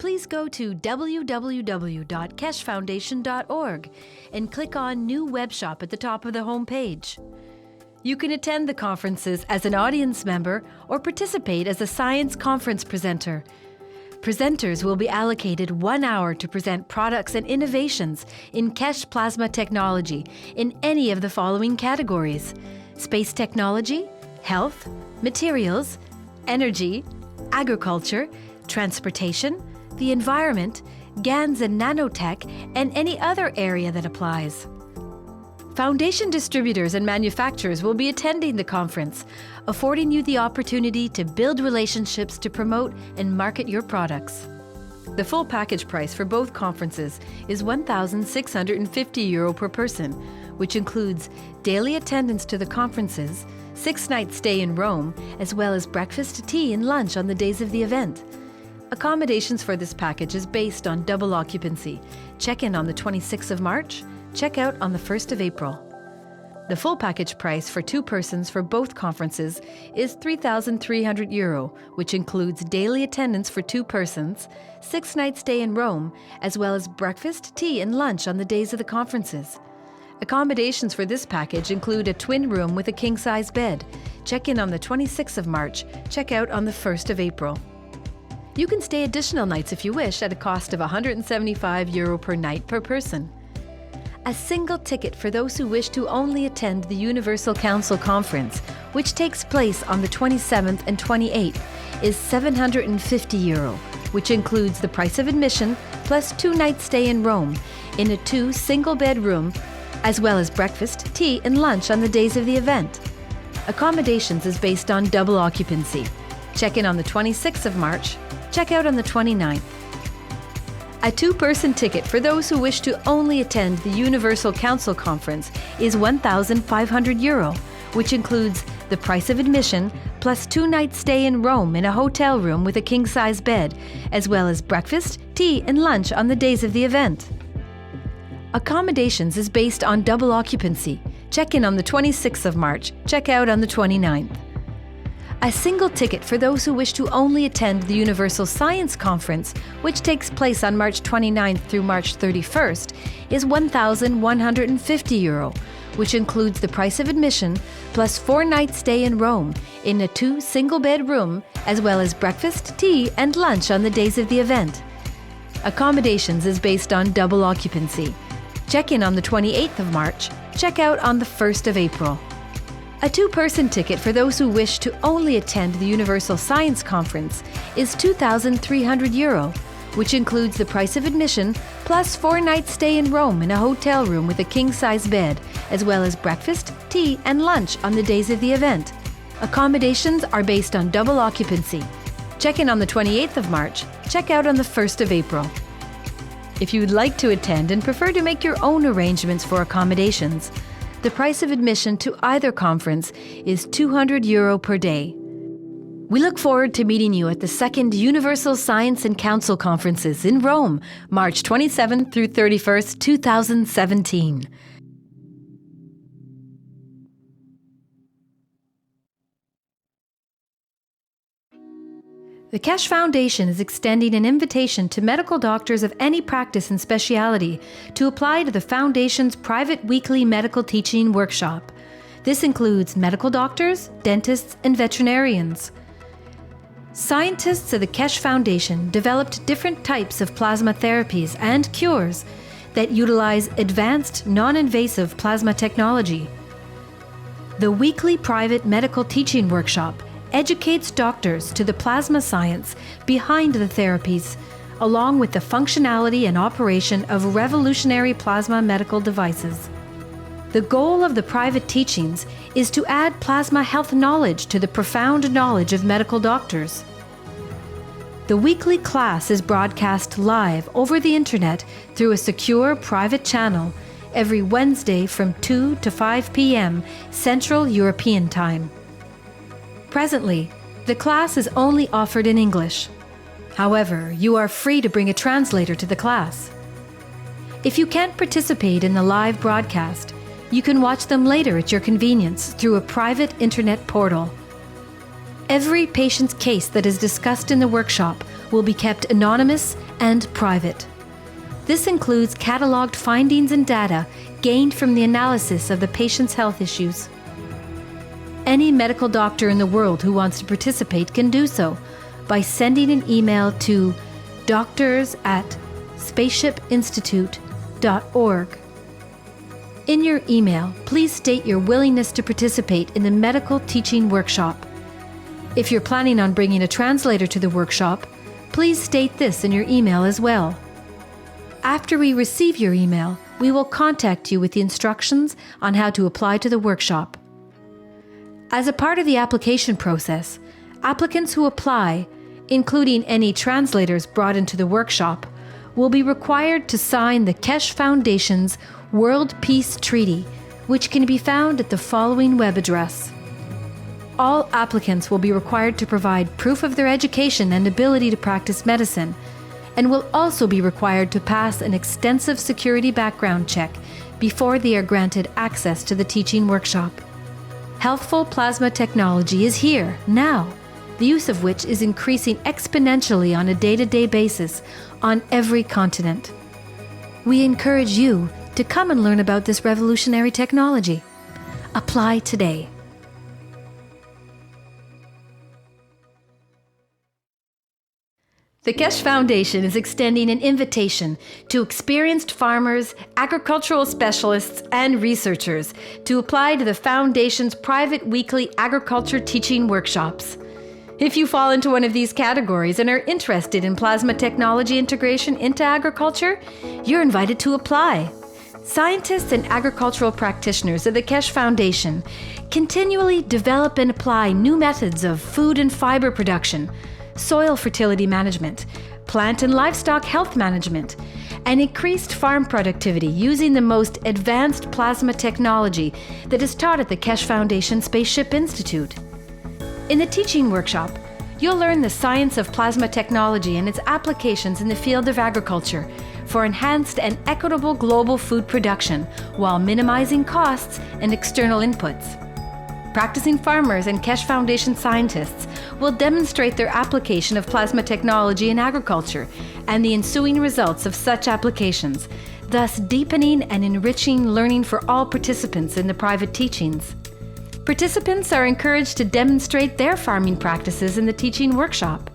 please go to www.keshfoundation.org and click on New Web Shop at the top of the homepage. You can attend the conferences as an audience member or participate as a science conference presenter. Presenters will be allocated 1 hour to present products and innovations in KF plasma technology in any of the following categories: space technology, health, materials, energy, agriculture, transportation, the environment, GANs and nanotech, and any other area that applies. Foundation distributors and manufacturers will be attending the conference, affording you the opportunity to build relationships to promote and market your products. The full package price for both conferences is €1,650 per person, which includes daily attendance to the conferences, 6-night stay in Rome, as well as breakfast, tea, and lunch on the days of the event. Accommodations for this package is based on double occupancy. Check-in on the 26th of March, check-out on the 1st of April. The full package price for 2 persons for both conferences is €3,300, which includes daily attendance for 2 persons, 6-night stay in Rome, as well as breakfast, tea, and lunch on the days of the conferences. Accommodations for this package include a twin room with a king-size bed. Check-in on the 26th of March, check-out on the 1st of April. You can stay additional nights if you wish at a cost of €175 per night per person. A single ticket for those who wish to only attend the Universal Council Conference, which takes place on the 27th and 28th, is €750, which includes the price of admission plus 2-night stay in Rome in a 2 single-bed room, as well as breakfast, tea, and lunch on the days of the event. Accommodations is based on double occupancy. Check-in on the 26th of March, check-out on the 29th. A 2-person ticket for those who wish to only attend the Universal Council Conference is €1,500, which includes the price of admission plus 2-night stay in Rome in a hotel room with a king-size bed, as well as breakfast, tea, and lunch on the days of the event. Accommodations is based on double occupancy. Check-in on the 26th of March, check-out on the 29th. A single ticket for those who wish to only attend the Universal Science Conference, which takes place on March 29th through March 31st, is €1,150, which includes the price of admission plus 4-night stay in Rome in a 2 single-bed room, as well as breakfast, tea, and lunch on the days of the event. Accommodations is based on double occupancy. Check-in on the 28th of March, check-out on the 1st of April. A 2-person ticket for those who wish to only attend the Universal Science Conference is €2,300, which includes the price of admission plus 4-night stay in Rome in a hotel room with a king-size bed, as well as breakfast, tea, and lunch on the days of the event. Accommodations are based on double occupancy. Check-in on the 28th of March, check-out on the 1st of April. If you would like to attend and prefer to make your own arrangements for accommodations, the price of admission to either conference is €200 per day. We look forward to meeting you at the 2nd Universal Science and Council Conferences in Rome, March 27th through 31st, 2017. The KF Foundation is extending an invitation to medical doctors of any practice and specialty to apply to the Foundation's private weekly medical teaching workshop. This includes medical doctors, dentists, and veterinarians. Scientists of the KF Foundation developed different types of plasma therapies and cures that utilize advanced, non-invasive plasma technology. The weekly private medical teaching workshop educates doctors to the plasma science behind the therapies, along with the functionality and operation of revolutionary plasma medical devices. The goal of the private teachings is to add plasma health knowledge to the profound knowledge of medical doctors. The weekly class is broadcast live over the internet through a secure private channel every Wednesday from 2 to 5 p.m. Central European Time. Presently, the class is only offered in English. However, you are free to bring a translator to the class. If you can't participate in the live broadcast, you can watch them later at your convenience through a private internet portal. Every patient's case that is discussed in the workshop will be kept anonymous and private. This includes cataloged findings and data gained from the analysis of the patient's health issues. Any medical doctor in the world who wants to participate can do so by sending an email to doctors@spaceshipinstitute.org. In your email, please state your willingness to participate in the medical teaching workshop. If you're planning on bringing a translator to the workshop, please state this in your email as well. After we receive your email, we will contact you with the instructions on how to apply to the workshop. As a part of the application process, applicants who apply, including any translators brought into the workshop, will be required to sign the KF Foundation's World Peace Treaty, which can be found at the following web address. All applicants will be required to provide proof of their education and ability to practice medicine, and will also be required to pass an extensive security background check before they are granted access to the teaching workshop. Healthful plasma technology is here, now, the use of which is increasing exponentially on a day-to-day basis on every continent. We encourage you to come and learn about this revolutionary technology. Apply today. The KF Foundation is extending an invitation to experienced farmers, agricultural specialists, and researchers to apply to the Foundation's private weekly agriculture teaching workshops. If you fall into one of these categories and are interested in plasma technology integration into agriculture, you're invited to apply. Scientists and agricultural practitioners of the KF Foundation continually develop and apply new methods of food and fiber production, soil fertility management, plant and livestock health management, and increased farm productivity using the most advanced plasma technology that is taught at the KF Foundation Spaceship Institute. In the teaching workshop, you'll learn the science of plasma technology and its applications in the field of agriculture for enhanced and equitable global food production while minimizing costs and external inputs. Practicing farmers and KF Foundation scientists will demonstrate their application of plasma technology in agriculture and the ensuing results of such applications, thus deepening and enriching learning for all participants in the private teachings. Participants are encouraged to demonstrate their farming practices in the teaching workshop.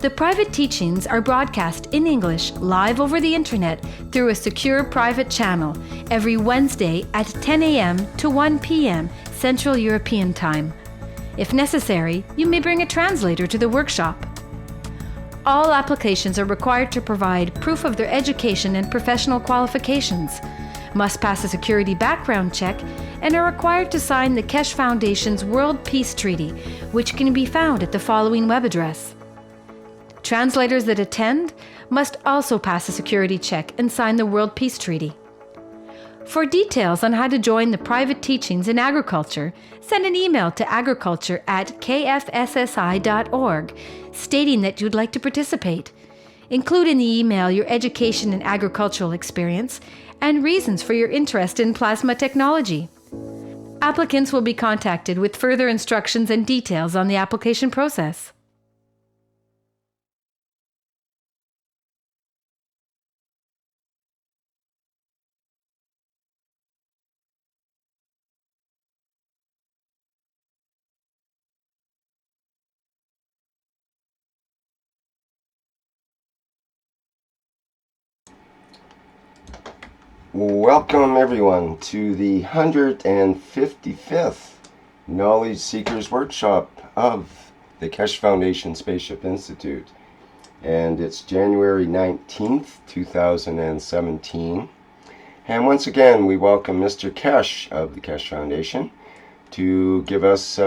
The private teachings are broadcast in English live over the internet through a secure private channel every Wednesday at 10 a.m. to 1 p.m. Central European Time. If necessary, you may bring a translator to the workshop. All applications are required to provide proof of their education and professional qualifications, must pass a security background check, and are required to sign the KF Foundation's World Peace Treaty, which can be found at the following web address. Translators that attend must also pass a security check and sign the World Peace Treaty. For details on how to join the private teachings in agriculture, send an email to agriculture@kfssi.org stating that you'd like to participate. Include in the email your education and agricultural experience and reasons for your interest in plasma technology. Applicants will be contacted with further instructions and details on the application process. Welcome everyone to the 155th Knowledge Seekers Workshop of the KF Foundation Spaceship Institute. And it's January 19th, 2017. And once again, we welcome Mr. Kesh of the KF Foundation to give us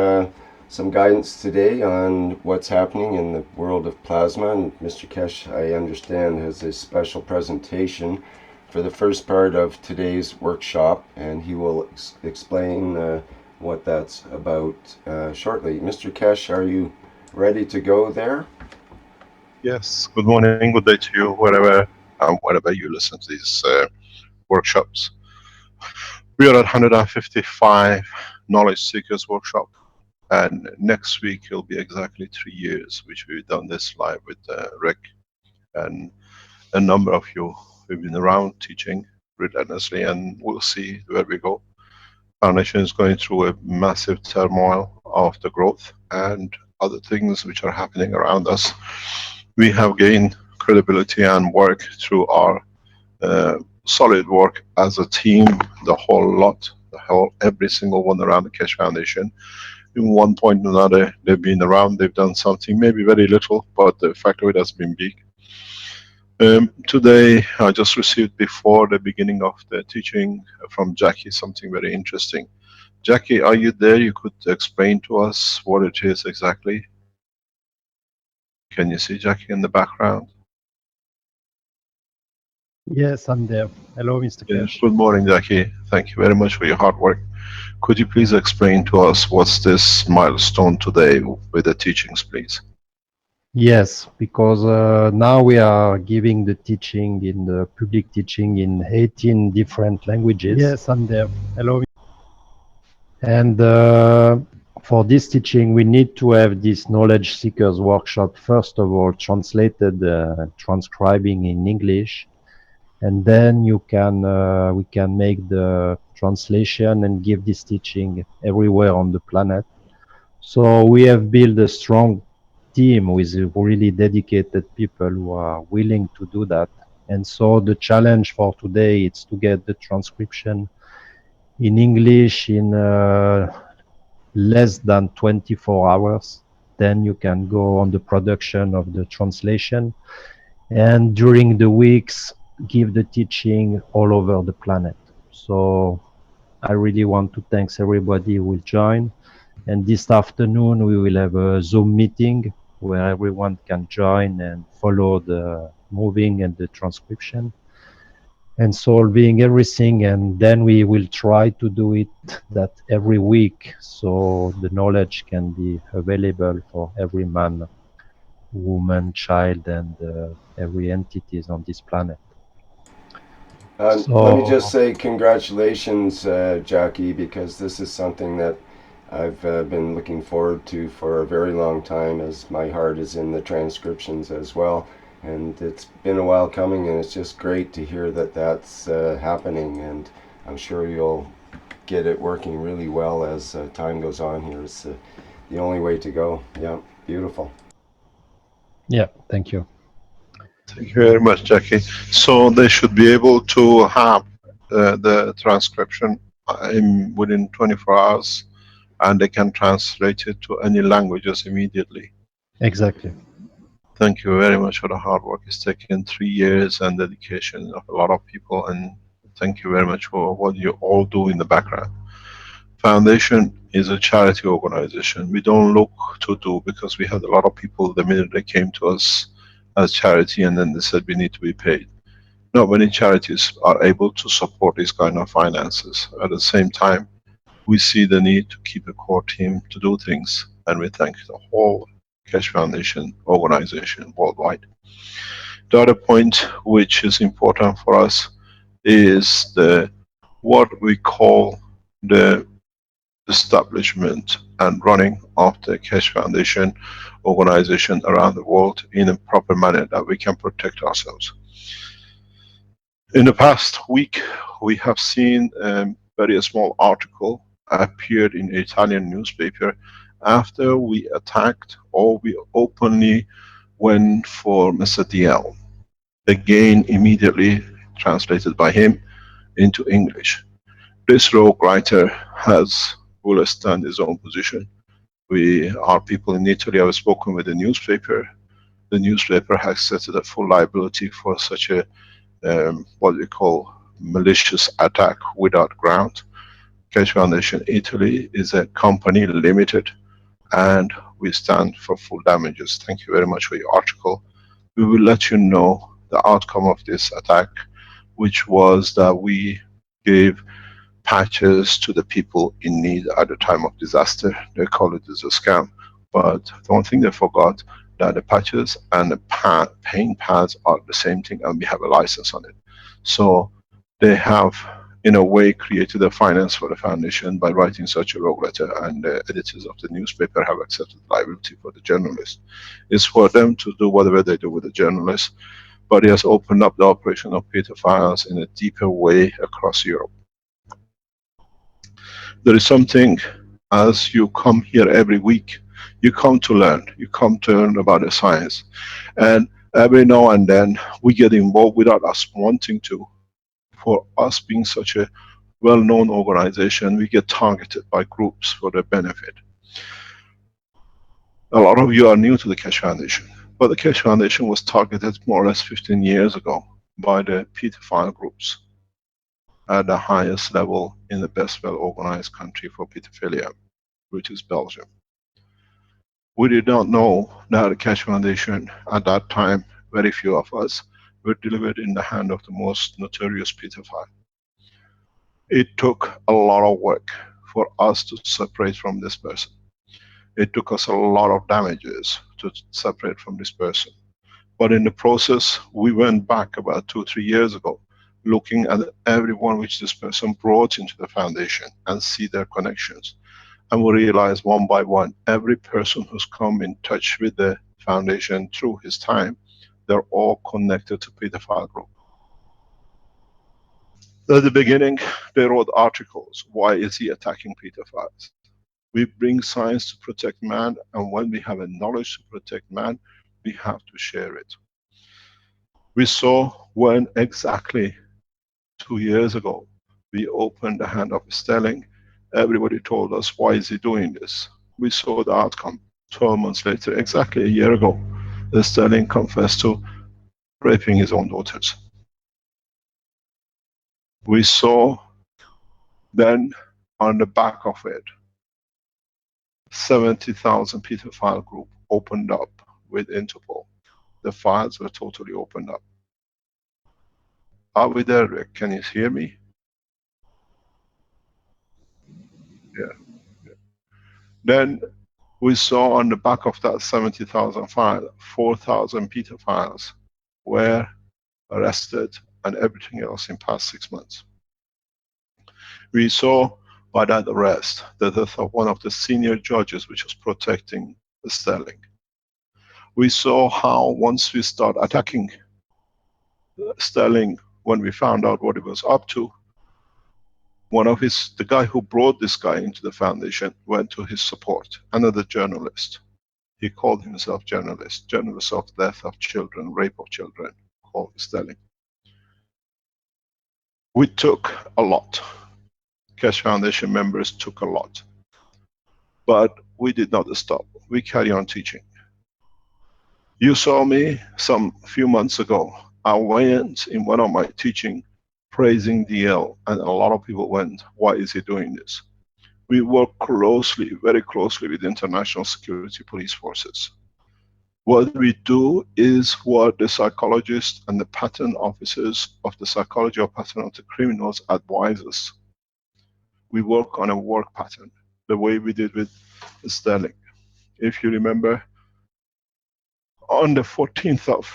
some guidance today on what's happening in the world of plasma. And Mr. Kesh, I understand, has a special presentation for the first part of today's workshop, and he will explain what that's about shortly. Mr. Kesh, are you ready to go there? Yes. Good morning, good day to you, wherever you listen to these workshops. We are at 155 Knowledge Seekers Workshop, And next week it'll be exactly 3 years, which we've done this live with Rick and a number of you who've been around teaching relentlessly, and we'll see where we go. Foundation is going through a massive turmoil of the growth and other things which are happening around us. We have gained credibility and work through our solid work as a team, the whole lot, every single one around the Keshe Foundation. In one point or another, they've been around, they've done something, maybe very little, but the fact of it has been big. Today, I just received before the beginning of the teaching from Jackie something very interesting. Jackie, are you there? You could explain to us what it is exactly. Can you see Jackie in the background? Yes, I'm there. Hello, Mr. Yes. Keshe. Good morning, Jackie. Thank you very much for your hard work. Could you please explain to us what's this milestone today with the teachings, please? Yes, because now we are giving the teaching in the public teaching in 18 different languages. Yes, I'm there. Hello. And for this teaching, we need to have this knowledge seekers workshop, first of all, translated, transcribing in English. And then we can make the translation and give this teaching everywhere on the planet. So we have built a strong team with really dedicated people who are willing to do that. And so the challenge for today is to get the transcription in English in less than 24 hours. Then you can go on the production of the translation. And during the weeks, give the teaching all over the planet. So I really want to thank everybody who will join. And this afternoon, we will have a Zoom meeting where everyone can join and follow the moving and the transcription and solving everything. And then we will try to do it that every week so the knowledge can be available for every man, woman, child, and every entities on this planet. Let me just say congratulations, Jackie, because this is something that I've been looking forward to for a very long time, as my heart is in the transcriptions as well. And it's been a while coming, and it's just great to hear that that's happening. And I'm sure you'll get it working really well as time goes on here. It's the only way to go. Yeah, beautiful. Yeah, thank you. Thank you very much, Jackie. So they should be able to have the transcription within 24 hours, and they can translate it to any languages immediately. Exactly. Thank you very much for the hard work. It's taken 3 years and dedication of a lot of people, and thank you very much for what you all do in the background. Foundation is a charity organization. We don't look to do, because we had a lot of people the minute they came to us as charity and then they said we need to be paid. Not many charities are able to support this kind of finances. At the same time, we see the need to keep a core team to do things, and we thank the whole Keshe Foundation organization worldwide. The other point which is important for us is what we call the establishment and running of the Keshe Foundation organization around the world in a proper manner that we can protect ourselves. In the past week, we have seen a very small article appeared in the Italian newspaper after we attacked, or we openly went for Mr. DL. Again, immediately translated by him into English. This rogue writer will stand his own position. Our people in Italy have spoken with the newspaper. The newspaper has set a full liability for such a what we call malicious attack without ground. Keshe Foundation Italy is a company limited, and we stand for full damages. Thank you very much for your article. We will let you know the outcome of this attack, which was that we gave patches to the people in need at the time of disaster. They call it as a scam, but the one thing they forgot, that the patches and the paint pads are the same thing, and we have a license on it. So they have in a way created a finance for the foundation by writing such a love letter, and the editors of the newspaper have accepted liability for the journalist. It's for them to do whatever they do with the journalist, but it has opened up the operation of pedophiles in a deeper way across Europe. There is something, as you come here every week, you come to learn about the science, and every now and then we get involved without us wanting to. For us being such a well-known organization, we get targeted by groups for their benefit. A lot of you are new to the Keshe Foundation, but the Keshe Foundation was targeted more or less 15 years ago by the pedophile groups at the highest level in the best well-organized country for pedophilia, which is Belgium. We did not know that the Keshe Foundation, at that time, very few of us, were delivered in the hand of the most notorious pedophile. It took a lot of work for us to separate from this person. It took us a lot of damages to separate from this person. But in the process, we went back about 2-3 years ago, looking at everyone which this person brought into the foundation and see their connections. And we realized one by one, every person who's come in touch with the foundation through his time, they're all connected to pedophile group. At the beginning, they wrote articles. Why is he attacking pedophiles? We bring science to protect man, and when we have a knowledge to protect man, we have to share it. We saw when exactly 2 years ago, we opened the hand of Sterling. Everybody told us, why is he doing this? We saw the outcome. 12 months later, exactly a year ago, Sterling confessed to raping his own daughters. We saw then on the back of it, 70,000 pedophile group opened up with Interpol. The files were totally opened up. Are we there, Rick? Can you hear me? Yeah. Then we saw on the back of that 70,000 file, 4,000 pedophiles were arrested and everything else in past 6 months. We saw by that arrest the death of one of the senior judges which was protecting Sterling. We saw how once we start attacking Sterling, when we found out what he was up to, the guy who brought this guy into the foundation went to his support, another journalist. He called himself journalist of death of children, rape of children, called Sterling. We took a lot. Keshe Foundation members took a lot. But we did not stop. We carry on teaching. You saw me some few months ago. I went in one of my teaching praising DL, and a lot of people went, why is he doing this? We work closely, very closely with international security police forces. What we do is what the psychologists and the pattern officers of the psychology or pattern of the criminals advise us. We work on a work pattern, the way we did with Sterling. If you remember, on the 14th of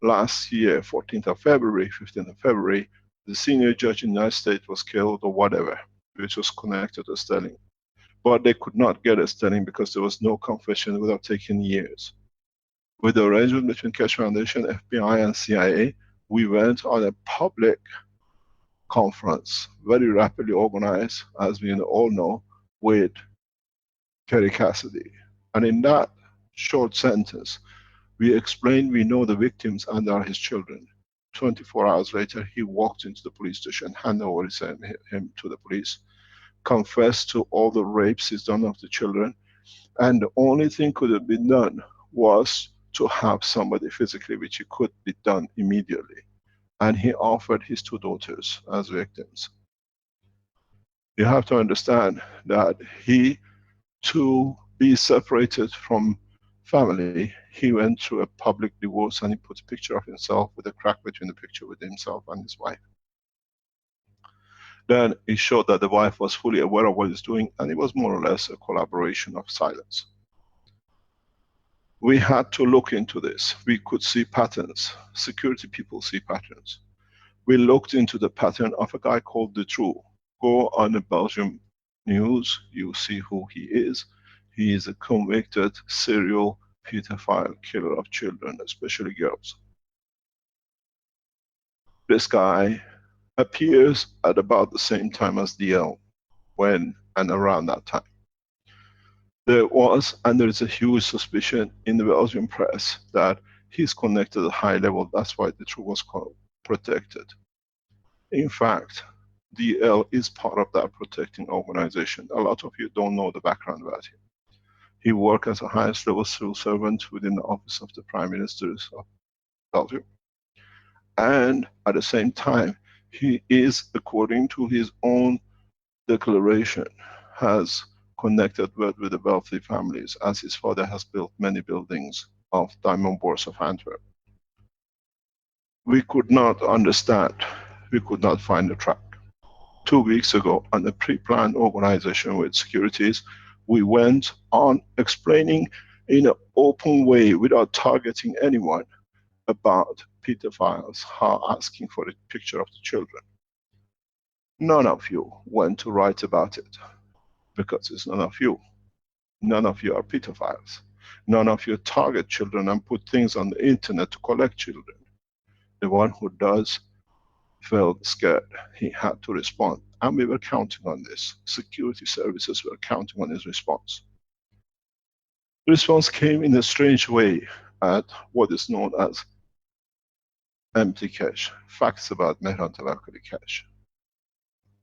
last year, 14th of February, 15th of February, the senior judge in the United States was killed or whatever, which was connected to Sterling. But they could not get a Sterling because there was no confession without taking years. With the arrangement between Keshe Foundation, FBI and CIA, we went on a public conference, very rapidly organized, as we all know, with Kerry Cassidy. And in that short sentence, we explained we know the victims and are his children. 24 hours later, he walked into the police station, handed over him to the police, confessed to all the rapes he's done of the children, and the only thing could have been done was to have somebody physically, which it could be done immediately. And he offered his 2 daughters as victims. You have to understand that he, to be separated from family, he went through a public divorce and he put a picture of himself with a crack between the picture with himself and his wife. Then it showed that the wife was fully aware of what he's doing, and it was more or less a collaboration of silence. We had to look into this. We could see patterns. Security people see patterns. We looked into the pattern of a guy called Dirk.L. Go on the Belgium news, you see who he is. He is a convicted serial pedophile killer of children, especially girls. This guy appears at about the same time as DL, when and around that time. There was, and there is a huge suspicion in the Belgian press that he's connected at a high level. That's why the truth was protected. In fact, DL is part of that protecting organization. A lot of you don't know the background about him. He worked as a highest level civil servant within the office of the Prime Minister of Belgium. And at the same time, he is, according to his own declaration, has connected with the wealthy families, as his father has built many buildings of diamond bourse of Antwerp. We could not understand, we could not find the track. 2 weeks ago, on a pre-planned organization with securities, we went on explaining in an open way, without targeting anyone, about pedophiles asking for a picture of the children. None of you went to write about it, because it's none of you. None of you are pedophiles. None of you target children and put things on the internet to collect children. The one who does felt scared. He had to respond. And we were counting on this. Security services were counting on his response. The response came in a strange way at what is known as empty cache, facts about Mehran Tawakkoli cache.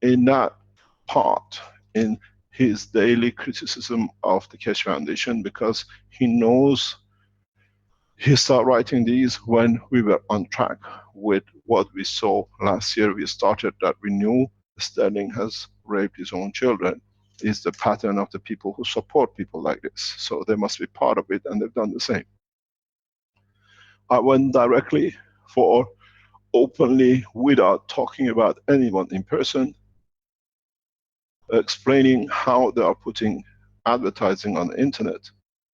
In that part, in his daily criticism of the Keshe Foundation, because he knows he started writing these when we were on track with what we saw last year. We started that we knew Sterling has raped his own children. Is the pattern of the people who support people like this. So they must be part of it, and they've done the same. I went directly for openly, without talking about anyone in person, explaining how they are putting advertising on the internet,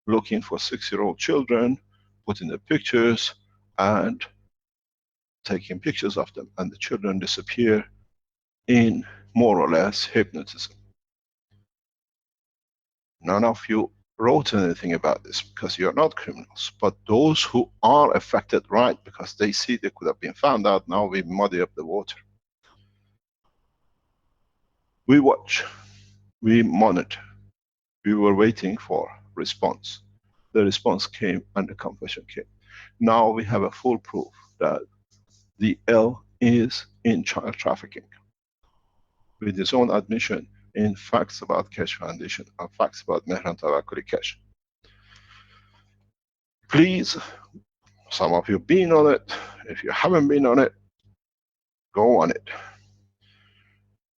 looking for 6-year-old children, putting the pictures and taking pictures of them, and the children disappear in more or less hypnotism. None of you wrote anything about this because you're not criminals, but those who are affected, right, because they see they could have been found out, now we muddy up the water. We watch, we monitor, we were waiting for response. The response came and the confession came. Now we have a full proof that the L is in child trafficking, with his own admission in facts about Keshe Foundation and facts about Mehran Tawakkoli Keshe. Please, some of you been on it. If you haven't been on it, go on it.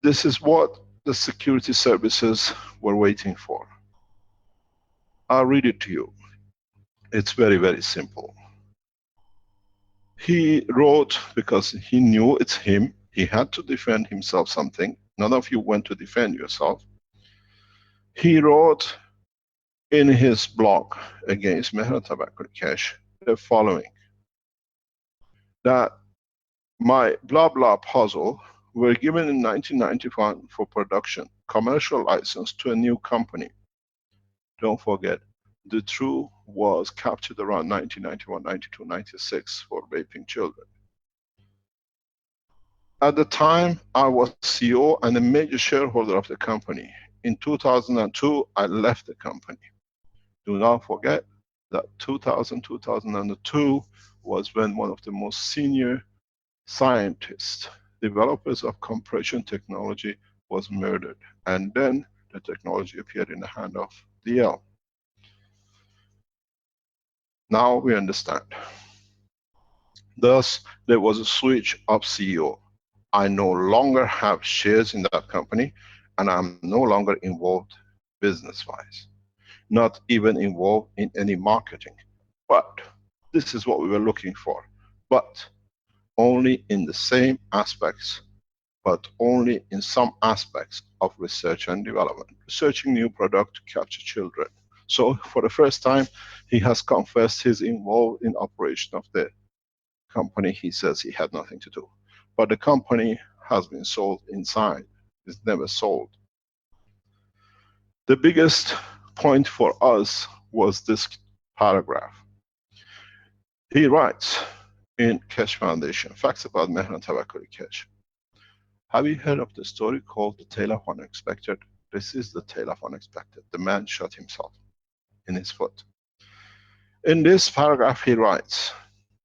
This is what the security services were waiting for. I'll read it to you. It's very, very simple. He wrote, because he knew it's him, he had to defend himself something. None of you went to defend yourself. He wrote in his blog against Mehran Tawakkoli Keshe the following: that my blah blah puzzle were given in 1991 for production, commercial license to a new company. Don't forget, the Dirk.L was captured around 1991, 92, 96 for raping children. At the time, I was CEO and a major shareholder of the company. In 2002, I left the company. Do not forget that 2000, 2002 was when one of the most senior scientists, developers of compression technology, was murdered. And then the technology appeared in the hand of DL. Now we understand. Thus, there was a switch of CEO. I no longer have shares in that company, and I'm no longer involved business-wise. Not even involved in any marketing. But this is what we were looking for. But only in the same aspects, but only in some aspects of research and development. Researching new product to capture children. So for the first time, he has confessed he's involved in operation of the company he says he had nothing to do. but the company has been sold inside. It's never sold. The biggest point for us was this paragraph. He writes in Keshe Foundation, Facts about Mehran Tawakkoli Keshe. Have you heard of the story called The Tale of Unexpected? This is the tale of unexpected. The man shot himself in his foot. In this paragraph he writes,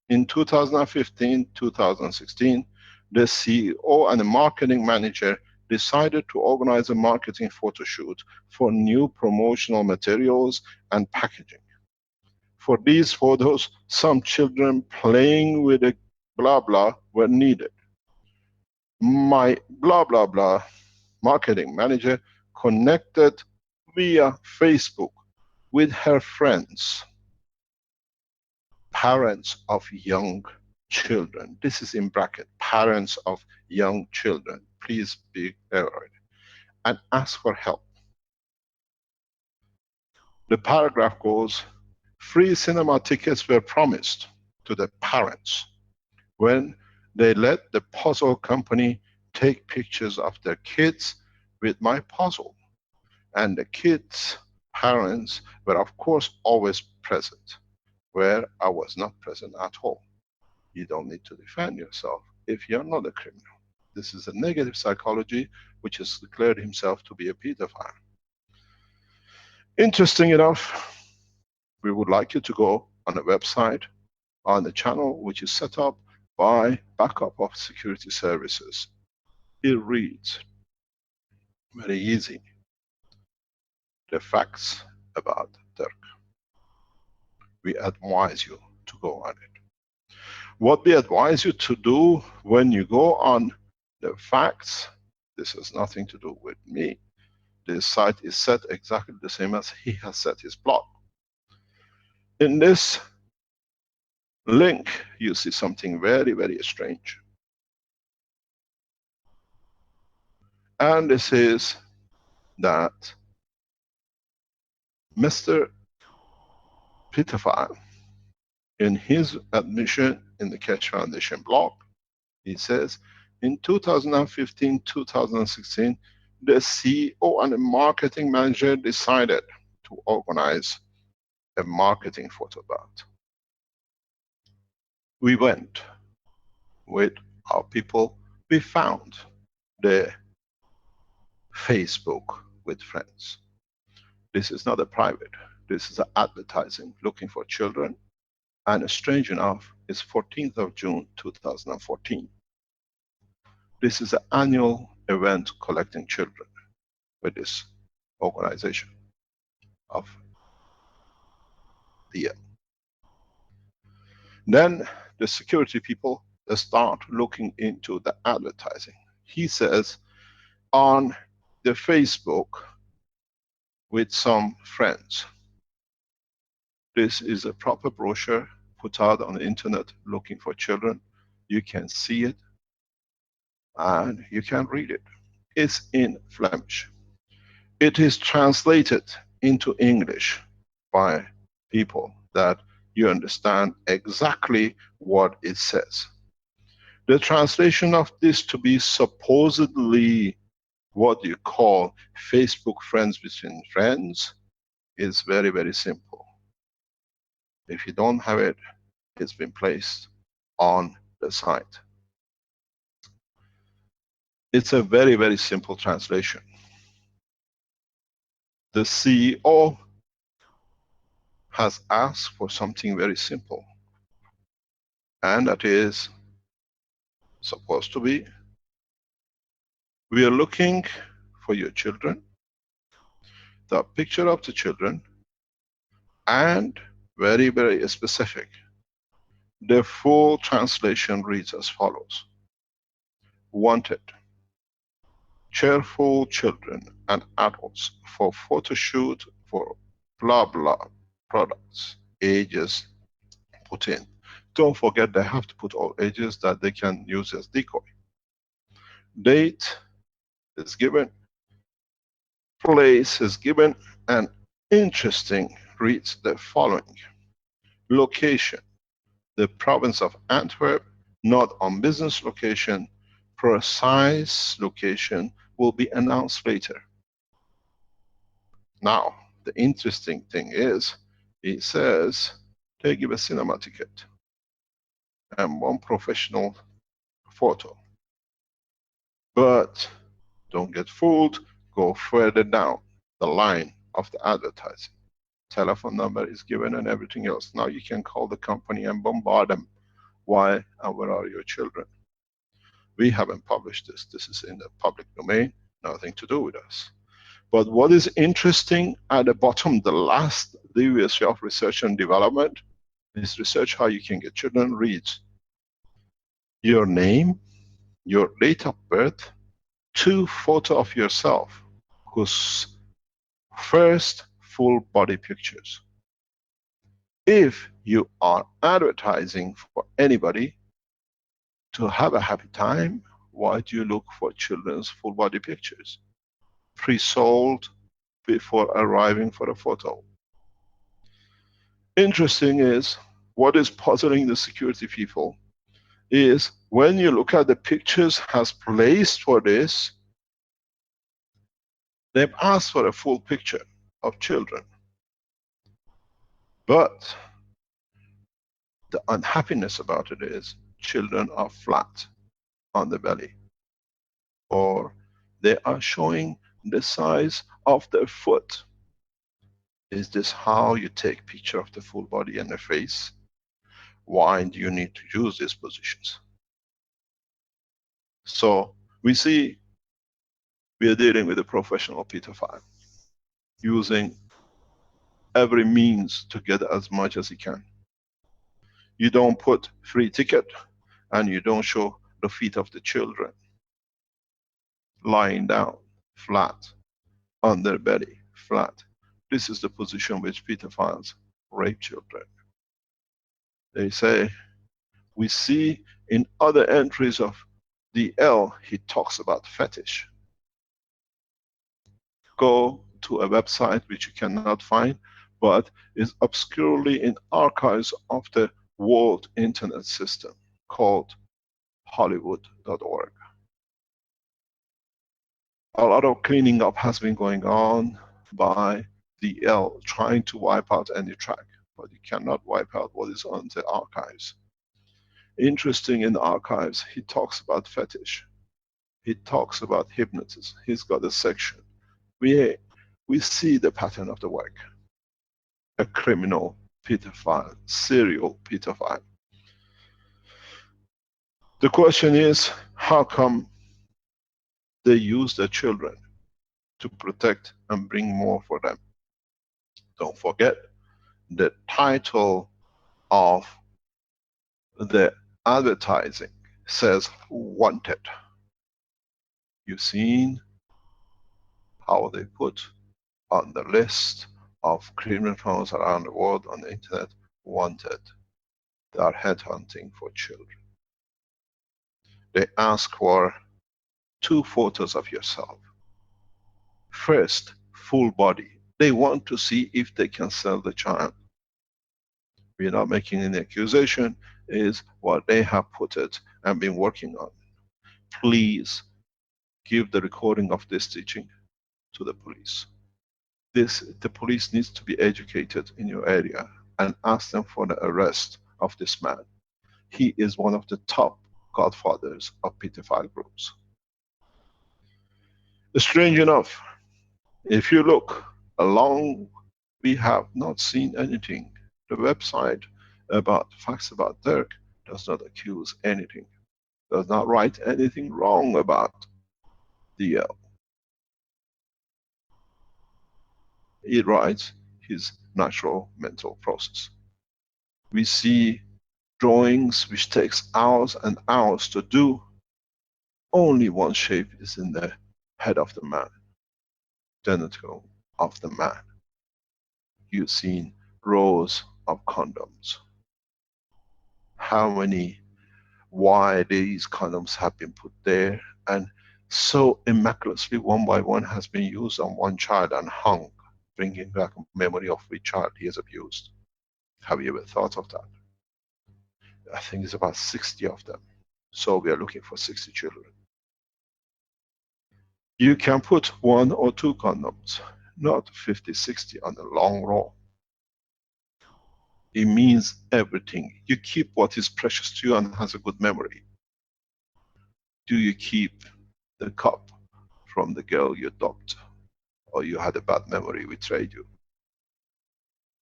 in 2015-2016, the CEO and the marketing manager decided to organize a marketing photo shoot for new promotional materials and packaging. For these photos, some children playing with a blah blah were needed. My blah blah blah marketing manager connected via Facebook with her friends, parents of young children. This is in bracket, parents of young children. Please be aware. And ask for help. The paragraph goes, free cinema tickets were promised to the parents when they let the puzzle company take pictures of their kids with my puzzle. And the kids' parents were of course always present, where I was not present at all. You don't need to defend yourself if you're not a criminal. This is a negative psychology which has declared himself to be a pedophile. Interesting enough, we would like you to go on a website, on the channel which is set up by Backup of Security Services. It reads very easy. The facts about Dirk. We advise you to go on it. What we advise you to do when you go on the facts, this has nothing to do with me. This site is set exactly the same as he has set his blog. In this link, you see something very, very strange. And this is that Mr. Pedophile, in his admission in the Keshe Foundation blog, he says, in 2015-2016, the CEO and the marketing manager decided to organize a marketing photo bout. We went with our people, we found the Facebook with friends. This is not a private, this is an advertising looking for children, and strange enough, it's 14th of June 2014. This is an annual event collecting children with this organization of the year. Then the security people start looking into the advertising. He says on the Facebook with some friends. This is a proper brochure put out on the internet looking for children. You can see it and you can read it. It's in Flemish. It is translated into English by people that you understand exactly what it says. The translation of this to be supposedly what you call Facebook friends between friends is very, very simple. If you don't have it, it's been placed on the site. It's a very, very simple translation. The CEO has asked for something very simple, and that is supposed to be, we are looking for your children, the picture of the children, and very, very specific. The full translation reads as follows. Wanted, cheerful children and adults for photo shoot for blah blah products, ages put in. Don't forget they have to put all ages that they can use as decoy. Date is given, place is given, and interesting reads the following. Location, the province of Antwerp, not on business location, precise location will be announced later. Now, the interesting thing is, it says they give a cinema ticket and one professional photo. But don't get fooled, go further down the line of the advertising. Telephone number is given and everything else. Now you can call the company and bombard them. Why and where are your children? We haven't published this. This is in the public domain, nothing to do with us. But what is interesting at the bottom, the last leeway of research and development, is research how you can get children reads your name, your date of birth, 2 photos of yourself, whose first full body pictures. If you are advertising for anybody to have a happy time, why do you look for children's full body pictures? Pre-sold before arriving for a photo. Interesting is, what is puzzling the security people is when you look at the pictures has placed for this, they've asked for a full picture of children. But the unhappiness about it is children are flat on the belly, or they are showing the size of their foot. Is this how you take picture of the full body and the face? Why do you need to use these positions? So we see we are dealing with a professional pedophile using every means to get as much as he can. You don't put free ticket and you don't show the feet of the children lying down flat on their belly flat. This is the position which pedophiles rape children. They say, we see in other entries of Dirk.L, he talks about fetish. Go to a website which you cannot find, but is obscurely in archives of the world internet system called Hollywood.org. A lot of cleaning up has been going on by Dirk.L, trying to wipe out any track, but you cannot wipe out what is on the archives. Interesting, in the archives, he talks about fetish. He talks about hypnotism. He's got a section. We see the pattern of the work. A criminal pedophile, serial pedophile. The question is, how come they use their children to protect and bring more for them? Don't forget, the title of the advertising says wanted. You've seen how they put on the list of criminals around the world on the internet, wanted. They are headhunting for children. They ask for 2 photos of yourself. First, full body. They want to see if they can sell the child. We are not making any accusation, is what they have put it and been working on. Please give the recording of this teaching to the police. The police needs to be educated in your area and ask them for the arrest of this man. He is one of the top godfathers of pedophile groups. Strange enough, if you look along, we have not seen anything. The website about facts about Dirk does not accuse anything, does not write anything wrong about Dirk.L. He writes his natural mental process. We see drawings which takes hours and hours to do. Only one shape is in the head of the man, genital of the man. You've seen rows of condoms. How many, why these condoms have been put there, and so immaculatively one by one has been used on one child and hung, bringing back memory of which child he has abused. Have you ever thought of that? I think it's about 60 of them. So we are looking for 60 children. You can put 1 or 2 condoms, not 50, 60 on a long roll. It means everything. You keep what is precious to you and has a good memory. Do you keep the cup from the girl you dumped, or you had a bad memory, we trade you?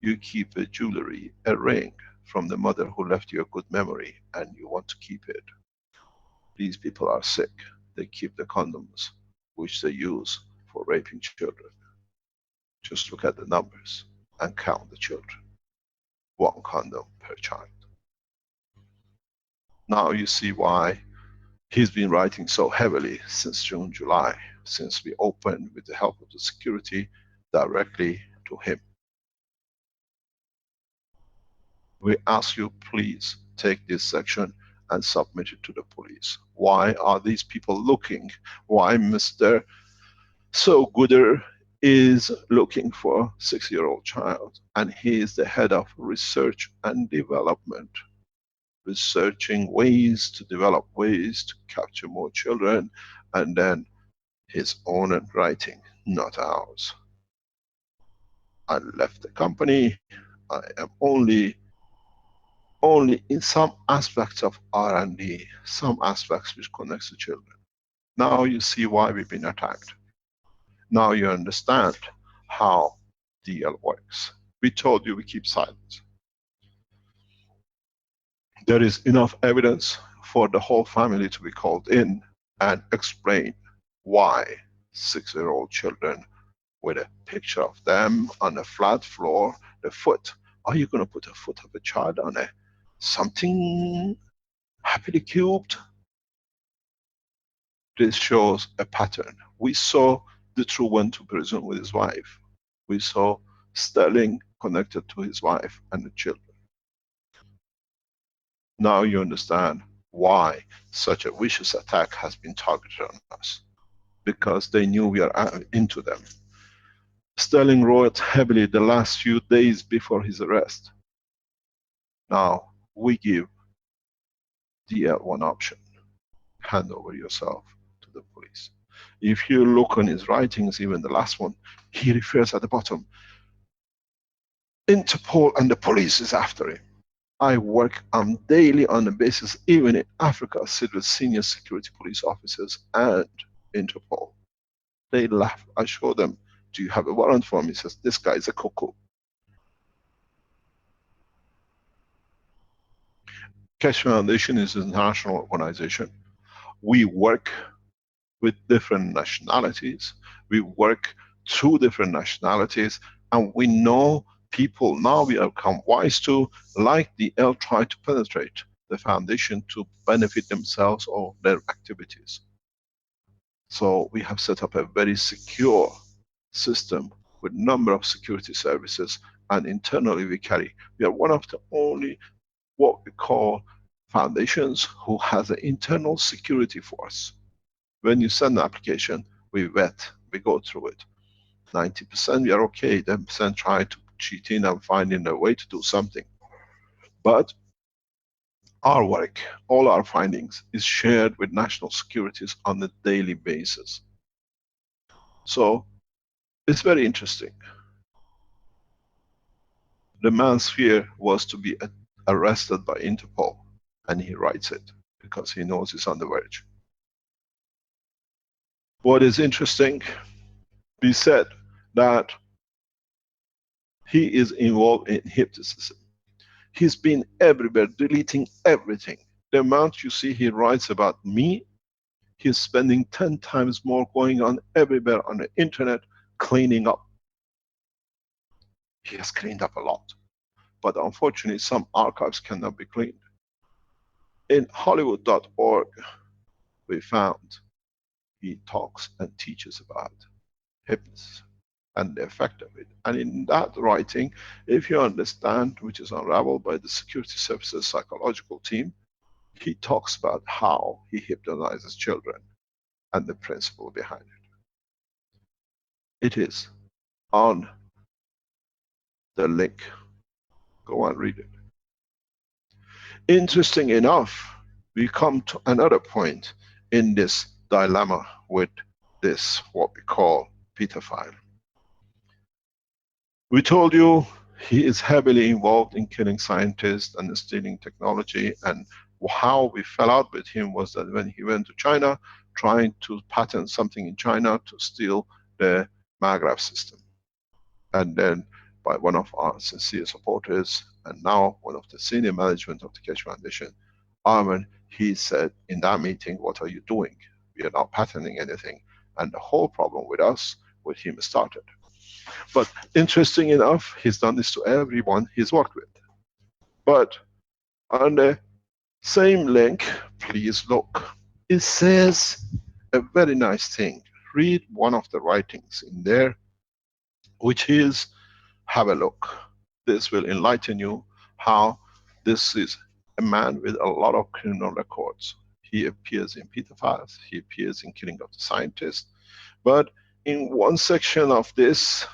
You keep a jewelry, a ring, from the mother who left you a good memory, and you want to keep it. These people are sick. They keep the condoms, which they use for raping children. Just look at the numbers and count the children. 1 condom per child. Now you see why he's been writing so heavily since June, July, since we opened with the help of the security directly to him. We ask you, please take this section and submit it to the police. Why are these people looking? Why Mr. So Gooder is looking for a 6-year-old child, and he is the head of research and development, researching ways to develop ways to capture more children, and then his own writing, not ours. I left the company. I am only in some aspects of R&D, some aspects which connects to children. Now you see why we've been attacked. Now you understand how DL works. We told you we keep silent. There is enough evidence for the whole family to be called in and explain why 6-year-old children with a picture of them on a flat floor, the foot. Are you going to put a foot of a child on a something happily cubed? This shows a pattern. We saw the true went to prison with his wife. We saw Sterling connected to his wife and the children. Now you understand why such a vicious attack has been targeted on us. Because they knew we are into them. Sterling wrote heavily the last few days before his arrest. Now we give DL one option. Hand over yourself to the police. If you look on his writings, even the last one, he refers at the bottom, Interpol and the police is after him. I work daily on a basis, even in Africa, sit with senior security police officers and Interpol. They laugh. I show them, do you have a warrant for him? He says, this guy is a cuckoo. Keshe Foundation is an international organization. We work with different nationalities. We work through different nationalities, and we know people now we have come wise to, like DL, try to penetrate the foundation to benefit themselves or their activities. So we have set up a very secure system with number of security services, and internally we are one of the only what we call foundations who has an internal security force. When you send an application, we vet, we go through it. 90% we are okay, 10% try to cheat in and finding a way to do something. But our work, all our findings, is shared with national securities on a daily basis. So it's very interesting. The man's fear was to be arrested by Interpol, and he writes it because he knows it's on the verge. What is interesting, we said that he is involved in hypnotism. He's been everywhere, deleting everything. The amount you see he writes about me, he's spending 10 times more going on everywhere on the internet, cleaning up. He has cleaned up a lot. But unfortunately, some archives cannot be cleaned. In Hollywood.org, we found he talks and teaches about hypnosis and the effect of it. And in that writing, if you understand, which is unraveled by the security services psychological team, he talks about how he hypnotizes children and the principle behind it. It is on the link. Go and read it. Interesting enough, we come to another point in this dilemma with this, what we call pedophile. We told you he is heavily involved in killing scientists and stealing technology, and how we fell out with him was that when he went to China, trying to patent something in China to steal the maggraph system. And then by one of our sincere supporters, and now one of the senior management of the Keshe Foundation, Armin, he said in that meeting, what are you doing? We are not patenting anything. And the whole problem with us, with him started. But interesting enough, he's done this to everyone he's worked with. But on the same link, please look. It says a very nice thing. Read one of the writings in there, which is, have a look. This will enlighten you how this is a man with a lot of criminal records. He appears in pedophiles, he appears in killing of the scientists. But in one section of this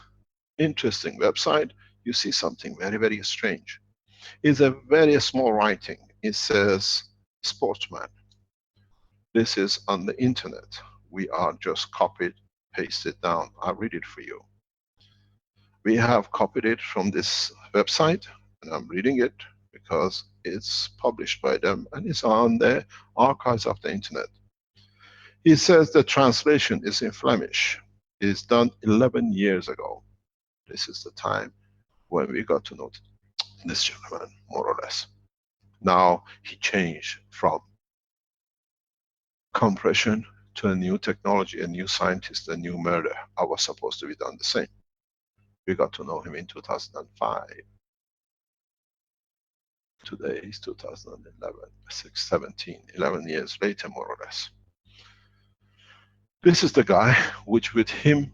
interesting website, you see something very, very strange. It's a very small writing. It says, sportsman. This is on the internet. We are just copied, pasted down. I'll read it for you. We have copied it from this website, and I'm reading it because it's published by them and it's on the archives of the internet. He says the translation is in Flemish. It is done 11 years ago. This is the time when we got to know this gentleman, more or less. Now he changed from compression to a new technology, a new scientist, a new murder. I was supposed to be done the same. We got to know him in 2005. Today is 2011, 17, 11 years later, more or less. This is the guy which with him,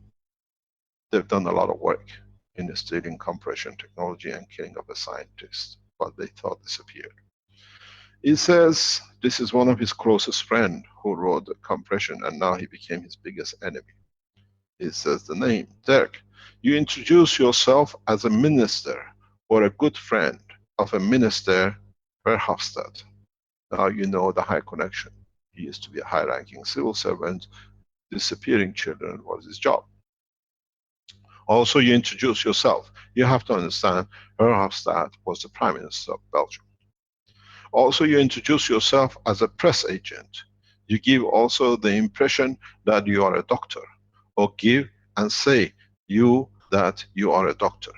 they've done a lot of work in stealing compression technology and killing of a scientist, but they thought disappeared. He says this is one of his closest friends who wrote the compression, and now he became his biggest enemy. He says the name, Dirk. You introduce yourself as a minister or a good friend of a minister, Verhofstadt. Now you know the high connection. He used to be a high-ranking civil servant. Disappearing children was his job. Also, you introduce yourself. You have to understand, Verhofstadt was the Prime Minister of Belgium. Also, you introduce yourself as a press agent. You give also the impression that you are a doctor, or give and say that you are a doctor.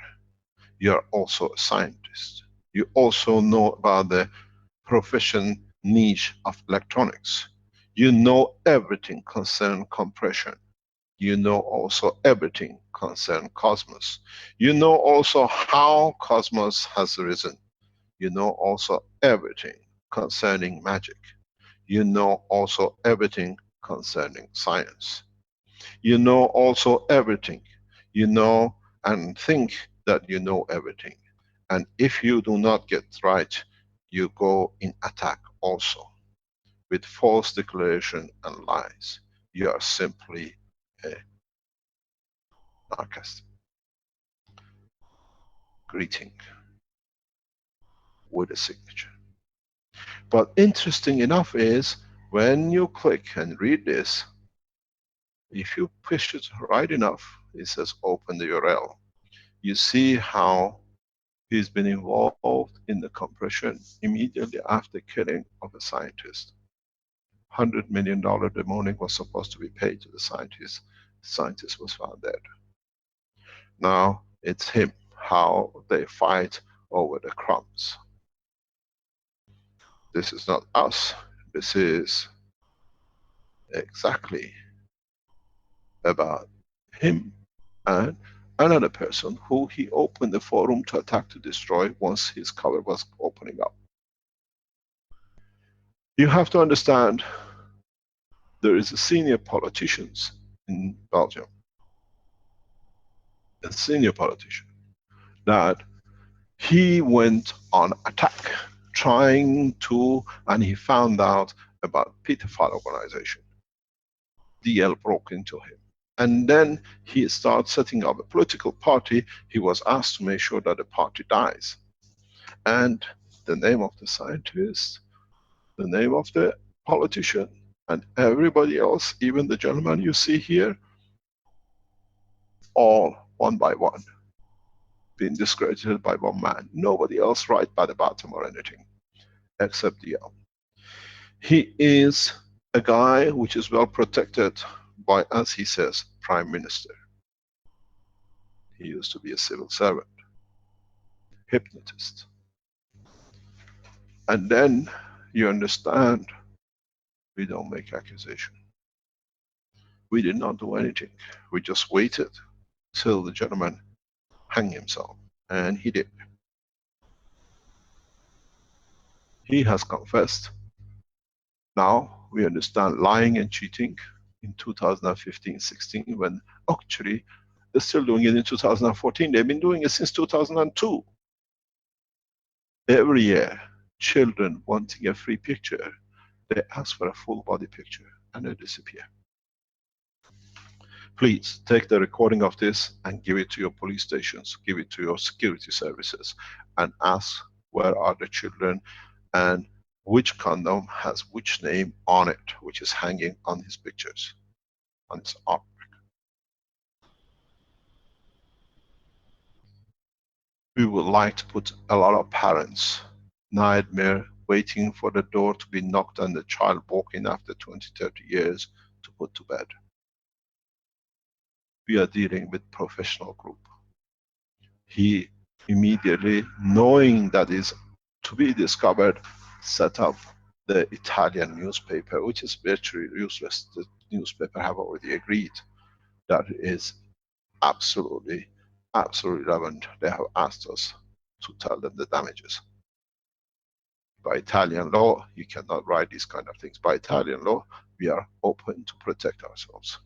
You are also a scientist. You also know about the profession niche of electronics. You know everything concerning compression. You know also everything concerning cosmos. You know also how cosmos has arisen. You know also everything concerning magic. You know also everything concerning science. You know also everything. You know and think that you know everything. And if you do not get right, you go in attack also with false declaration and lies. You are simply a narcissist. Greeting with a signature. But interesting enough is, when you click and read this, if you push it right enough, it says open the URL. You see how he's been involved in the compression immediately after killing of a scientist. $100 million demonic was supposed to be paid to the scientist. The scientist was found dead. Now it's him, how they fight over the crumbs. This is not us. This is exactly about him and another person who he opened the forum to attack, to destroy once his cover was opening up. You have to understand, there is a senior politicians in Belgium, a senior politician, that he went on attack trying to, and he found out about pedophile organization. DL broke into him. And then he started setting up a political party. He was asked to make sure that the party dies. And the name of the scientist, the name of the politician, And everybody else, even the gentleman you see here, all one by one, being discredited by one man. Nobody else right by the bottom or anything, except DL. He is a guy which is well protected by, as he says, Prime Minister. He used to be a civil servant, hypnotist. And then you understand, we don't make accusation. We did not do anything. We just waited till the gentleman hanged himself, and he did. He has confessed. Now we understand lying and cheating in 2015-16, when actually they're still doing it in 2014. They've been doing it since 2002. Every year, children wanting a free picture, they ask for a full body picture and they disappear. Please take the recording of this and give it to your police stations, give it to your security services, and ask where are the children and which condom has which name on it, which is hanging on his pictures, on his artwork. We would like to put a lot of parents' nightmare waiting for the door to be knocked and the child walking after 20, 30 years to put to bed. We are dealing with professional group. He immediately, knowing that is to be discovered, set up the Italian newspaper, which is virtually useless. The newspaper have already agreed that is absolutely relevant. They have asked us to tell them the damages. By Italian law, you cannot write these kind of things. By Italian law, we are open to protect ourselves.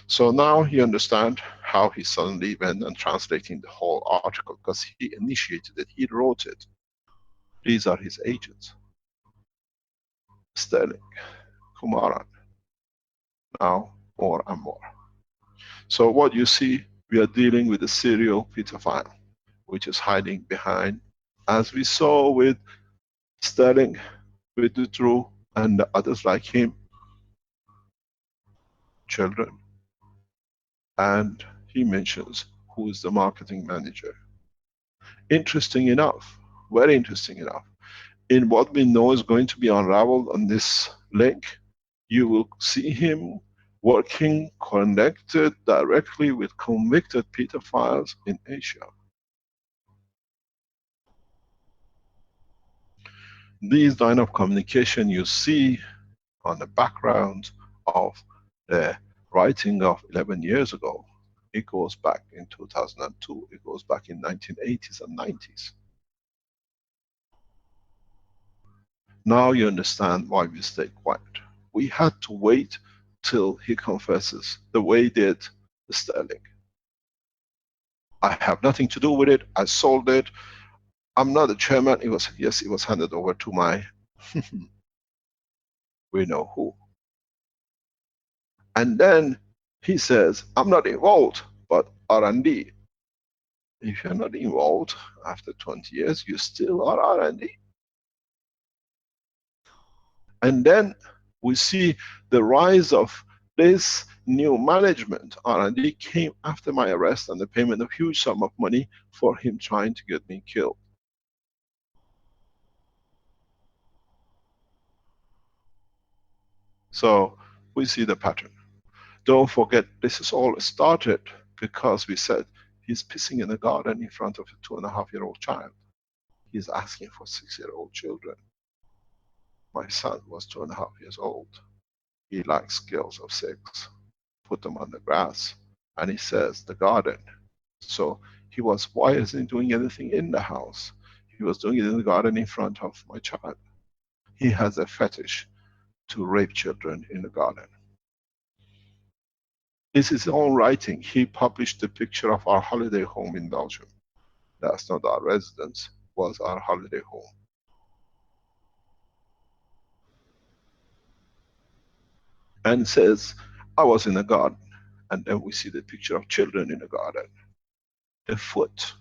So now you understand how he suddenly went and translating the whole article, because he initiated it, he wrote it. These are his agents. Sterling, Kumaran, now more and more. So what you see, we are dealing with a serial pedophile, which is hiding behind, as we saw with Sterling, with Dutroux, and the others like him, children. And he mentions who is the marketing manager. Interesting enough, very interesting enough, in what we know is going to be unraveled on this link, you will see him working, connected directly with convicted pedophiles in Asia. These line of communication you see on the background of the writing of 11 years ago. It goes back in 2002, it goes back in 1980s and 90s. Now you understand why we stayed quiet. We had to wait till he confesses, the way he did Sterling. I have nothing to do with it, I sold it, I'm not the chairman. It was, yes, it was handed over to my, we know who. And then he says, I'm not involved, but R&D. If you're not involved, after 20 years, you still are R&D. And then we see the rise of this new management. R&D came after my arrest and the payment of huge sum of money for him trying to get me killed. So we see the pattern. Don't forget, this is all started because we said he's pissing in the garden in front of a 2.5-year-old child. He's asking for 6-year-old children. My son was 2.5 years old. He likes girls of 6. Put them on the grass. And he says, the garden. So he was, why isn't he doing anything in the house? He was doing it in the garden in front of my child. He has a fetish to rape children in the garden. It's his own writing. He published a picture of our holiday home in Belgium. That's not our residence, was our holiday home. And says, I was in the garden. And then we see the picture of children in the garden. The foot.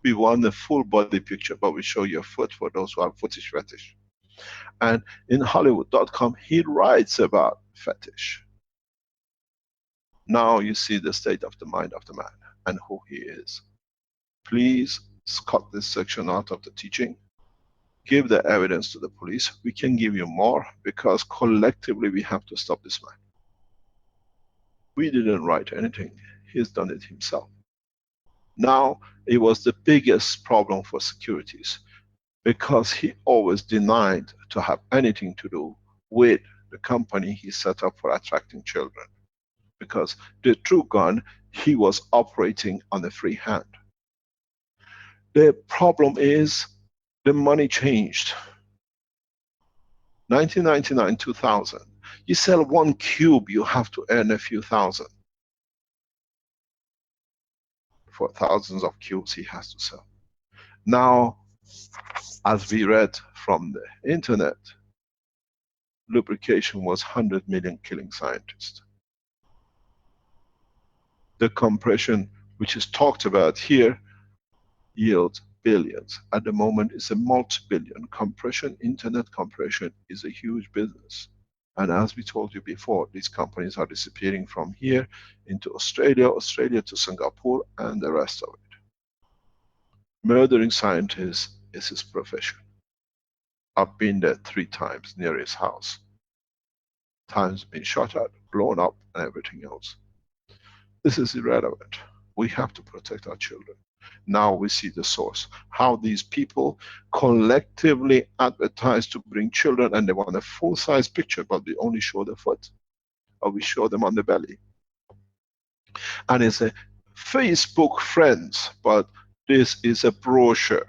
We want a full body picture, but we show you a foot for those who have footish fetish. And in Hollywood.com, he writes about fetish. Now you see the state of the mind of the man and who he is. Please cut this section out of the teaching. Give the evidence to the police. We can give you more because collectively we have to stop this man. We didn't write anything. He's done it himself. Now, it was the biggest problem for securities because he always denied to have anything to do with the company he set up for attracting children. Because the true gun, he was operating on a free hand. The problem is the money changed. 1999, 2000. You sell one cube, you have to earn a few thousand. For thousands of cubes he has to sell. Now, as we read from the internet, lubrication was 100 million killing scientists. The compression, which is talked about here, yields billions. At the moment, it's a multi-billion. Compression, internet compression is a huge business. And as we told you before, these companies are disappearing from here into Australia, Australia to Singapore, and the rest of it. Murdering scientists is his profession. I've been there 3 times near his house. Times been shot at, blown up, and everything else. This is irrelevant. We have to protect our children. Now we see the source. How these people collectively advertise to bring children, and they want a full-size picture, but we only show the foot, or we show them on the belly. And it's a Facebook friends, but this is a brochure.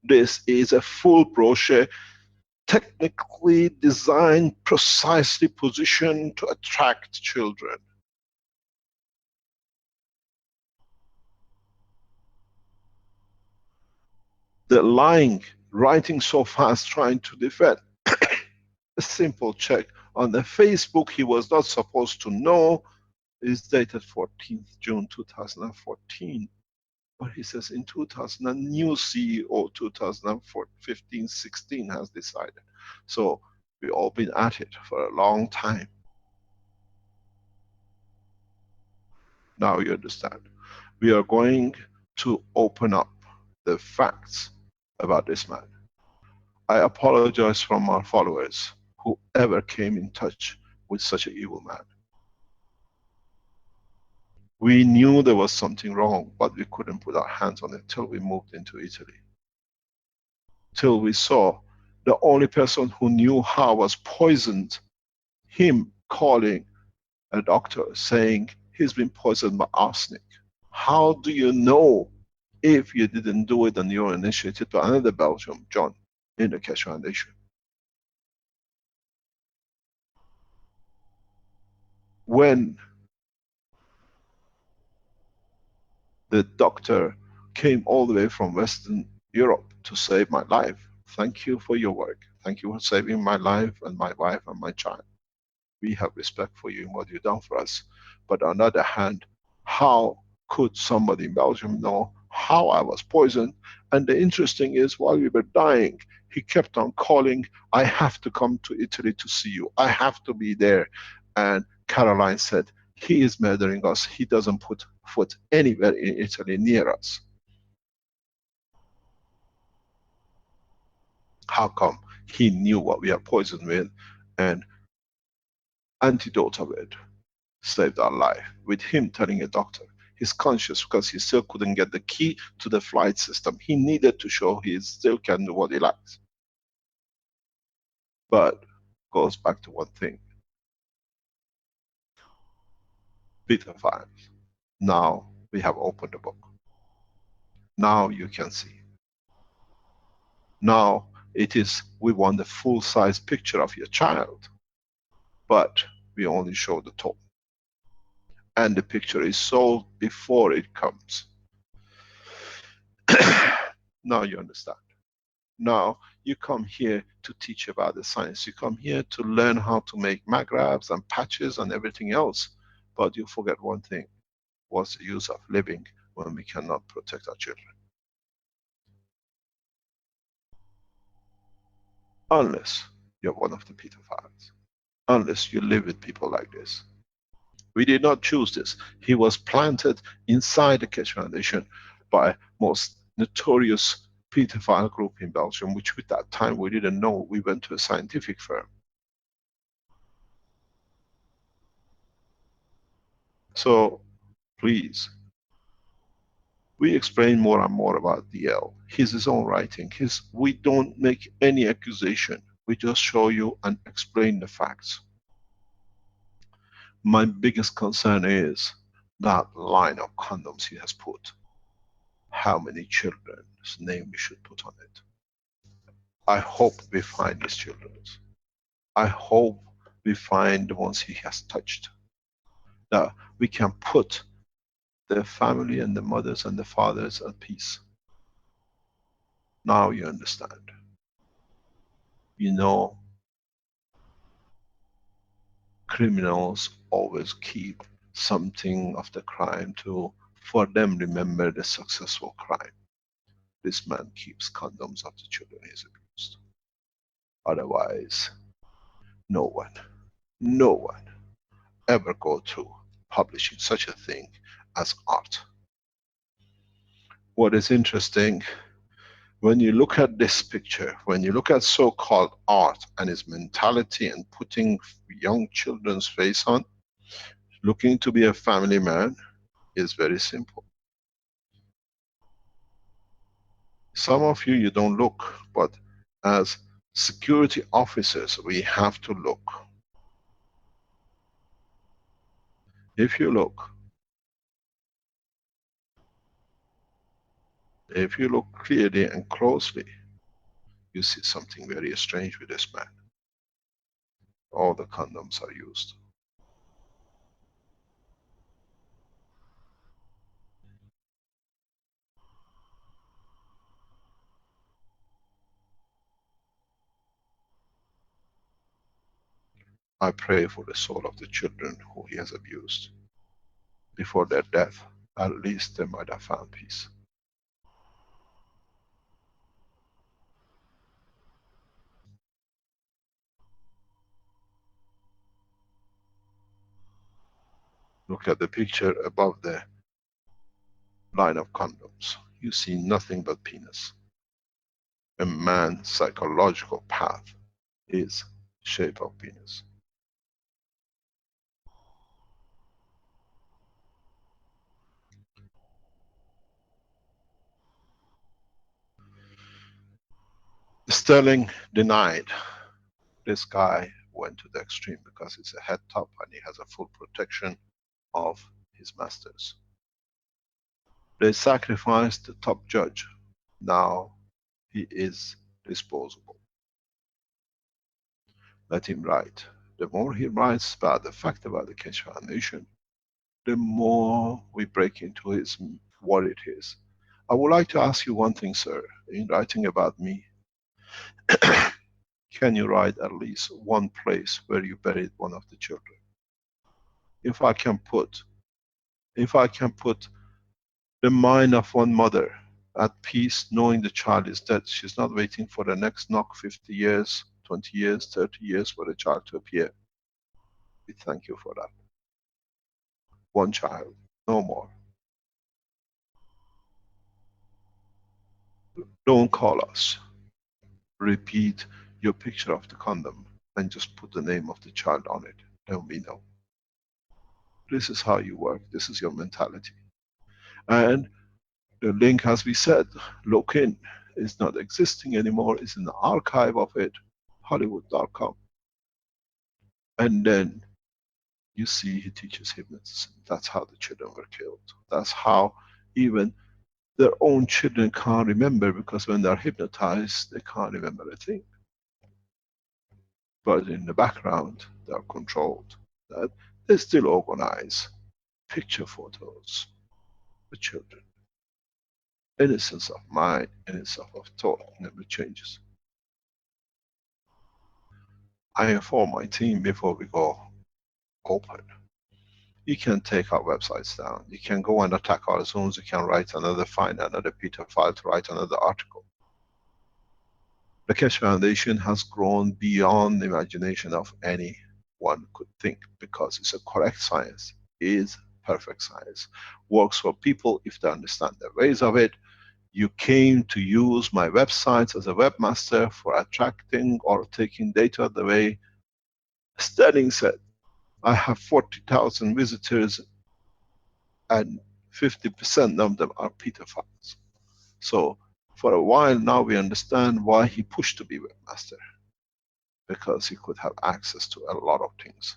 This is a full brochure, technically designed, precisely positioned to attract children. The lying, writing so fast, trying to defend. A simple check on the Facebook he was not supposed to know is dated 14th June 2014. But he says in 2000, a new CEO 2015-16 has decided. So we've all been at it for a long time. Now you understand. We are going to open up the facts about this man. I apologize from our followers, whoever came in touch with such an evil man. We knew there was something wrong, but we couldn't put our hands on it till we moved into Italy. Till we saw the only person who knew how was poisoned, him calling a doctor saying he's been poisoned by arsenic. How do you know if you didn't do it and you're initiated by another Belgium, John, in the Keshe Foundation? When the doctor came all the way from Western Europe to save my life, thank you for your work. Thank you for saving my life and my wife and my child. We have respect for you and what you've done for us. But on the other hand, how could somebody in Belgium know how I was poisoned? And the interesting is, while we were dying, he kept on calling, I have to come to Italy to see you. I have to be there. And Caroline said, he is murdering us. He doesn't put foot anywhere in Italy near us. How come? He knew what we are poisoned with, and antidote of it saved our life. With him telling a doctor, he's conscious because he still couldn't get the key to the flight system. He needed to show he still can do what he likes. But goes back to one thing. Beta files. Now we have opened the book. Now you can see. Now it is, we want the full-size picture of your child, but we only show the top. And the picture is sold before it comes. Now you understand. Now you come here to teach about the science. You come here to learn how to make magraves and patches and everything else. But you forget one thing. What's the use of living when we cannot protect our children? unless you're one of the pedophiles, unless you live with people like this. We did not choose this. He was planted inside the Keshe Foundation by most notorious pedophile group in Belgium, which at that time we didn't know. We went to a scientific firm. So please, we explain more and more about DL. He's his own writing. We don't make any accusation. We just show you and explain the facts. My biggest concern is that line of condoms he has put. How many children's name we should put on it? I hope we find these children. I hope we find the ones he has touched. That we can put the family and the mothers and the fathers at peace. Now you understand. You know, criminals always keep something of the crime for them remember the successful crime. This man keeps condoms of the children he's abused. Otherwise, no one ever go through publishing such a thing as art. What is interesting, when you look at this picture, when you look at so-called art and its mentality and putting young children's face on, looking to be a family man is very simple. Some of you don't look, but as security officers, we have to look. If you look clearly and closely, you see something very strange with this man. All the condoms are used. I pray for the soul of the children who he has abused. Before their death, at least they might have found peace. Look at the picture above the line of condoms. You see nothing but penis. A man's psychological path is shape of penis. Sterling denied. This guy went to the extreme because it's a head top and he has a full protection of his masters. They sacrificed the top judge. Now he is disposable. Let him write. The more he writes about the fact about the Keshe Foundation, the more we break into his what it is. I would like to ask you one thing, sir. In writing about me, can you write at least one place where you buried one of the children? If I can put the mind of one mother at peace, knowing the child is dead, she's not waiting for the next knock 50 years, 20 years, 30 years for the child to appear. We thank you for that. One child, no more. Don't call us. Repeat your picture of the condom and just put the name of the child on it. Then we know. This is how you work. This is your mentality. And the link, as we said, look in, is not existing anymore. It's in the archive of it, Hollywood.com. And then you see he teaches hypnotism. That's how the children were killed. That's how even their own children can't remember, because when they're hypnotized, they can't remember a thing. But in the background, they're controlled. That they still organize picture photos for children. Innocence of mind, innocence of thought never changes. I inform my team before we go open. You can take our websites down. You can go and attack our zones. You can write another, find another Peter file to write another article. The Keshe Foundation has grown beyond the imagination of anyone could think, because it's a correct science, is perfect science. Works for people if they understand the ways of it. You came to use my websites as a webmaster for attracting or taking data the way Sterling said. I have 40,000 visitors and 50% of them are pedophiles. So for a while now we understand why he pushed to be webmaster, because he could have access to a lot of things.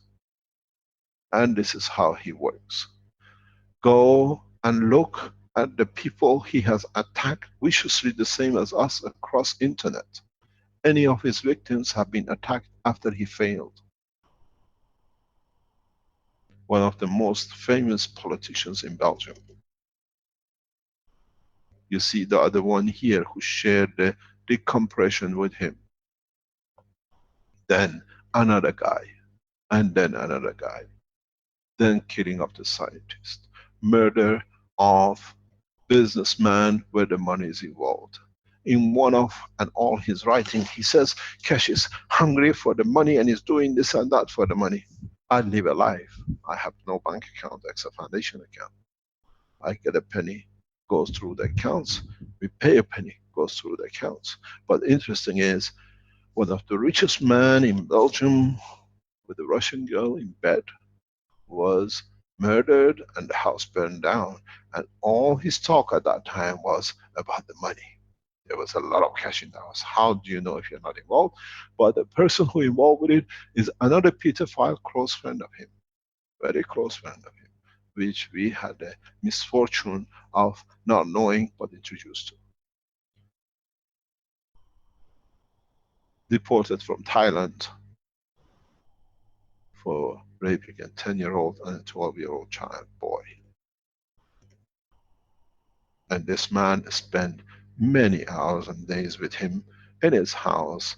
And this is how he works. Go and look at the people he has attacked, viciously the same as us, across internet. Any of his victims have been attacked after he failed. One of the most famous politicians in Belgium. You see the other one here who shared the decompression with him. Then another guy, and then another guy. Then killing of the scientist. Murder of businessman where the money is involved. In one of and all his writing, he says, Keshe is hungry for the money and is doing this and that for the money. I live a life. I have no bank account except foundation account. I get a penny, goes through the accounts. We pay a penny, goes through the accounts. But interesting is, one of the richest men in Belgium with a Russian girl in bed was murdered and the house burned down. And all his talk at that time was about the money. There was a lot of cash in the house. How do you know if you're not involved? But the person who involved with it is another pedophile close friend of him, very close friend of him, which we had the misfortune of not knowing but introduced to. Deported from Thailand for raping a 10-year-old and a 12-year-old child boy. And this man spent many hours and days with him in his house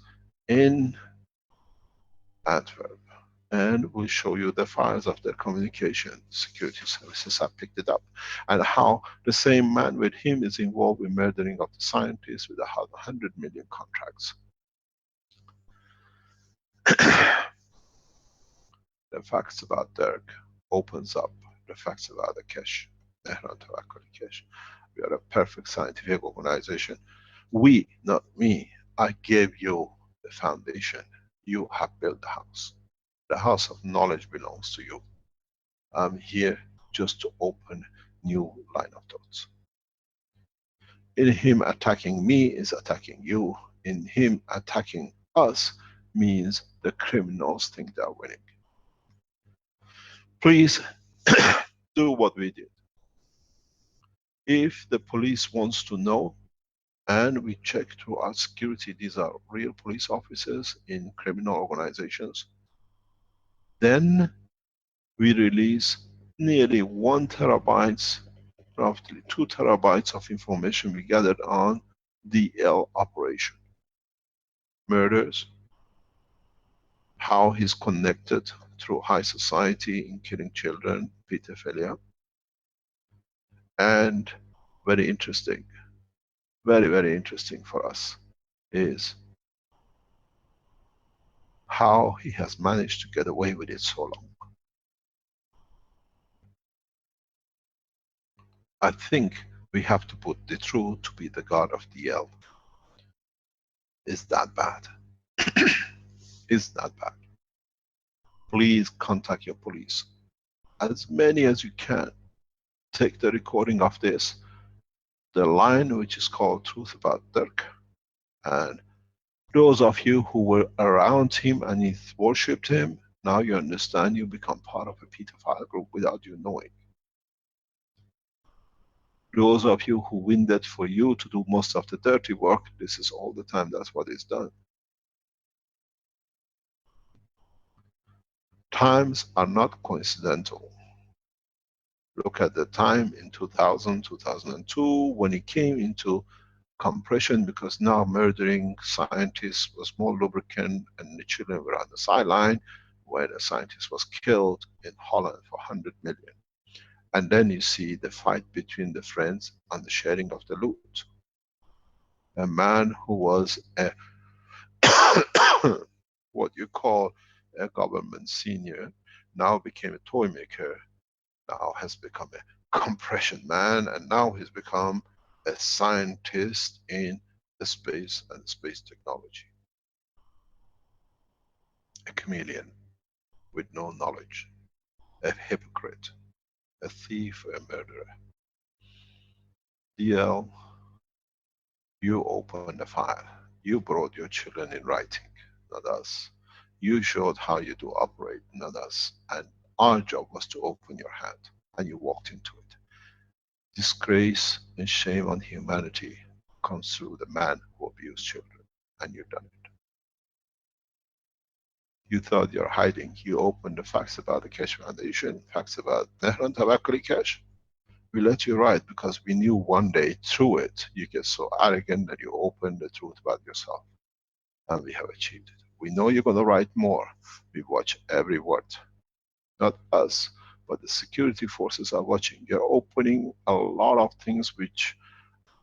in Antwerp. And we'll show you the files of their communication. Security services have picked it up. And how the same man with him is involved in murdering of the scientists with 100 million contracts. The facts about Dirk opens up the facts about the Keshe, Nehru Tobacco Keshe. We are a perfect scientific organization. We, not me, I gave you the foundation. You have built the house. The house of knowledge belongs to you. I'm here just to open new line of thoughts. In him attacking me is attacking you. In him attacking us means the criminals think they are winning. Please do what we did. If the police wants to know, and we check through our security, these are real police officers in criminal organizations, then we release nearly 1 terabytes, roughly 2 terabytes of information we gathered on DL operation. Murders, how he's connected through high society in killing children, pedophilia, and very interesting, very interesting for us is how he has managed to get away with it so long. I think we have to put the truth to be the God of DL. Is that bad? Is that bad? Please contact your police. As many as you can. Take the recording of this, the line which is called Truth About Dirk, and those of you who were around him and you worshipped him, now you understand you become part of a pedophile group without you knowing. Those of you who winded for you to do most of the dirty work, this is all the time that's what is done. Times are not coincidental. Look at the time in 2000, 2002, when it came into compression, because now murdering scientists was more lubricant and the children were on the sideline when a scientist was killed in Holland for 100 million. And then you see the fight between the friends and the sharing of the loot. A man who was a what you call a government senior, now became a toy maker, now has become a compression man, and now he's become a scientist in the space and space technology. A chameleon with no knowledge, a hypocrite, a thief, a murderer. DL, you opened the file. You brought your children in writing, not us. You showed how you do operate, not us. And our job was to open your hand, and you walked into it. Disgrace and shame on humanity comes through the man who abused children, and you've done it. You thought you're hiding. You opened the facts about the Keshe Foundation, facts about Nehru Tawakoli Keshe. We let you write because we knew one day through it you get so arrogant that you open the truth about yourself. And we have achieved it. We know you're going to write more. We watch every word. Not us, but the security forces are watching. You're opening a lot of things which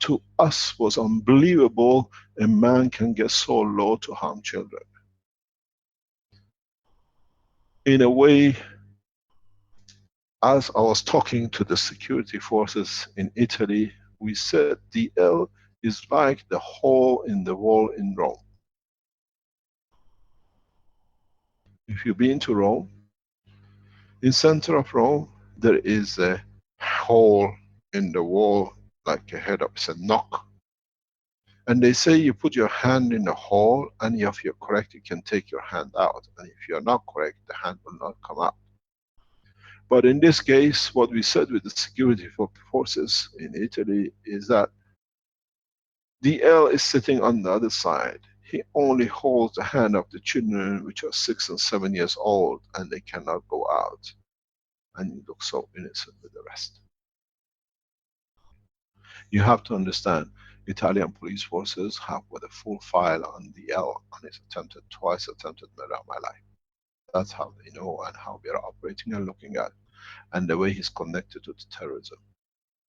to us was unbelievable. A man can get so low to harm children. In a way, as I was talking to the security forces in Italy, we said DL is like the hole in the wall in Rome. If you've been to Rome, in center of Rome, there is a hole in the wall, like a head up, it's a knock. And they say you put your hand in the hole, and if you're correct, you can take your hand out. And if you're not correct, the hand will not come out. But in this case, what we said with the security forces in Italy is that DL is sitting on the other side. He only holds the hand of the children which are 6 and 7 years old, and they cannot go out. And you look so innocent with the rest. You have to understand, Italian police forces have got a full file on DL on his twice attempted murder of my life. That's how they know and how we are operating and looking at, and the way he's connected to the terrorism.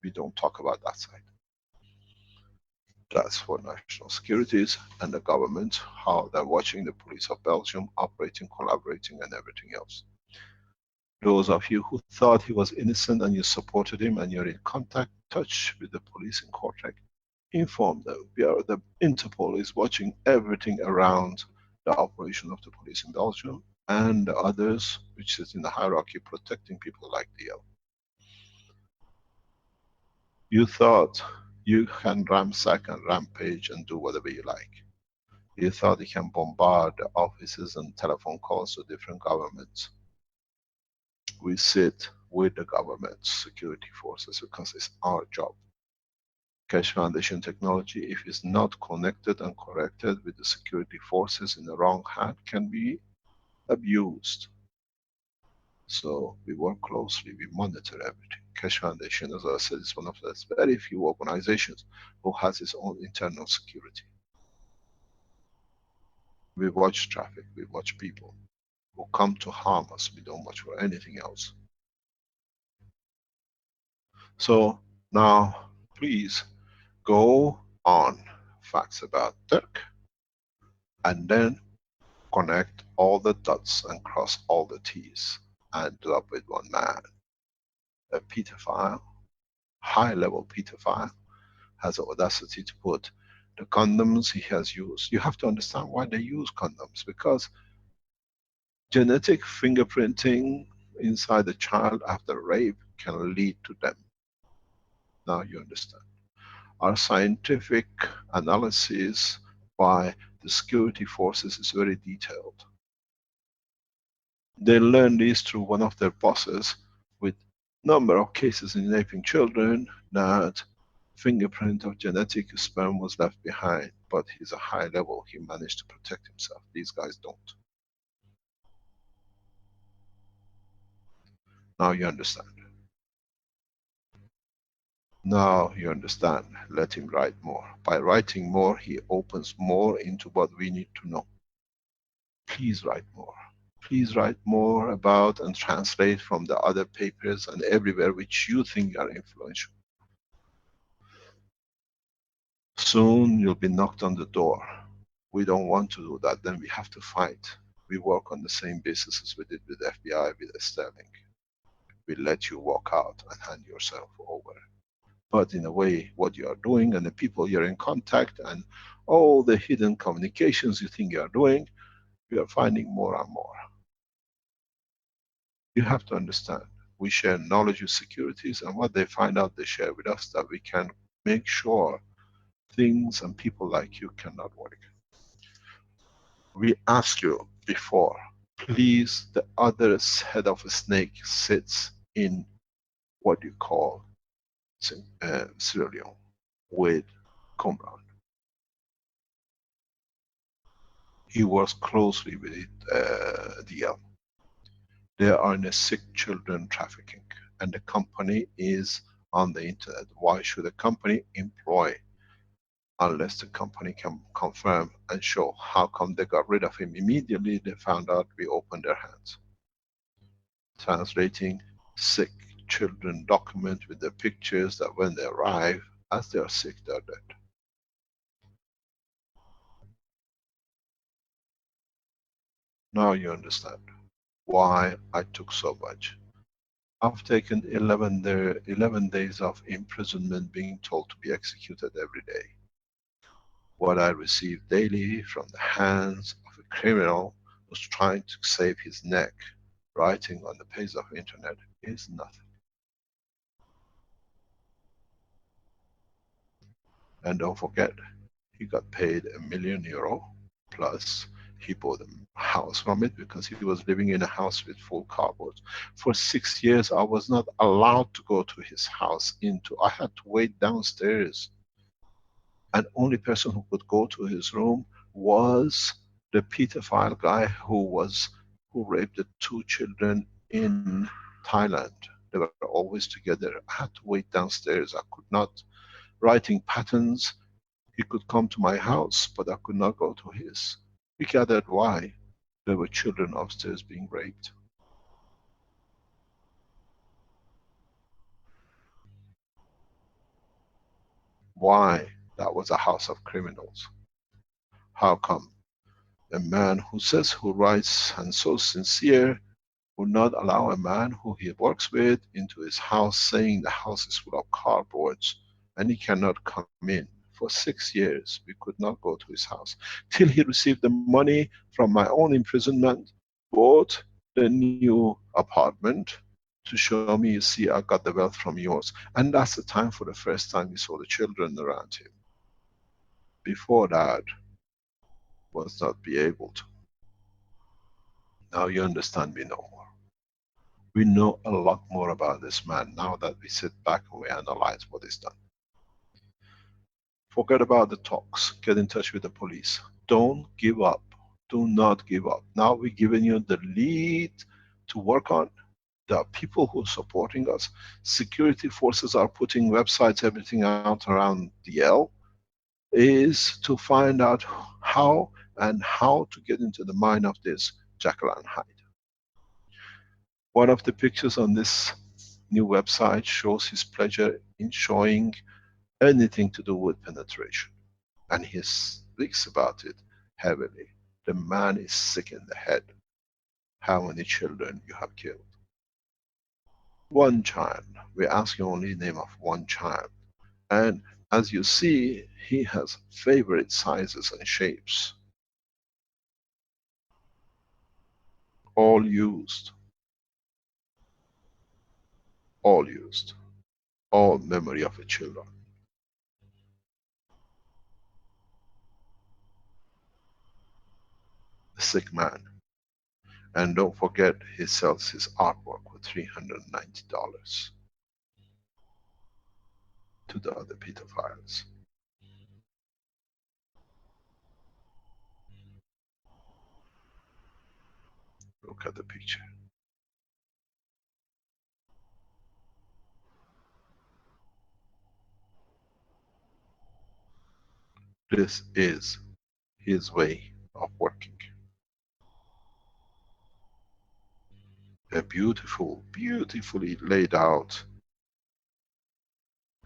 We don't talk about that side. That's for national securities and the government, how they're watching the police of Belgium operating, collaborating, and everything else. Those of you who thought he was innocent and you supported him and you're in contact, touch with the police in Kortrijk, inform them. The Interpol is watching everything around the operation of the police in Belgium and the others, which is in the hierarchy, protecting people like DL. You thought you can ransack and rampage and do whatever you like. You thought you can bombard the offices and telephone calls to different governments. We sit with the government security forces because it's our job. Keshe Foundation technology, if it's not connected and corrected with the security forces in the wrong hand, can be abused. So we work closely, we monitor everything. Keshe Foundation, as I said, is one of the very few organizations who has its own internal security. We watch traffic, we watch people who come to harm us. We don't watch for anything else. So now, please go on facts about Dirk, and then connect all the dots and cross all the T's and do up with one man. A pedophile, high-level pedophile, has the audacity to put the condoms he has used. You have to understand why they use condoms, because genetic fingerprinting inside the child after rape can lead to them. Now you understand. Our scientific analysis by the security forces is very detailed. They learned this through one of their bosses with number of cases in raping children, that fingerprint of genetic sperm was left behind, but he's a high level, he managed to protect himself. These guys don't. Now you understand. Now you understand. Let him write more. By writing more, he opens more into what we need to know. Please write more. Please write more about and translate from the other papers and everywhere which you think are influential. Soon you'll be knocked on the door we don't want to do that, then we have to fight. We work on the same basis as we did with FBI, with Sterling. We let you walk out and hand yourself over. But in a way, what you are doing and the people you're in contact and all the hidden communications you think you are doing, we are finding more and more. You have to understand, we share knowledge with securities, and what they find out, they share with us, that we can make sure things and people like you cannot work. We asked you before, please, the other head of a snake sits in what you call Sierra Leone with Qumran. He works closely with DL. They are in a sick children trafficking, and the company is on the internet. Why should a company employ unless the company can confirm and show? How come they got rid of him? Immediately they found out, we opened their hands. Translating sick children document with the pictures that when they arrive, as they are sick, they are dead. Now you understand why I took so much. I've taken 11 days of imprisonment, being told to be executed every day. What I received daily from the hands of a criminal who's trying to save his neck, writing on the page of the internet, is nothing. And don't forget, he got paid €1 million, plus he bought a house from it, because he was living in a house with full cardboard. For 6 years I was not allowed to go to his house. I had to wait downstairs. And only person who could go to his room was the pedophile guy who raped the 2 children in Thailand. They were always together. I had to wait downstairs. I could not, writing patterns. He could come to my house, but I could not go to his. We gathered why. There were children upstairs being raped. Why? That was a house of criminals. How come a man who writes and so sincere would not allow a man who he works with into his house, saying the house is full of cardboards and he cannot come in? For 6 years we could not go to his house, till he received the money from my own imprisonment, bought the new apartment to show me, you see, I got the wealth from yours. And that's the time, for the first time, he saw the children around him. Before that, was not be able to. Now you understand me no more. We know a lot more about this man now that we sit back and we analyze what is done. Forget about the talks. Get in touch with the police. Don't give up. Do not give up. Now we're giving you the lead to work on. There are people who are supporting us. Security forces are putting websites, everything out around DL, is to find out how to get into the mind of this Jekyll and Hyde. One of the pictures on this new website shows his pleasure in showing anything to do with penetration. And he speaks about it heavily. The man is sick in the head. How many children you have killed? 1 child. We ask you only the name of 1 child. And as you see, he has favorite sizes and shapes. All used. All used. All memory of a children. A sick man. And don't forget, he sells his artwork for $390 to the other pedophiles. Look at the picture. This is his way of working. A beautiful, beautifully laid out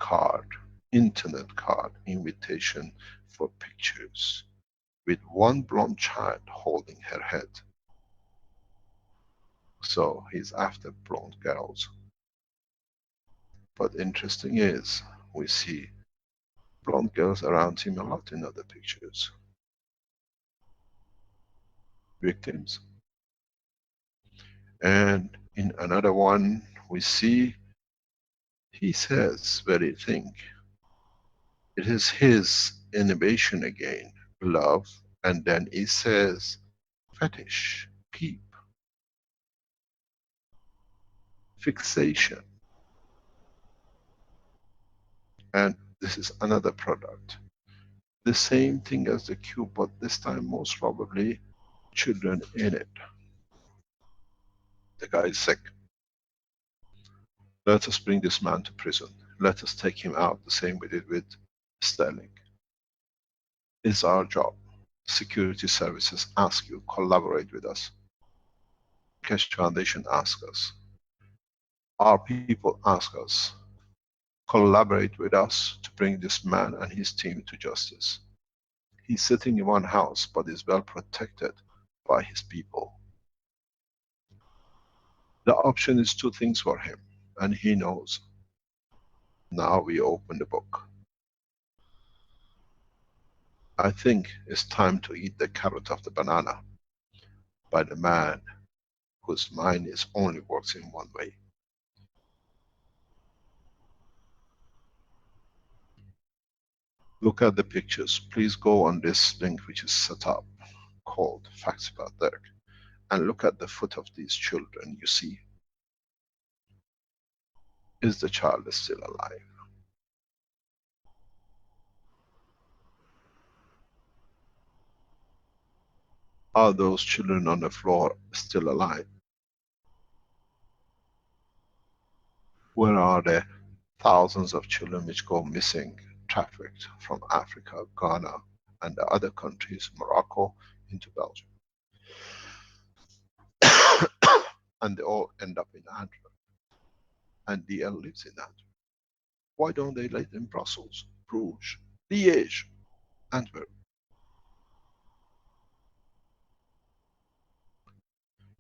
card, internet card, invitation for pictures with one blonde child holding her head. So he's after blonde girls. But interesting is, we see blonde girls around him a lot in other pictures. Victims. And in another one, we see, he says very thing. It is his innovation again, love, and then he says fetish, peep, fixation. And this is another product. The same thing as the cube, but this time most probably children in it. The guy is sick. Let us bring this man to prison. Let us take him out, the same we did with Sterling. It's our job. Security services ask you, collaborate with us. Keshe Foundation asks us. Our people ask us, collaborate with us to bring this man and his team to justice. He's sitting in one house, but is well protected by his people. The option is two things for him, and he knows. Now we open the book. I think it's time to eat the carrot of the banana by the man whose mind is only works in one way. Look at the pictures. Please go on this link which is set up, called Facts About Dirk, and look at the foot of these children. You see, is the child still alive? Are those children on the floor still alive? Where are the thousands of children which go missing, trafficked from Africa, Ghana, and the other countries, Morocco, into Belgium? And they all end up in Antwerp. And DL lives in Antwerp. Why don't they live in Brussels, Bruges, Liège, Antwerp?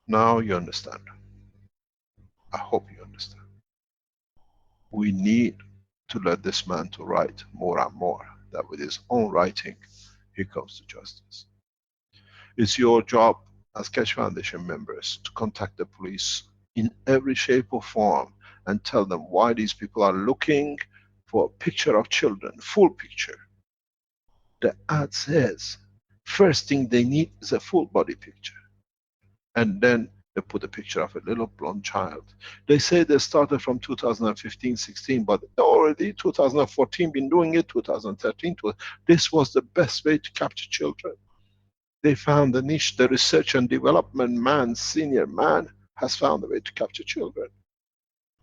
Now you understand. I hope you understand. We need to let this man to write more and more, that with his own writing, he comes to justice. It's your job as Keshe Foundation members to contact the police in every shape or form and tell them why these people are looking for a picture of children, full picture. The ad says, first thing they need is a full body picture. And then they put a picture of a little blonde child. They say they started from 2015-16, but already 2014 been doing it, 2013. This was the best way to capture children. They found the niche, the research and development man, senior man, has found a way to capture children.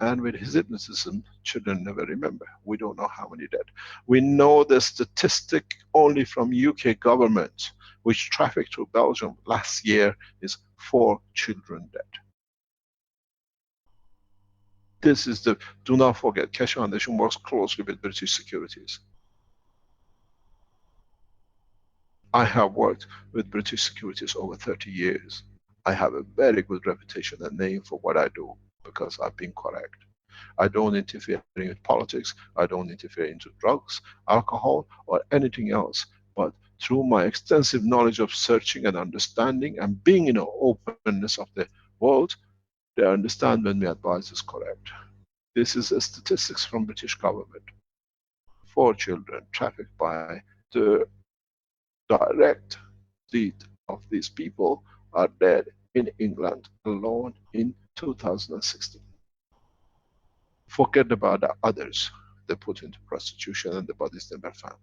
And with his hypnotism, children never remember. We don't know how many dead. We know the statistic only from UK government, which trafficked through Belgium last year, is 4 children dead. This is the, do not forget, Keshe Foundation works closely with British securities. I have worked with British securities over 30 years. I have a very good reputation and name for what I do, because I've been correct. I don't interfere with politics, I don't interfere into drugs, alcohol, or anything else. But through my extensive knowledge of searching and understanding and being in an openness of the world, they understand when my advice is correct. This is a statistics from British government. 4 children trafficked by the direct deed of these people are dead in England alone in 2016. Forget about the others they put into prostitution and the bodies never found.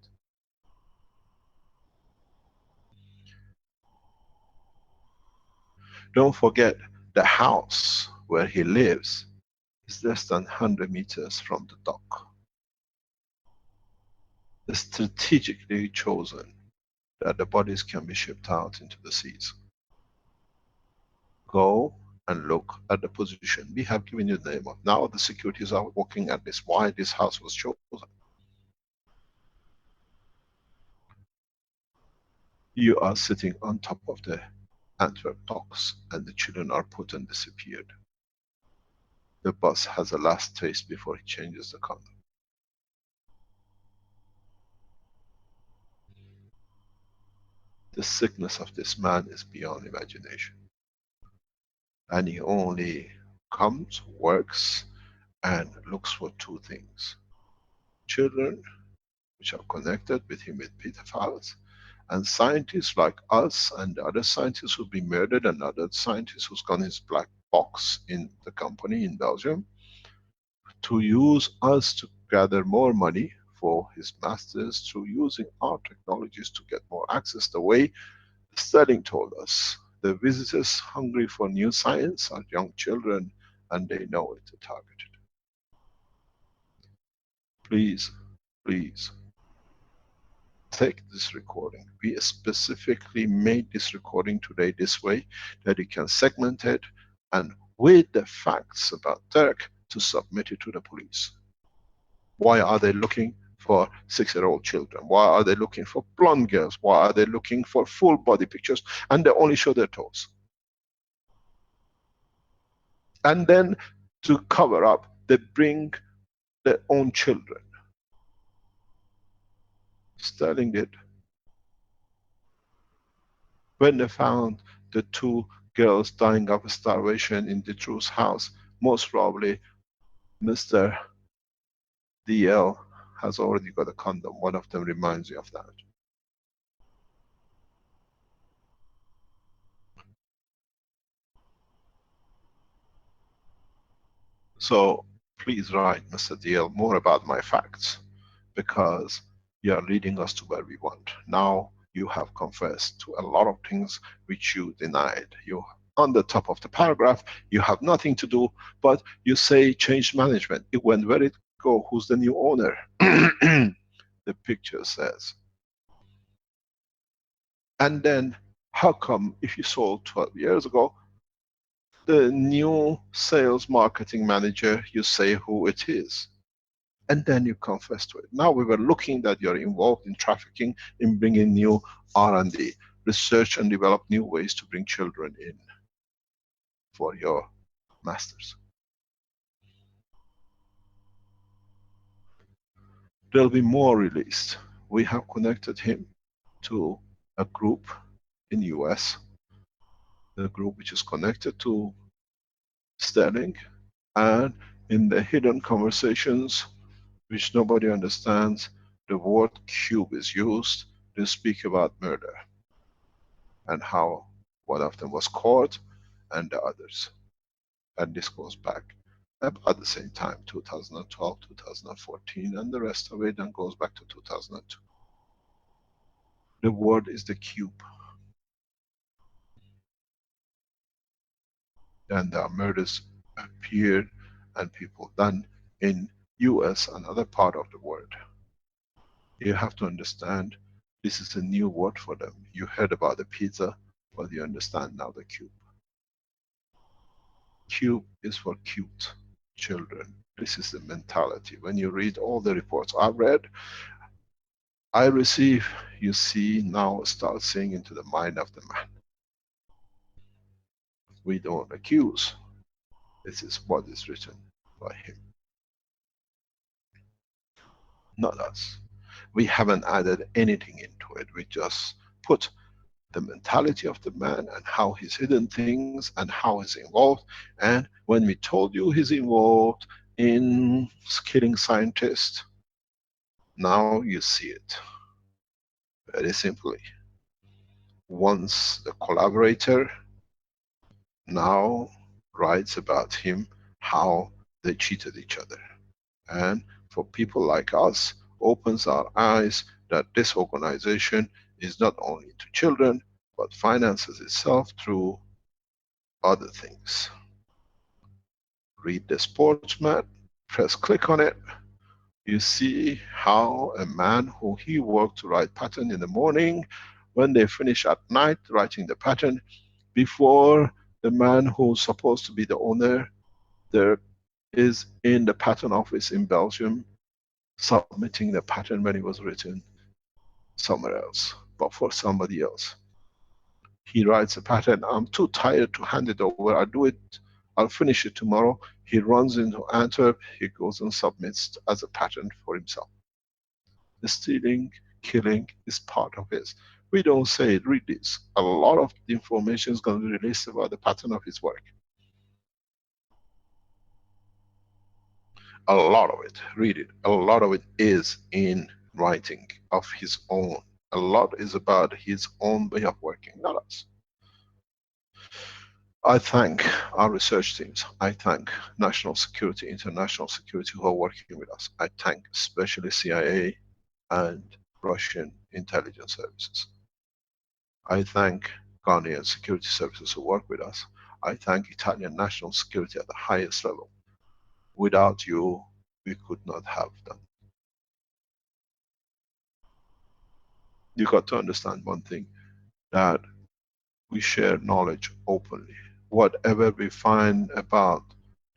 Don't forget, the house where he lives is less than 100 meters from the dock. It's strategically chosen that the bodies can be shipped out into the seas. Go and look at the position. We have given you the name of. Now the securities are working at this, why this house was chosen. You are sitting on top of the Antwerp docks and the children are put and disappeared. The boss has a last taste before he changes the condom. The sickness of this man is beyond imagination. And he only comes, works, and looks for two things. Children, which are connected with him with pedophiles, and scientists like us and the other scientists who've been murdered, and other scientists who's got his black box in the company in Belgium, to use us to gather more money for his masters through using our technologies to get more access. The way Sterling told us, the visitors hungry for new science are young children, and they know it to target it. Please, please, take this recording. We specifically made this recording today this way, that you can segment it, and with the facts about Dirk, to submit it to the police. Why are they looking for 6-year-old children? Why are they looking for blonde girls? Why are they looking for full body pictures? And they only show their toes. And then to cover up, they bring their own children. Sterling did. When they found the 2 girls dying of starvation in Dutroux house, most probably Mr. DL has already got a condom. One of them reminds me of that. So please write, Mr. DL, more about my facts, because you are leading us to where we want. Now you have confessed to a lot of things which you denied. You, on the top of the paragraph, you have nothing to do, but you say change management. It went, where it go? Who's the new owner? The picture says. And then how come if you sold 12 years ago, the new sales marketing manager, you say who it is, and then you confess to it. Now we were looking that you're involved in trafficking, in bringing new R&D, research and develop new ways to bring children in for your masters. There'll be more released. We have connected him to a group in US, the group which is connected to Sterling, and in the hidden conversations which nobody understands, the word cube is used to speak about murder, and how one of them was caught and the others. And this goes back about the same time, 2012, 2014, and the rest of it, and goes back to 2002. The word is the cube. And there are murders appeared and people done in US and other part of the world. You have to understand, this is a new word for them. You heard about the pizza, but you understand now the cube. Cube is for cute children. This is the mentality. When you read all the reports I've read, I receive, you see now start seeing into the mind of the man. We don't accuse. This is what is written by him. Not us. We haven't added anything into it. We just put the mentality of the man and how he's hidden things and how he's involved. And when we told you he's involved in killing scientists, now you see it. Very simply. Once the collaborator now writes about him, how they cheated each other. And for people like us, opens our eyes that this organization is not only to children, but finances itself through other things. Read the Sportsman, press click on it. You see how a man who he worked to write pattern in the morning, when they finish at night writing the pattern, before the man who's supposed to be the owner, there is in the patent office in Belgium, submitting the patent when it was written somewhere else. but for somebody else. He writes a patent, I'm too tired to hand it over, I'll finish it tomorrow. He runs into Antwerp, he goes and submits as a patent for himself. The stealing, killing is part of his. We don't say it, read this. A lot of the information is going to be released about the pattern of his work. A lot of it, read it. A lot of it is in writing of his own. A lot is about his own way of working, not us. I thank our research teams. I thank national security, international security who are working with us. I thank especially CIA and Russian intelligence services. I thank Ghanaian security services who work with us. I thank Italian national security at the highest level. Without you, we could not have done. You got to understand one thing, that we share knowledge openly. Whatever we find about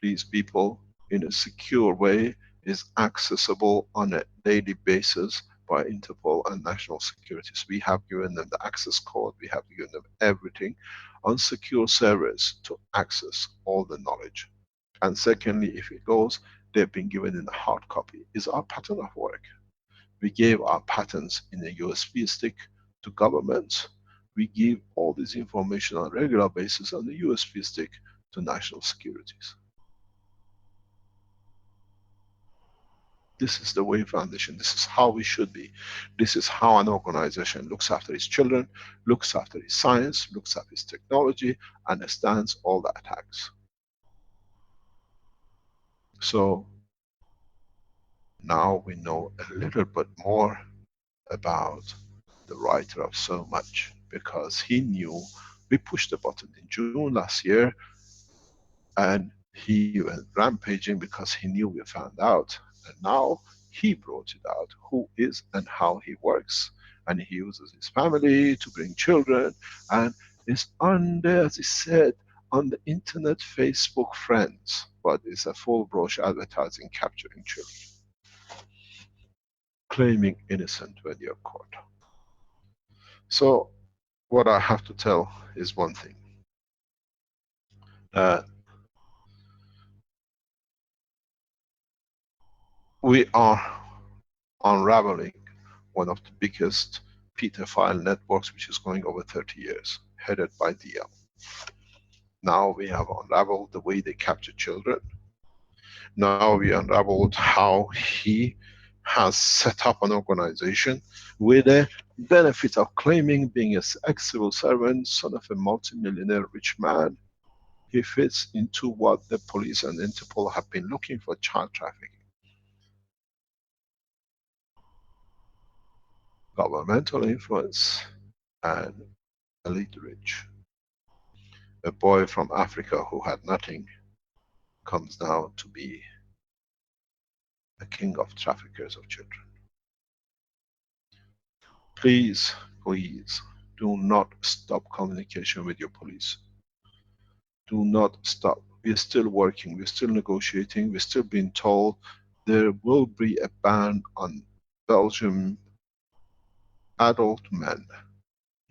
these people in a secure way is accessible on a daily basis by Interpol and national securities. We have given them the access code, we have given them everything on secure servers to access all the knowledge. And secondly, if it goes, they've been given in a hard copy. It's our pattern of work. We gave our patents in a USB stick to governments. We give all this information on a regular basis on the USB stick to national securities. This is the way foundation, this is how we should be. This is how an organization looks after its children, looks after its science, looks after its technology, understands all the attacks. So now we know a little bit more about the writer of so much, because he knew we pushed the button in June last year and he went rampaging because he knew we found out. And now he brought it out, who is and how he works. And he uses his family to bring children, and is under, as he said, on the internet, Facebook friends, but it's a full brochure advertising capturing children, claiming innocent when you're caught. So what I have to tell is one thing, we are unraveling one of the biggest pedophile networks, which is going over 30 years, headed by DL. Now we have unraveled the way they capture children. Now we unraveled how he has set up an organization with the benefit of claiming being an ex-civil servant, son of a multi-millionaire rich man. He fits into what the police and Interpol have been looking for: child trafficking. Governmental influence and elite rich. A boy from Africa who had nothing comes now to be a king of traffickers of children. Please, please, do not stop communication with your police. Do not stop. We're still working, we're still negotiating, we're still being told there will be a ban on Belgium adult men,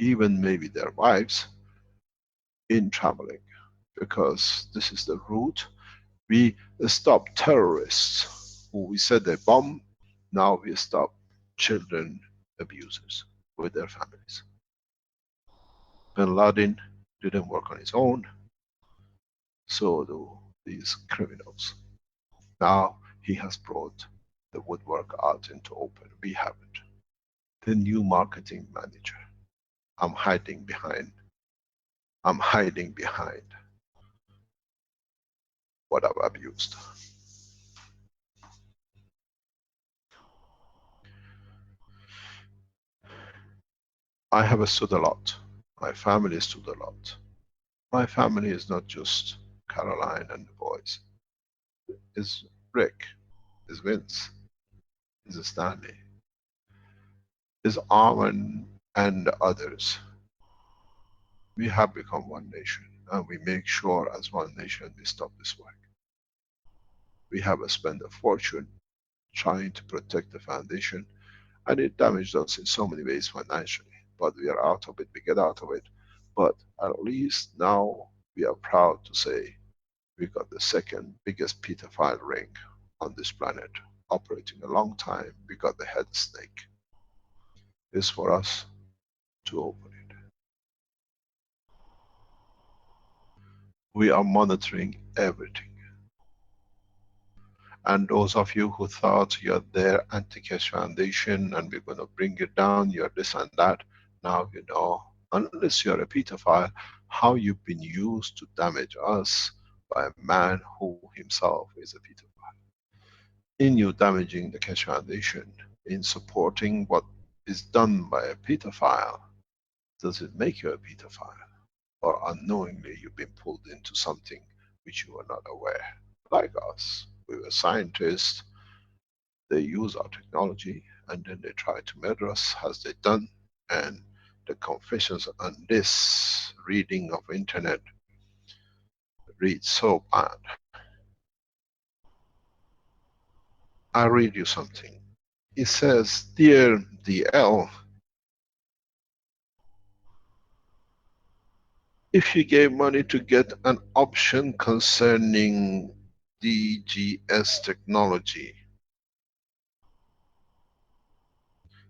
even maybe their wives, in traveling, because this is the route. We stop terrorists who we said they bomb, now we stop children abusers with their families. Bin Laden didn't work on his own, so do these criminals. Now he has brought the woodwork out into open. We haven't. The new marketing manager. I'm hiding behind what I've abused. I have stood a lot. My family stood a lot. My family is not just Caroline and the boys. It's Rick, it's Vince, it's Stanley, it's Armin and others. We have become one nation, and we make sure as one nation we stop this work. We have spent a fortune trying to protect the foundation, and it damaged us in so many ways financially. but we are out of it, we get out of it. But at least now we are proud to say we got the second biggest pedophile ring on this planet, operating a long time. We got the head snake. It's for us to open it. We are monitoring everything. And those of you who thought you're there anti-cash foundation and we're going to bring you down, you're this and that, now you know, unless you're a pedophile, how you've been used to damage us by a man who himself is a pedophile. In you damaging the cash foundation, in supporting what is done by a pedophile, does it make you a pedophile? Or unknowingly you've been pulled into something which you were not aware? Like us, we were scientists, they use our technology and then they try to murder us as they done, and the confessions on this reading of internet read so bad. I'll read you something. It says, "Dear DL, if you gave money to get an option concerning DGS technology,"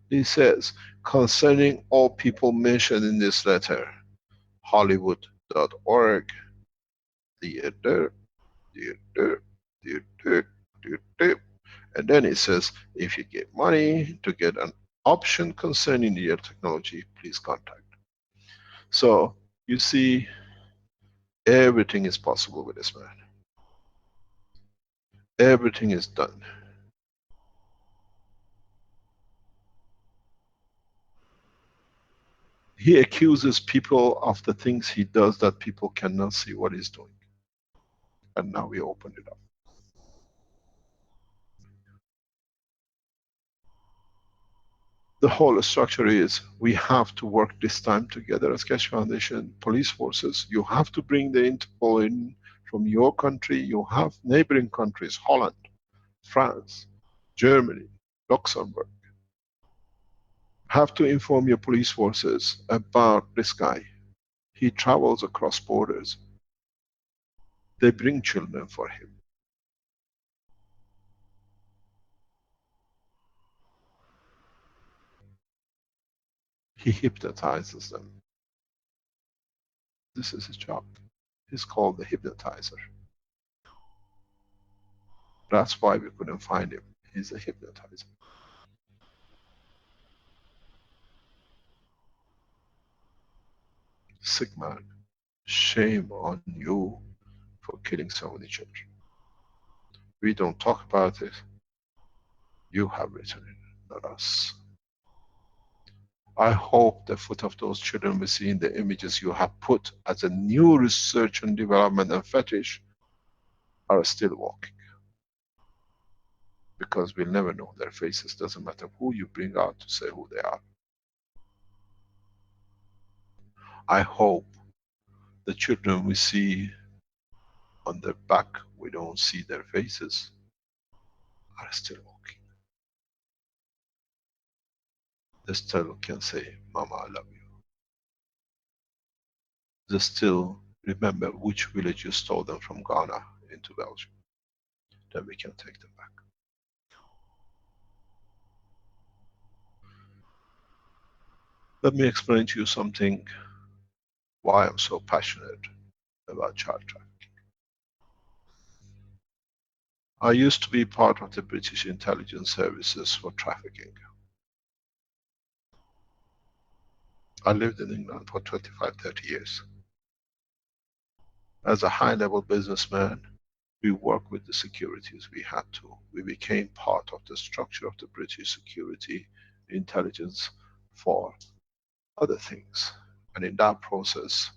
he says, "concerning all people mentioned in this letter, Hollywood.org, theater, theater, theater, theater." And then it says, "If you give money to get an option concerning the technology, please contact." So, you see, everything is possible with this man. Everything is done. He accuses people of the things he does that people cannot see what he's doing. And now we open it up. The whole structure is, we have to work this time together as Keshe Foundation, police forces. You have to bring the Interpol in from your country. You have neighboring countries, Holland, France, Germany, Luxembourg. Have to inform your police forces about this guy. He travels across borders. They bring children for him. He hypnotizes them. This is his job. He's called the hypnotizer. That's why we couldn't find him. He's a hypnotizer. Sick man. Shame on you for killing so many children. We don't talk about it. You have written it, not us. I hope the foot of those children we see in the images you have put as a new research and development and fetish are still walking. Because we'll never know their faces, doesn't matter who you bring out to say who they are. I hope the children we see on their back, we don't see their faces, are still walking. They still can say, "Mama, I love you." They still remember which village you stole them from Ghana into Belgium. Then we can take them back. Let me explain to you something, why I'm so passionate about child trafficking. I used to be part of the British intelligence services for trafficking. I lived in England for 25, 30 years. As a high-level businessman, we worked with the securities we had to. We became part of the structure of the British security intelligence for other things. And in that process,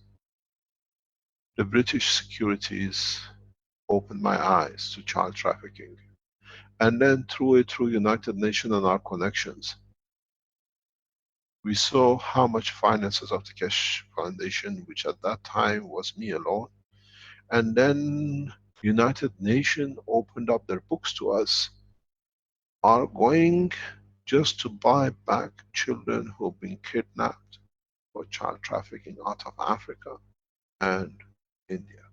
the British securities opened my eyes to child trafficking. And then through United Nations and our connections, we saw how much finances of the Keshe Foundation, which at that time was me alone, and then United Nations opened up their books to us, are going just to buy back children who've been kidnapped for child trafficking out of Africa and India.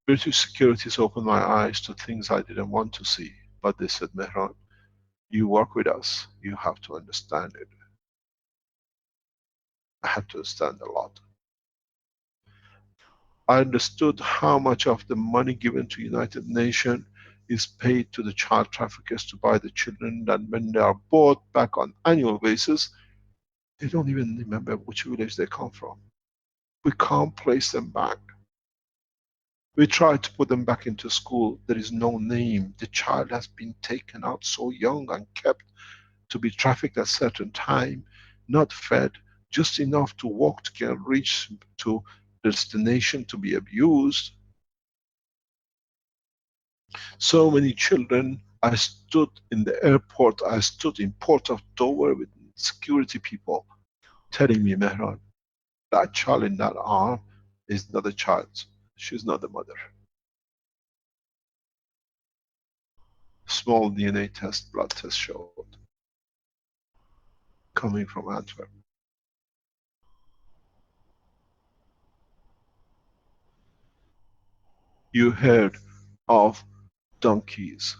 British securities opened my eyes to things I didn't want to see, but they said, Mehran, you work with us, you have to understand it. I had to understand a lot. I understood how much of the money given to United Nations is paid to the child traffickers to buy the children, that when they are bought back on annual basis, they don't even remember which village they come from. We can't place them back. We try to put them back into school. There is no name. The child has been taken out so young and kept to be trafficked at a certain time, not fed, just enough to walk to get reach to destination to be abused. So many children. I stood in the airport, I stood in port of Dover with security people telling me, Mehran, that child in that arm is not a child. She's not the mother. Small DNA test, blood test showed. Coming from Antwerp. You heard of donkeys,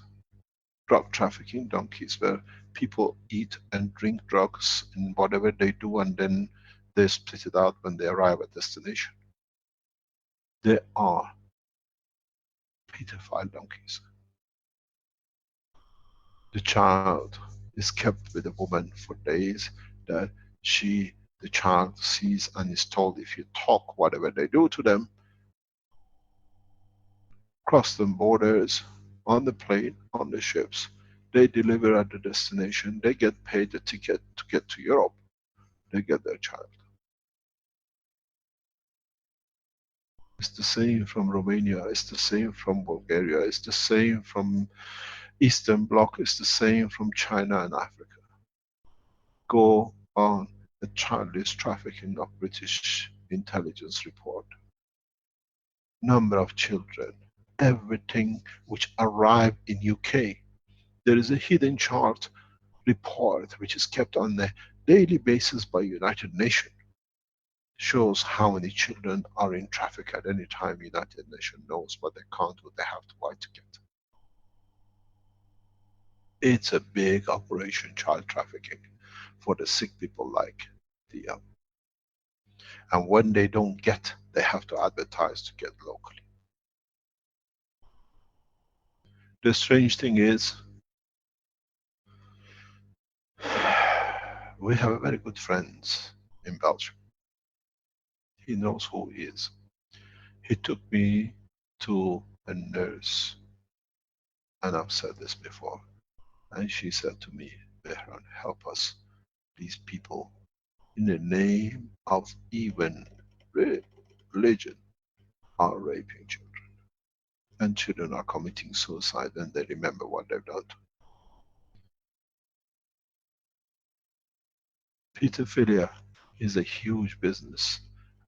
drug trafficking donkeys, where people eat and drink drugs in whatever they do, and then they split it out when they arrive at destination. They are pedophile donkeys. The child is kept with a woman for days, that the child sees and is told, if you talk, whatever they do to them, cross them borders, on the plane, on the ships, they deliver at the destination, they get paid the ticket to get to Europe, they get their child. It's the same from Romania, it's the same from Bulgaria, it's the same from Eastern Bloc, it's the same from China and Africa. Go on the child trafficking of British intelligence report. Number of children, everything which arrived in UK. There is a hidden chart report which is kept on a daily basis by United Nations. Shows how many children are in traffic at any time. United Nations knows, but they can't do, they have to buy ticket. It's a big operation, child trafficking, for the sick people like the and when they don't get, they have to advertise to get locally. The strange thing is, we have a very good friends in Belgium. He knows who he is. He took me to a nurse, and I've said this before, and she said to me, Behran, help us. These people, in the name of even religion, are raping children. And children are committing suicide and they remember what they've done. Pedophilia is a huge business.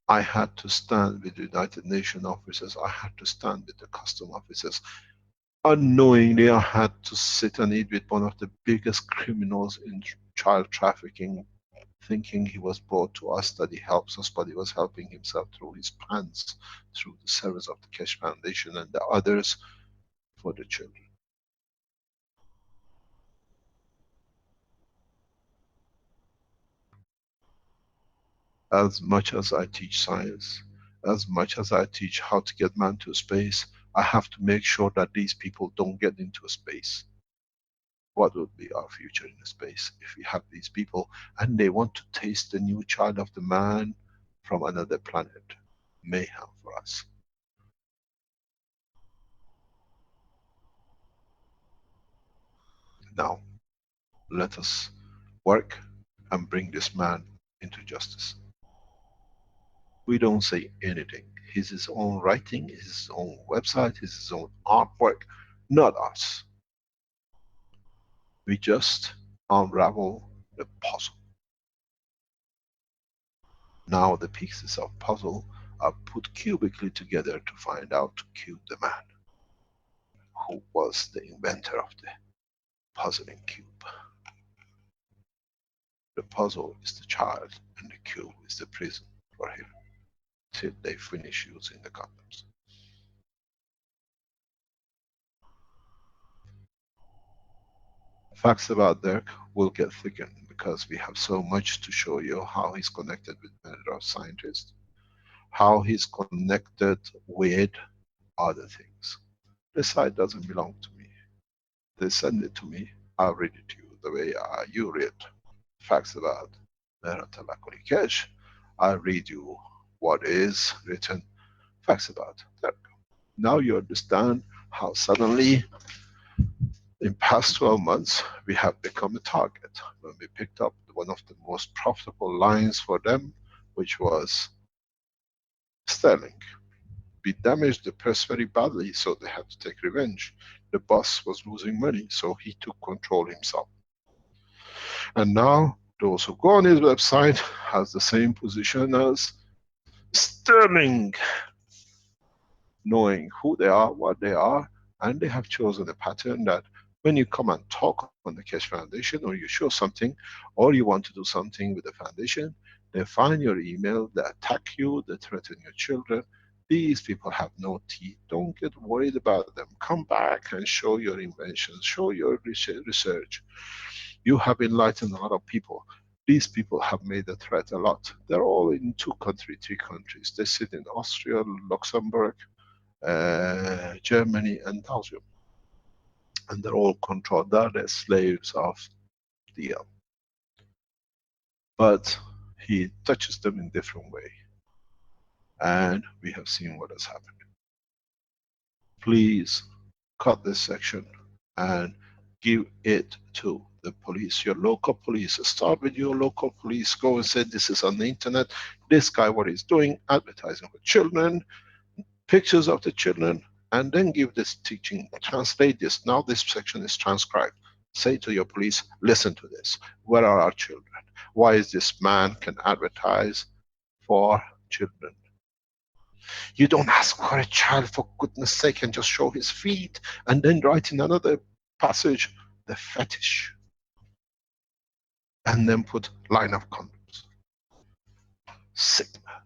I had to stand with the United Nations officers, I had to stand with the custom officers. Unknowingly, I had to sit and eat with one of the biggest criminals in child trafficking, thinking he was brought to us, that he helps us, but he was helping himself through his pants, through the service of the Keshe Foundation and the others for the children. As much as I teach science, as much as I teach how to get man to space, I have to make sure that these people don't get into space. What would be our future in space if we have these people and they want to taste the new child of the man from another planet? Mayhem for us. Now, let us work and bring this man into justice. We don't say anything. He's his own writing, his own website, his own artwork, not us. We just unravel the puzzle. Now the pieces of puzzle are put cubically together to find out, to cube the man who was the inventor of the puzzling cube. The puzzle is the child and the cube is the prison for him till they finish using the condoms. Facts about Dirk will get thickened because we have so much to show you how he's connected with many scientists, how he's connected with other things. This site doesn't belong to me. They send it to me, I'll read it to you the way you read facts about nano-technology cache. I'll read you what is written, facts about Dirk. Now you understand how suddenly in past 12 months we have become a target when we picked up one of the most profitable lines for them, which was Sterling. We damaged the press very badly, so they had to take revenge. The boss was losing money, so he took control himself. And now those who go on his website has the same position as Sterling, knowing who they are, what they are, and they have chosen a pattern that when you come and talk on the Keshe Foundation, or you show something, or you want to do something with the foundation, they find your email, they attack you, they threaten your children. These people have no teeth. Don't get worried about them. Come back and show your inventions, show your research. You have enlightened a lot of people. These people have made a threat a lot. They're all in 2 countries, 3 countries. They sit in Austria, Luxembourg, Germany and Belgium. And they're all controlled. They're the slaves of DL. But he touches them in different way. And we have seen what has happened. Please cut this section and give it to the police, your local police. Start with your local police. Go and say this is on the internet. This guy, what he's doing, advertising for children, pictures of the children, and then give this teaching. Translate this. Now this section is transcribed. Say to your police, listen to this. Where are our children? Why is this man can advertise for children? You don't ask for a child, for goodness sake, and just show his feet and then write in another passage the fetish and then put line of condoms. Sick man.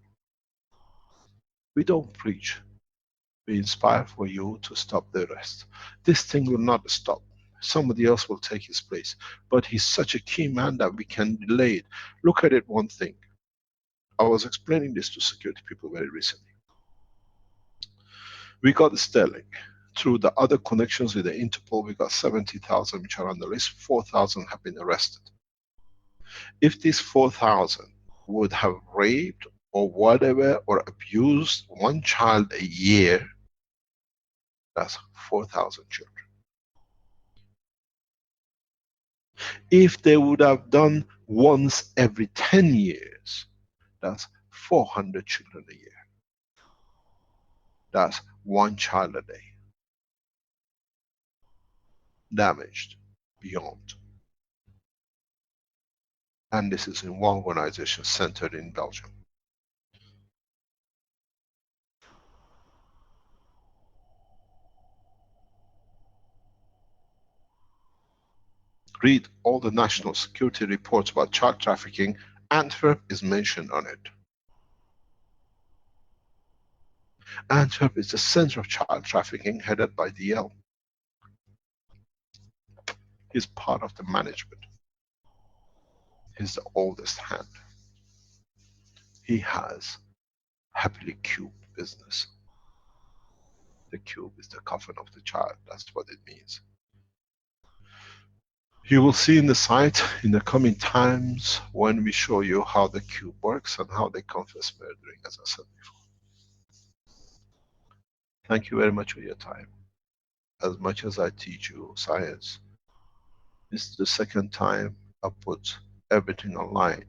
We don't preach. We inspire for you to stop the rest. This thing will not stop. Somebody else will take his place. But he's such a key man that we can delay it. Look at it one thing. I was explaining this to security people very recently. We got Sterling. Through the other connections with the Interpol, we got 70,000 which are on the list. 4,000 have been arrested. If these 4,000 would have raped or whatever or abused one child a year, that's 4,000 children. If they would have done once every 10 years, that's 400 children a year. That's one child a day. Damaged beyond. And this is in one organization centered in Belgium. Read all the national security reports about child trafficking. Antwerp is mentioned on it. Antwerp is the center of child trafficking headed by DL. He's part of the management. He's the oldest hand. He has happily cube business. The cube is the coffin of the child. That's what it means. You will see in the site in the coming times when we show you how the cube works and how they confess murdering, as I said before. Thank you very much for your time. As much as I teach you science, this is the second time I put everything online.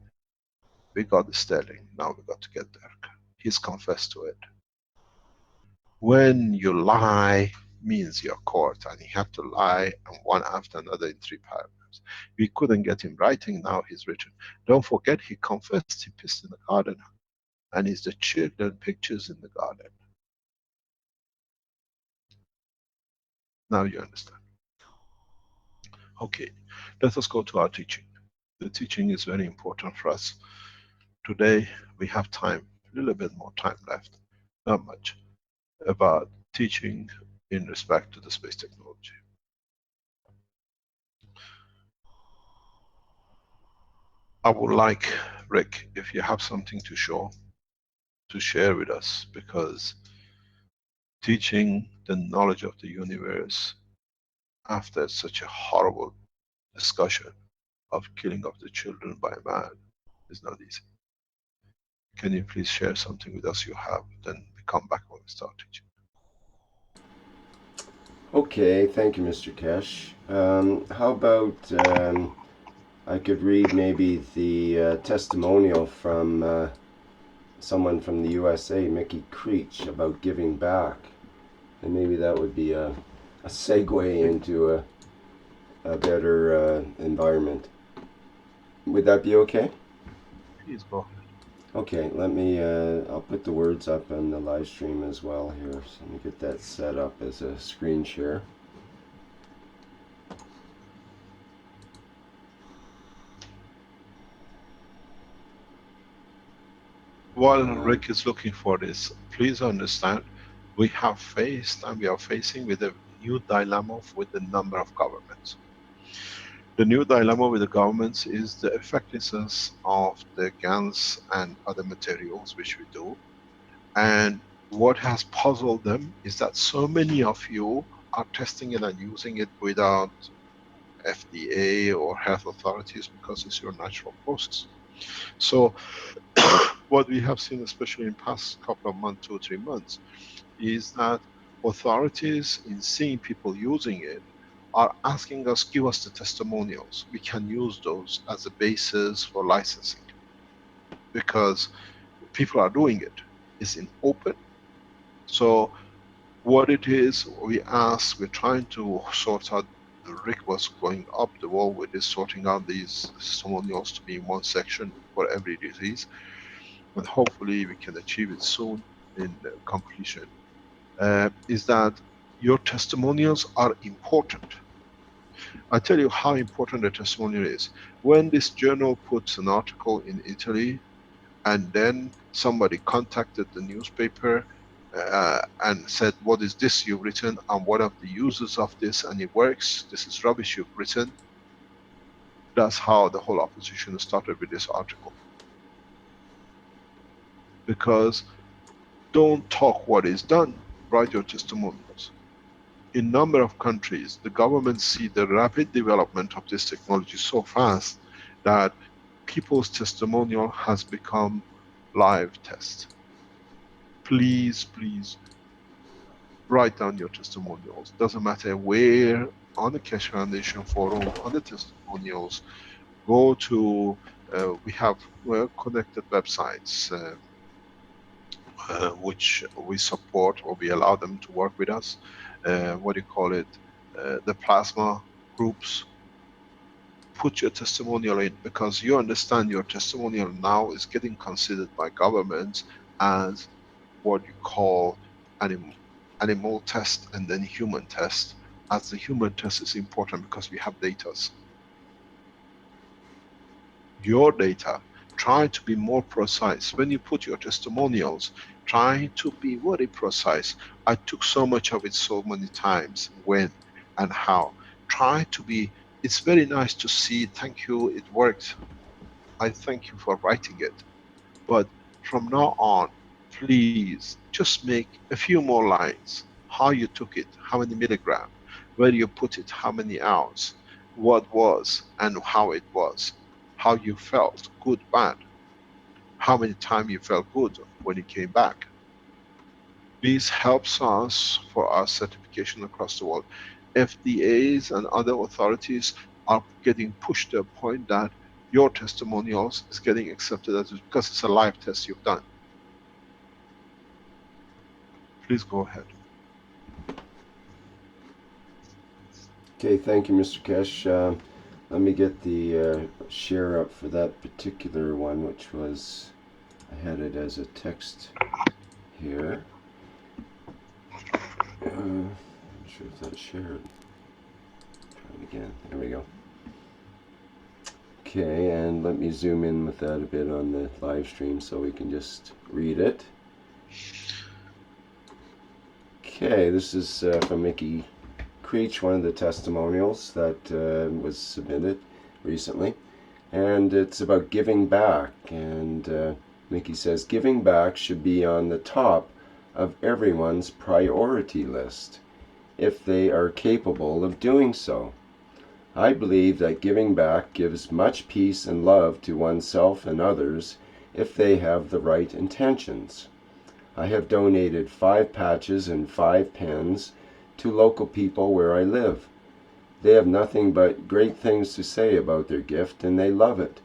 We got the Sterling, now we got to get Dirk. He's confessed to it. When you lie, means you're caught, and he had to lie and one after another in 3 paragraphs. We couldn't get him writing, now he's written. Don't forget he confessed he pissed in the garden, and it's the children pictures in the garden. Now you understand. Okay, let us go to our teaching. The teaching is very important for us. Today we have time, a little bit more time left, not much, about teaching in respect to the space technology. I would like, Rick, if you have something to show, to share with us, because teaching the knowledge of the universe after such a horrible discussion of killing of the children by man is not easy. Can you please share something with us you have, then we come back when we start teaching. Okay, thank you, Mr. Kesh. How about I could read maybe the testimonial from someone from the USA, Mickey Creech, about giving back. And maybe that would be a segue into a better environment. Would that be okay? Please go ahead. Okay, let me, I'll put the words up on the live stream as well here. So let me get that set up as a screen share. While Rick is looking for this, please understand, we have faced and we are facing with a new dilemma with the number of governments. The new dilemma with the governments is the effectiveness of the GANs and other materials which we do. And what has puzzled them is that so many of you are testing it and using it without FDA or health authorities because it's your natural process. So what we have seen, especially in past couple of months, 2 or 3 months, is that authorities, in seeing people using it, are asking us, give us the testimonials. We can use those as a basis for licensing because people are doing it. It's in open. So what it is, we ask, we're trying to sort out. Rick was going up the wall with this, sorting out these testimonials to be in one section for every disease. And hopefully we can achieve it soon in completion. Is that your testimonials are important. I tell you how important a testimonial is. When this journal puts an article in Italy, and then somebody contacted the newspaper and said, what is this you've written, and what are the uses of this, and it works, this is rubbish you've written. That's how the whole opposition started with this article. Because don't talk what is done, write your testimonials. In number of countries, the governments see the rapid development of this technology so fast that people's testimonial has become live test. Please, please write down your testimonials. Doesn't matter where, on the Keshe Foundation forum, on the testimonials, go to, we have connected websites which we support, or we allow them to work with us. What do you call it? The plasma groups. Put your testimonial in, because you understand your testimonial now is getting considered by governments as what you call animal test and then human test. As the human test is important because we have data. Your data, try to be more precise. When you put your testimonials, try to be very precise. I took so much of it so many times, when and how. Try to be, it's very nice to see, thank you, it worked. I thank you for writing it. But from now on, please just make a few more lines. How you took it, how many milligram, where you put it, how many hours, what was and how it was, how you felt, good, bad, how many times you felt good when you came back. This helps us for our certification across the world. FDAs and other authorities are getting pushed to a point that your testimonials is getting accepted as, because it's a live test you've done. Please go ahead. Okay, thank you, Mr. Kesh. Let me get the share up for that particular one, which was, I had it as a text here. I'm not sure if that's shared. Try again. There we go. Okay, and let me zoom in with that a bit on the live stream so we can just read it. Okay, this is from Mickey Creech, one of the testimonials that was submitted recently. And it's about giving back. And Mickey says, giving back should be on the top of everyone's priority list, if they are capable of doing so. I believe that giving back gives much peace and love to oneself and others if they have the right intentions. I have donated 5 patches and 5 pens to local people where I live. They have nothing but great things to say about their gift, and they love it.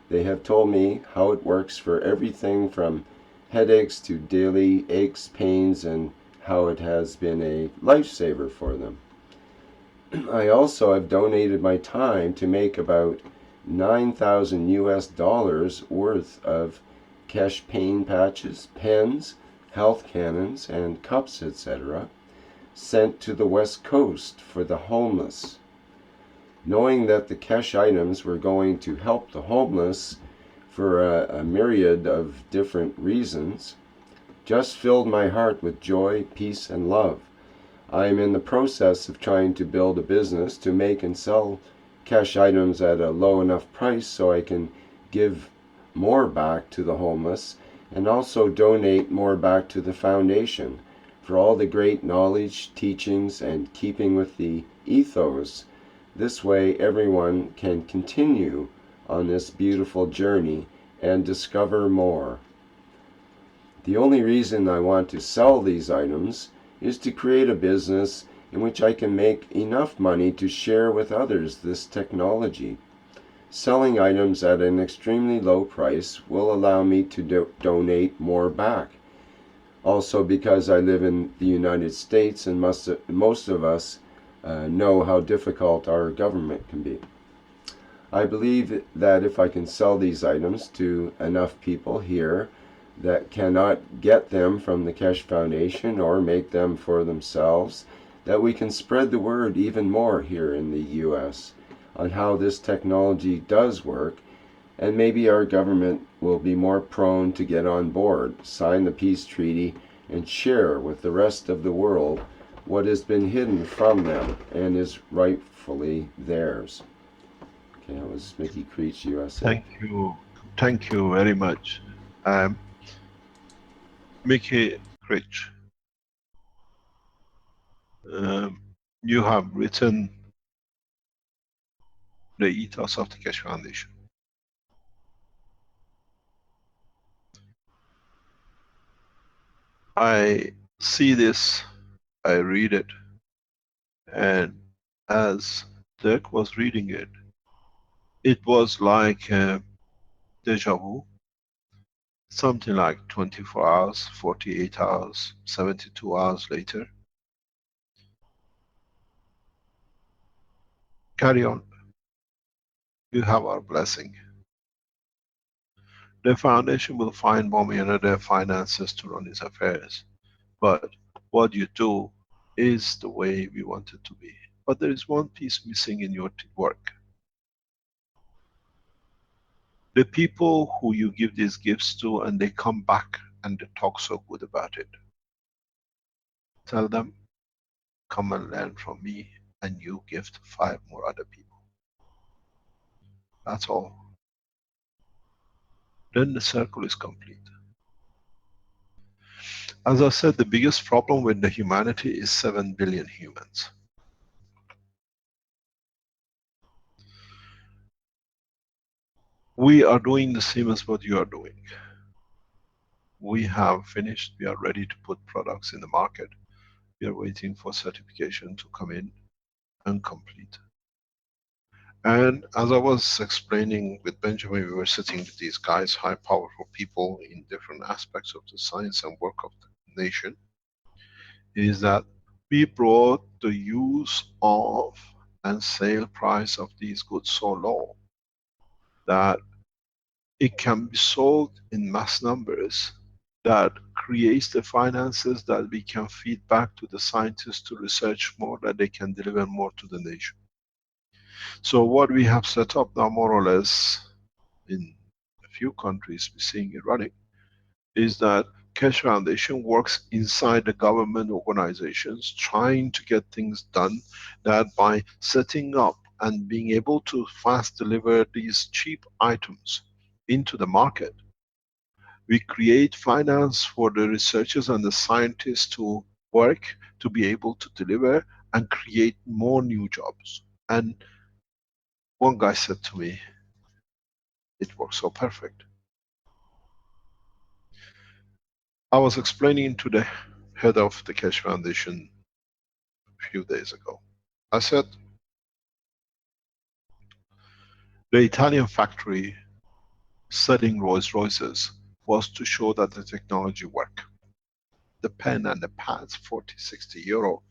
They have told me how it works for everything from headaches to daily aches, pains, and how it has been a lifesaver for them. I also have donated my time to make about $9,000 worth of Keshe pain patches, pens, health cannons, and cups, etc., sent to the West Coast for the homeless. Knowing that the Keshe items were going to help the homeless for a myriad of different reasons, just filled my heart with joy, peace, and love. I am in the process of trying to build a business to make and sell Keshe items at a low enough price so I can give more back to the homeless and also donate more back to the foundation for all the great knowledge, teachings, and keeping with the ethos. This way everyone can continue on this beautiful journey and discover more. The only reason I want to sell these items is to create a business in which I can make enough money to share with others this technology. Selling items at an extremely low price will allow me to donate more back. Also, because I live in the United States and most of us know how difficult our government can be. I believe that if I can sell these items to enough people here that cannot get them from the Keshe Foundation or make them for themselves, that we can spread the word even more here in the U.S. on how this technology does work, and maybe our government will be more prone to get on board, sign the peace treaty, and share with the rest of the world what has been hidden from them and is rightfully theirs. Okay, that was Mickey Creech, USA. Thank you very much. Mickey Creech, you have written the ethos of the Keshe Foundation. I see this, I read it, and as Dirk was reading it, it was like deja vu. Something like 24 hours, 48 hours, 72 hours later. Carry on. You have our blessing. The foundation will find mommy and other finances to run its affairs. But what you do is the way we want it to be. But there is one piece missing in your work. The people who you give these gifts to and they come back and they talk so good about it. Tell them, come and learn from me and you gift 5 more other people. That's all. Then the circle is complete. As I said, the biggest problem with the humanity is 7 billion humans. We are doing the same as what you are doing. We have finished, we are ready to put products in the market. We are waiting for certification to come in and complete. And as I was explaining with Benjamin, we were sitting with these guys, high powerful people in different aspects of the science and work of the nation, is that we brought the use of and sale price of these goods so low that it can be sold in mass numbers, that creates the finances that we can feed back to the scientists to research more, that they can deliver more to the nation. So what we have set up now, more or less, in a few countries, we're seeing it running, is that Keshe Foundation works inside the government organizations, trying to get things done, that by setting up and being able to fast deliver these cheap items into the market, we create finance for the researchers and the scientists to work, to be able to deliver and create more new jobs. And one guy said to me, it works so perfect. I was explaining to the head of the Keshe Foundation a few days ago. I said, the Italian factory selling Rolls Royces was to show that the technology worked. The pen and the pads, 40, 60 euro,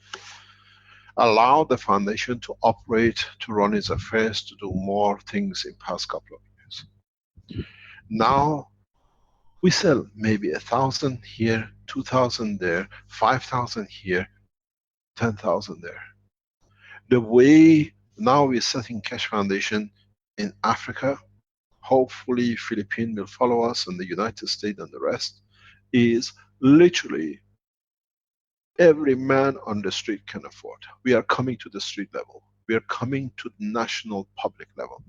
allowed the foundation to operate, to run its affairs, to do more things in past couple of years. Now, we sell maybe 1,000 here, 2,000 there, 5,000 here, 10,000 there. The way now we're setting Keshe Foundation in Africa, hopefully Philippines will follow us, and the United States and the rest, is literally every man on the street can afford. We are coming to the street level. We are coming to the national public level.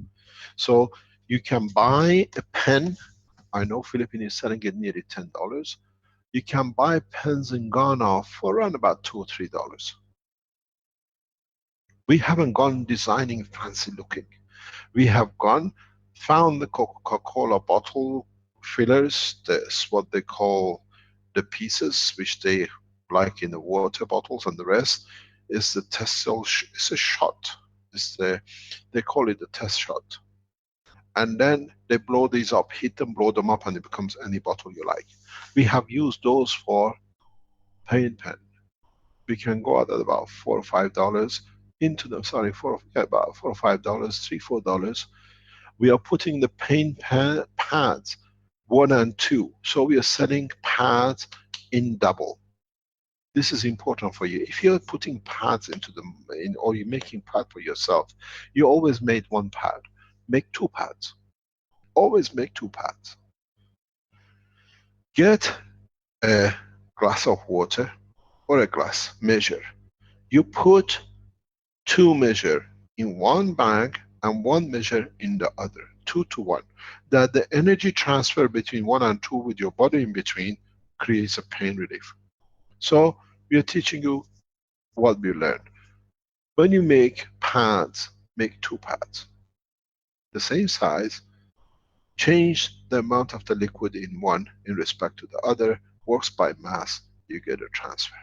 So you can buy a pen. I know Philippines is selling it nearly $10. You can buy pens in Ghana for around about $2 or $3. We haven't gone designing fancy looking. We have gone, found the Coca-Cola bottle fillers, that's what they call the pieces, which they like in the water bottles, and the rest is the test cell, it's a shot. It's they call it the test shot. And then they blow these up, hit them, blow them up, and it becomes any bottle you like. We have used those for paint pen. We can go out at about $4 or $5 into them, sorry, about $4 or $5, $3, $4. We are putting the paint pads 1 and 2. So we are selling pads in double. This is important for you. If you're putting pads into them, or you're making pad for yourself, you always made 1 pad. Make 2 pads. Always make 2 pads. Get a glass of water or a glass measure. You put 2 measure in 1 bag and 1 measure in the other, 2 to 1. That the energy transfer between 1 and 2 with your body in between creates a pain relief. So we are teaching you what we learned. When you make pads, make 2 pads. The same size, change the amount of the liquid in one in respect to the other, works by mass, you get a transfer.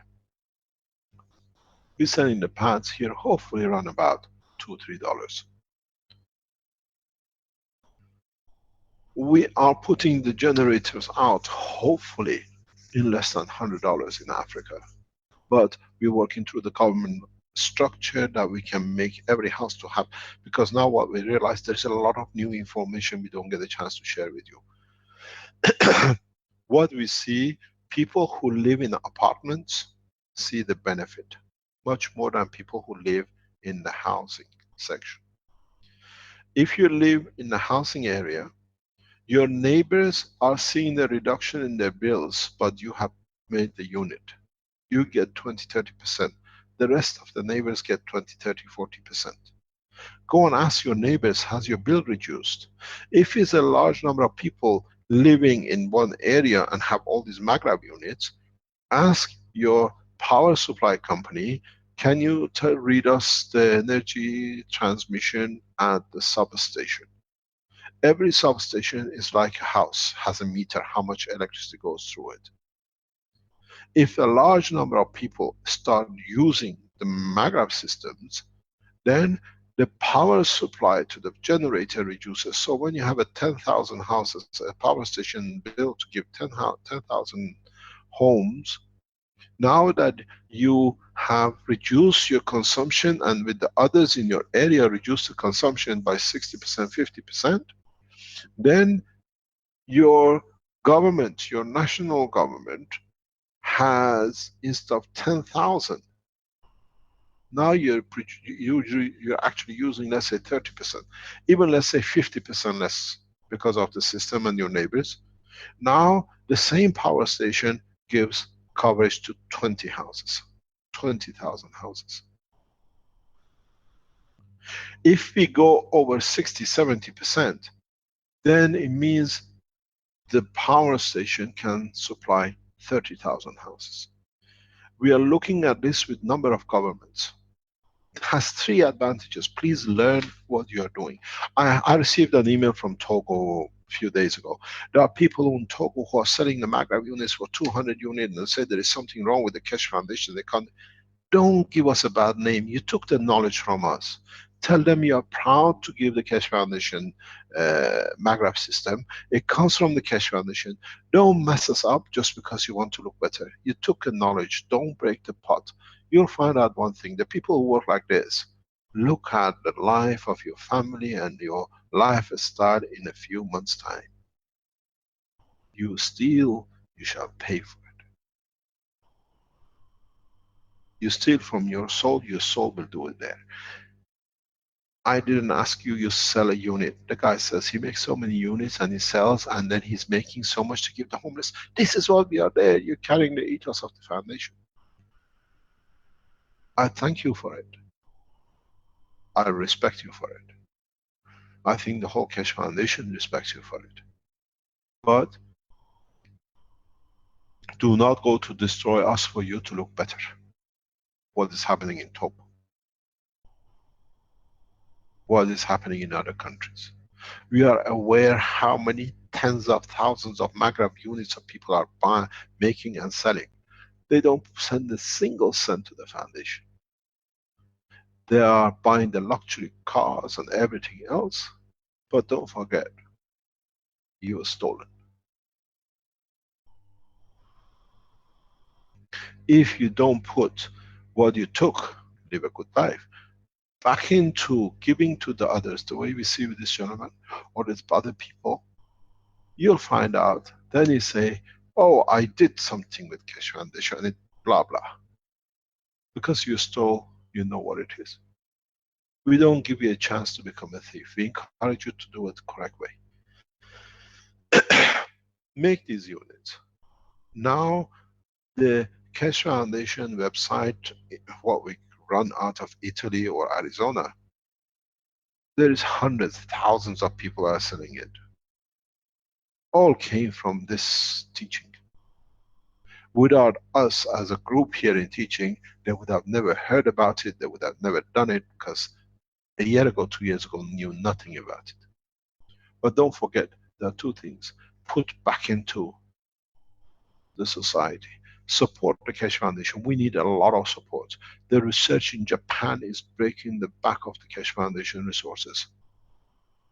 We're selling the pads here hopefully around about $2 or $3. We are putting the generators out hopefully in less than $100 in Africa. But we're working through the government structure that we can make every house to have, because now what we realize, there's a lot of new information we don't get a chance to share with you. What we see, people who live in apartments see the benefit much more than people who live in the housing section. If you live in the housing area, your neighbors are seeing the reduction in their bills, but you have made the unit. You get 20, 30%. The rest of the neighbors get 20, 30, 40%. Go and ask your neighbors, has your bill reduced? If it's a large number of people living in one area and have all these maglev units, ask your power supply company, can you read us the energy transmission at the substation? Every substation is like a house, has a meter, how much electricity goes through it. If a large number of people start using the maglev systems, then the power supply to the generator reduces. So when you have a 10,000 houses, a power station built to give 10,000 homes, now that you have reduced your consumption, and with the others in your area reduce the consumption by 60%, 50%, then your government, your national government, has, instead of 10,000, Now you're actually using, let's say, 30%, even let's say 50% less because of the system and your neighbors. Now the same power station gives coverage to 20 houses, 20,000 houses. If we go over 60, 70%, then it means the power station can supply 30,000 houses. We are looking at this with number of governments. It has three advantages. Please learn what you are doing. I received an email from Togo a few days ago. There are people in Togo who are selling the maglev units for 200 units and say there is something wrong with the Keshe Foundation. They can't. Don't give us a bad name. You took the knowledge from us. Tell them you are proud to give the Keshe Foundation maglev system. It comes from the Keshe Foundation. Don't mess us up just because you want to look better. You took the knowledge. Don't break the pot. You'll find out one thing. The people who work like this, look at the life of your family and your lifestyle in a few months' time. You steal, you shall pay for it. You steal from your soul will do it there. I didn't ask you, you sell a unit. The guy says he makes so many units and he sells, and then he's making so much to give the homeless. This is what we are there. You're carrying the ethos of the foundation. I thank you for it. I respect you for it. I think the whole Keshe Foundation respects you for it. But do not go to destroy us for you to look better. What is happening in Togo? What is happening in other countries? We are aware how many tens of thousands of maglev units of people are buying, making and selling. They don't send a single cent to the foundation. They are buying the luxury cars and everything else, but don't forget, you were stolen. If you don't put what you took, live a good life, back into giving to the others, the way we see with this gentleman or these other people, you'll find out. Then you say, oh, I did something with Keshe Foundation and it blah blah. Because you stole, you know what it is. We don't give you a chance to become a thief. We encourage you to do it the correct way. Make these units. Now the Keshe Foundation website, what we run out of Italy or Arizona, there is hundreds, thousands of people are selling it. All came from this teaching. Without us as a group here in teaching, they would have never heard about it, they would have never done it, because a year ago, 2 years ago, knew nothing about it. But don't forget, there are two things. Put back into the society. Support the Keshe Foundation. We need a lot of support. The research in Japan is breaking the back of the Keshe Foundation resources.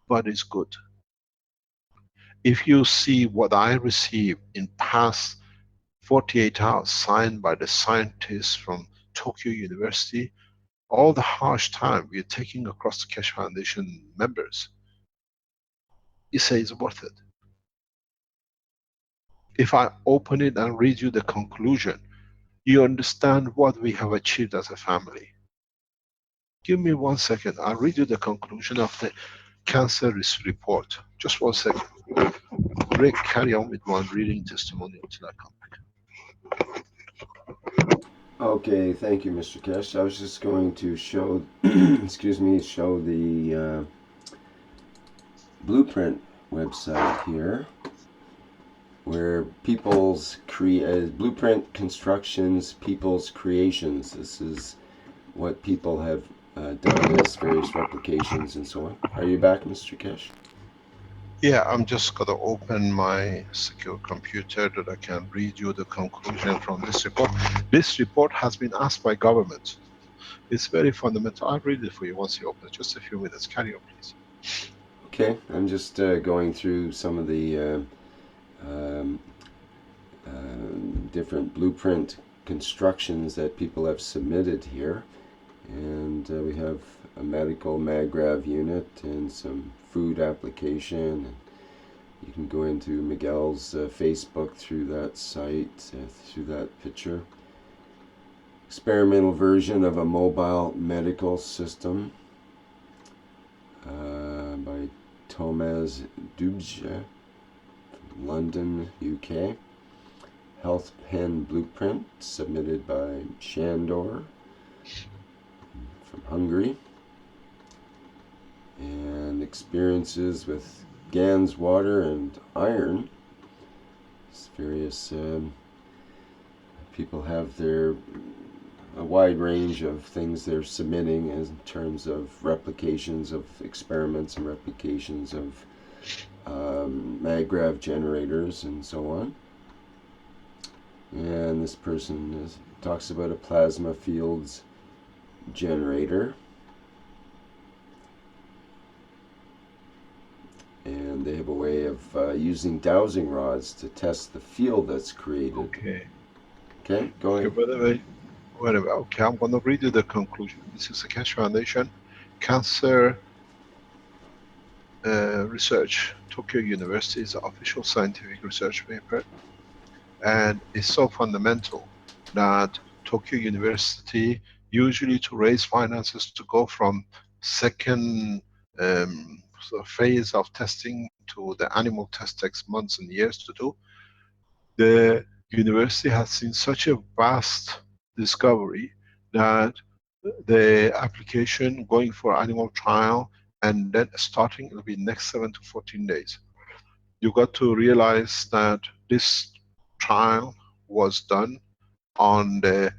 But it's good. If you see what I received in past 48 hours, signed by the scientists from Tokyo University, all the harsh time we are taking across the Keshe Foundation members, you say it's worth it. If I open it and read you the conclusion, you understand what we have achieved as a family. Give me 1 second, I'll read you the conclusion of the cancer risk report. Just 1 second. Rick, carry on with one reading testimonial till I come back. Okay, thank you, Mr. Keshe. I was just going to show, show the Blueprint website here, where people's Blueprint Constructions, People's Creations. This is what people have done as various replications and so on. Are you back, Mr. Keshe? Yeah, I'm just going to open my secure computer that I can read you the conclusion from this report. This report has been asked by government. It's very fundamental. I'll read it for you once you open it. Just a few minutes. Carry on, please. Okay, I'm just going through some of the different blueprint constructions that people have submitted here. And we have a medical maggrav unit and some food application. And you can go into Miguel's Facebook through that site, through that picture. experimental version of a mobile medical system by Thomas Dubje, London, UK. Health Pen Blueprint, submitted by Shandor from Hungary. And experiences with GANS water and iron. Various people have a wide range of things they're submitting in terms of replications of experiments and replications of maggrav generators and so on. And this person talks about a plasma fields generator. And they have a way of using dowsing rods to test the field that's created. Okay. Okay, go ahead. Okay, I'm going to read you the conclusion. This is the Keshe Foundation Cancer Research, Tokyo University's official scientific research paper. And it's so fundamental that Tokyo University, usually to raise finances to go from second phase of testing to the animal test takes months and years to do. The university has seen such a vast discovery that the application going for animal trial and then starting will be next 7 to 14 days. You got to realize that this trial was done on the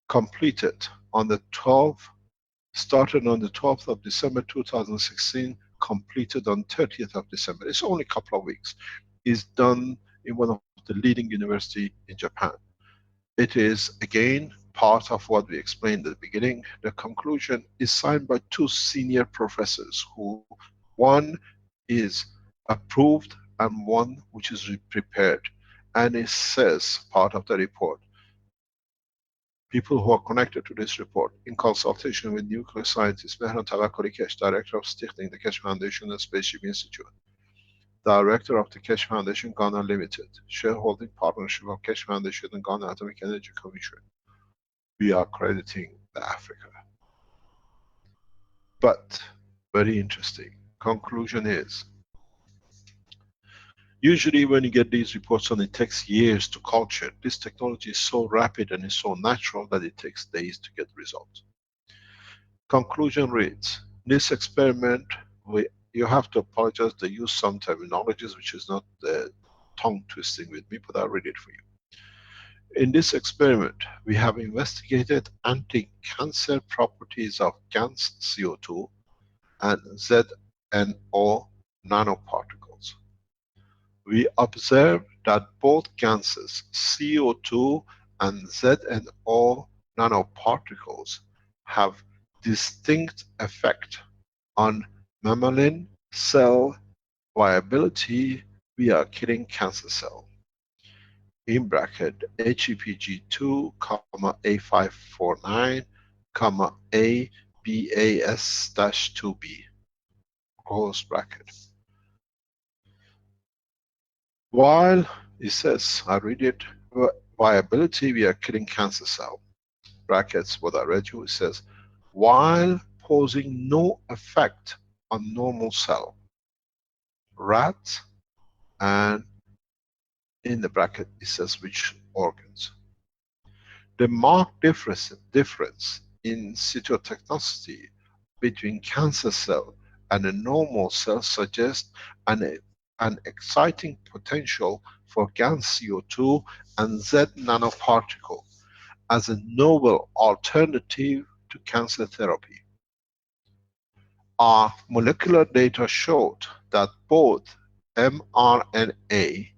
completed on the 12th, started on the 12th of December 2016, completed on 30th of December. It's only a couple of weeks. It's done in one of the leading university in Japan. It is again part of what we explained at the beginning. The conclusion is signed by 2 senior professors, who one is approved and one which is prepared. And it says, part of the report, people who are connected to this report, in consultation with nuclear scientist Mehran Tavakkoli Kesh, director of Stichting, the Keshe Foundation and Spaceship Institute, director of the Keshe Foundation Ghana Limited, shareholding partnership of Keshe Foundation and Ghana Atomic Energy Commission. We are crediting the Africa. But, very interesting, conclusion is, usually when you get these reports on, it takes years to culture. This technology is so rapid and is so natural that it takes days to get results. Conclusion reads, this experiment, you have to apologize, they use some terminologies which is not tongue twisting with me, but I'll read it for you. In this experiment, we have investigated anti-cancer properties of GANS CO2 and ZNO nanoparticles. We observed that both GANSes, CO2 and ZNO nanoparticles, have distinct effect on mammalian cell viability via killing cancer cell. In bracket HEPG2, A549, ABAS-2B, close bracket. While it says, I read it, viability via killing cancer cell, brackets, what I read you, it says, while posing no effect on normal cell, rat, and in the bracket it says which organs. The marked difference in cytotoxicity between cancer cell and a normal cell suggests an exciting potential for GAN CO2 and Z nanoparticle as a novel alternative to cancer therapy. Our molecular data showed that both mRNA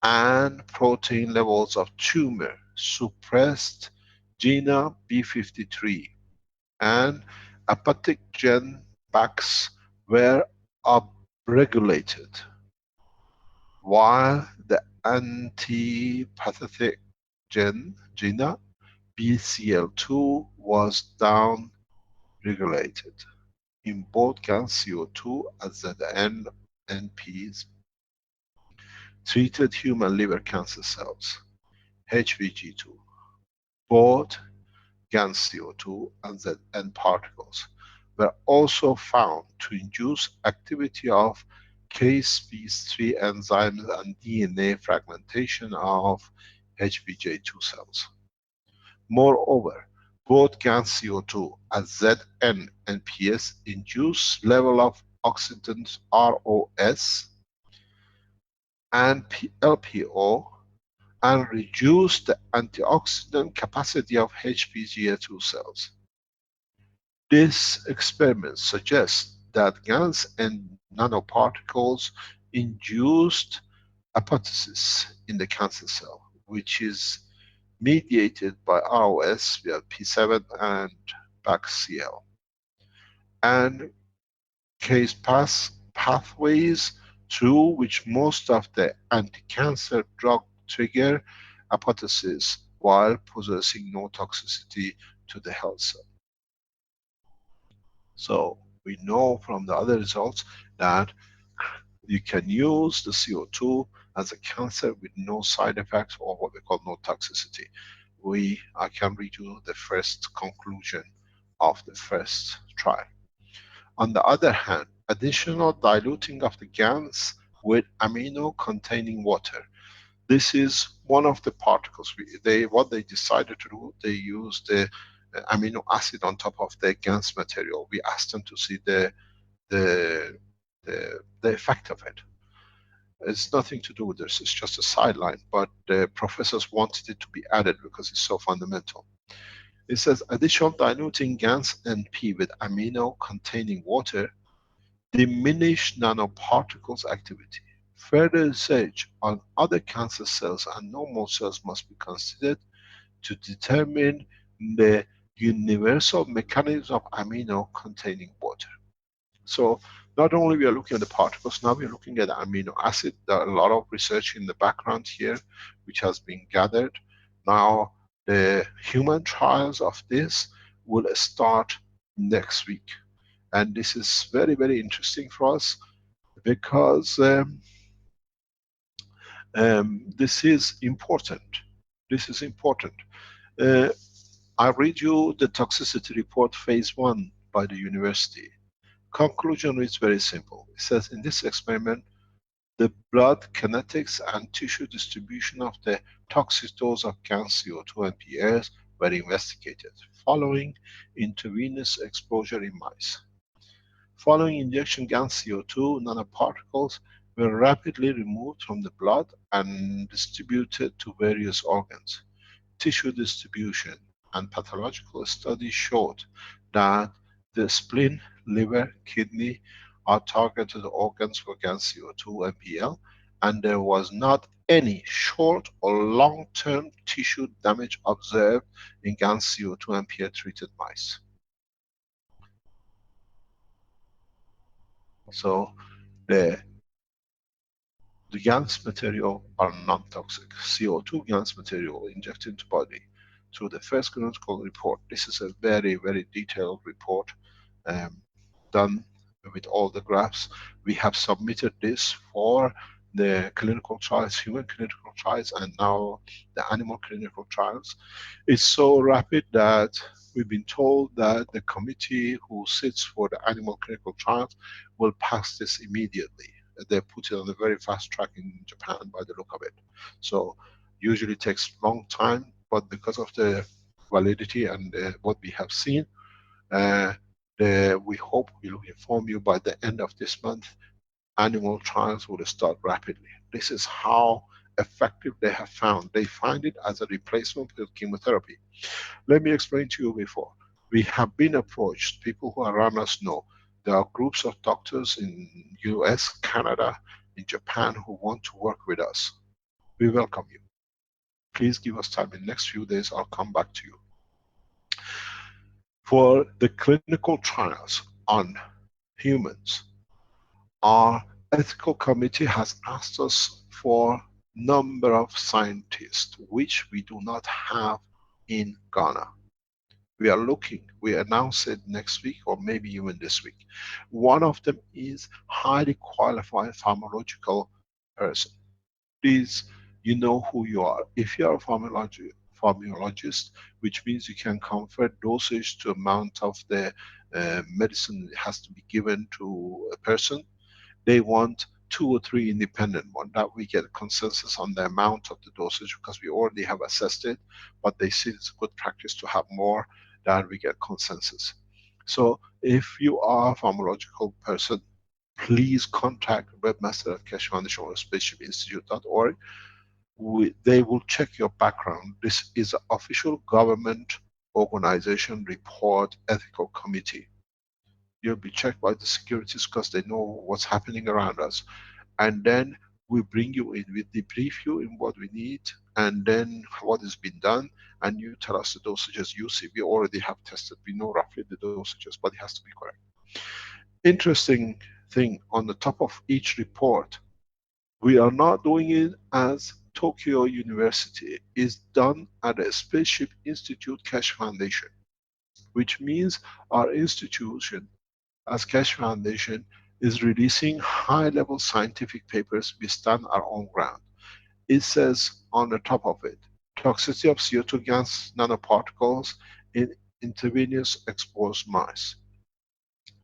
and protein levels of tumor suppressed GINA B53 and apoptic gen BAX were upregulated, while the antipathogenic gen GINA BCL2 was down-regulated in both GAN CO2 as the NPs treated human liver cancer cells, HVG2. both GaN CO2 and Zn particles were also found to induce activity of K-species 3 enzymes and DNA fragmentation of HBJ2 cells. Moreover, both GaN CO2 and Zn and PS induce level of oxidant ROS and LPO and reduce the antioxidant capacity of HBG2 cells. This experiment suggests that GaNs and nanoparticles induced apoptosis in the cancer cell, which is mediated by ROS via P7 and BACCL, and case pathways through which most of the anti-cancer drug trigger apoptosis while possessing no toxicity to the health cell. So we know from the other results that you can use the CO2 as a cancer with no side effects, or what we call no toxicity. I can read you the first conclusion of the first trial. On the other hand, additional diluting of the GaNs with amino containing water. This is one of the particles. What they decided to do, they used the amino acid on top of the GaNs material. We asked them to see the effect of it. It's nothing to do with this, it's just a sideline, but the professors wanted it to be added because it's so fundamental. It says additional diluting GaNs NP with amino containing water diminish nanoparticles activity. Further research on other cancer cells and normal cells must be considered to determine the universal mechanism of amino containing water. So not only we are looking at the particles, now we are looking at the amino acid. There are a lot of research in the background here which has been gathered. Now the human trials of this will start next week. And this is very, very interesting for us because this is important. This is important. I read you the toxicity report phase 1 by the university. Conclusion is very simple. It says in this experiment, the blood kinetics and tissue distribution of the toxic dose of GaN CO2 and PS were investigated following intravenous exposure in mice. Following injection, GaN CO2 nanoparticles were rapidly removed from the blood and distributed to various organs. Tissue distribution and pathological studies showed that the spleen, liver, kidney are targeted organs for GaN CO2 and PL, and there was not any short or long-term tissue damage observed in GaN CO2 and PL treated mice. So the GaNs material are non-toxic. CO2 GaNs material injected into body through the first clinical report. This is a very, very detailed report done with all the graphs. We have submitted this for the clinical trials, human clinical trials, and now the animal clinical trials. It's so rapid that we've been told that the committee who sits for the animal clinical trials will pass this immediately. They put it on a very fast track in Japan by the look of it. So usually takes long time, but because of the validity and what we have seen, we hope we'll inform you by the end of this month, animal trials will start rapidly. This is how effective they have found. They find it as a replacement for chemotherapy. Let me explain to you before. We have been approached, people who are around us know, there are groups of doctors in US, Canada, in Japan who want to work with us. We welcome you. Please give us time. In the next few days, I'll come back to you. For the clinical trials on humans, our ethical committee has asked us for number of scientists, which we do not have in Ghana. We are looking, we announce it next week or maybe even this week. One of them is highly qualified pharmacological person. Please, you know who you are. If you are a pharmacologist, which means you can convert dosage to amount of the medicine that has to be given to a person. They want 2 or 3 independent one that we get consensus on the amount of the dosage, because we already have assessed it, but they see it's a good practice to have more, that we get consensus. So if you are a pharmacological person, please contact webmaster at Keshe Foundation or spaceshipinstitute.org. They will check your background. This is an official government organization report ethical committee. You'll be checked by the securities because they know what's happening around us. And then we bring you in, we debrief you in what we need, and then what has been done, and you tell us the dosages you see. We already have tested, we know roughly the dosages, but it has to be correct. Interesting thing, on the top of each report, we are not doing it as Tokyo University. It's done at a Spaceship Institute Keshe Foundation, which means our institution as Keshe Foundation is releasing high-level scientific papers. We stand our own ground. It says on the top of it, toxicity of CO2 gas nanoparticles in intravenous exposed mice.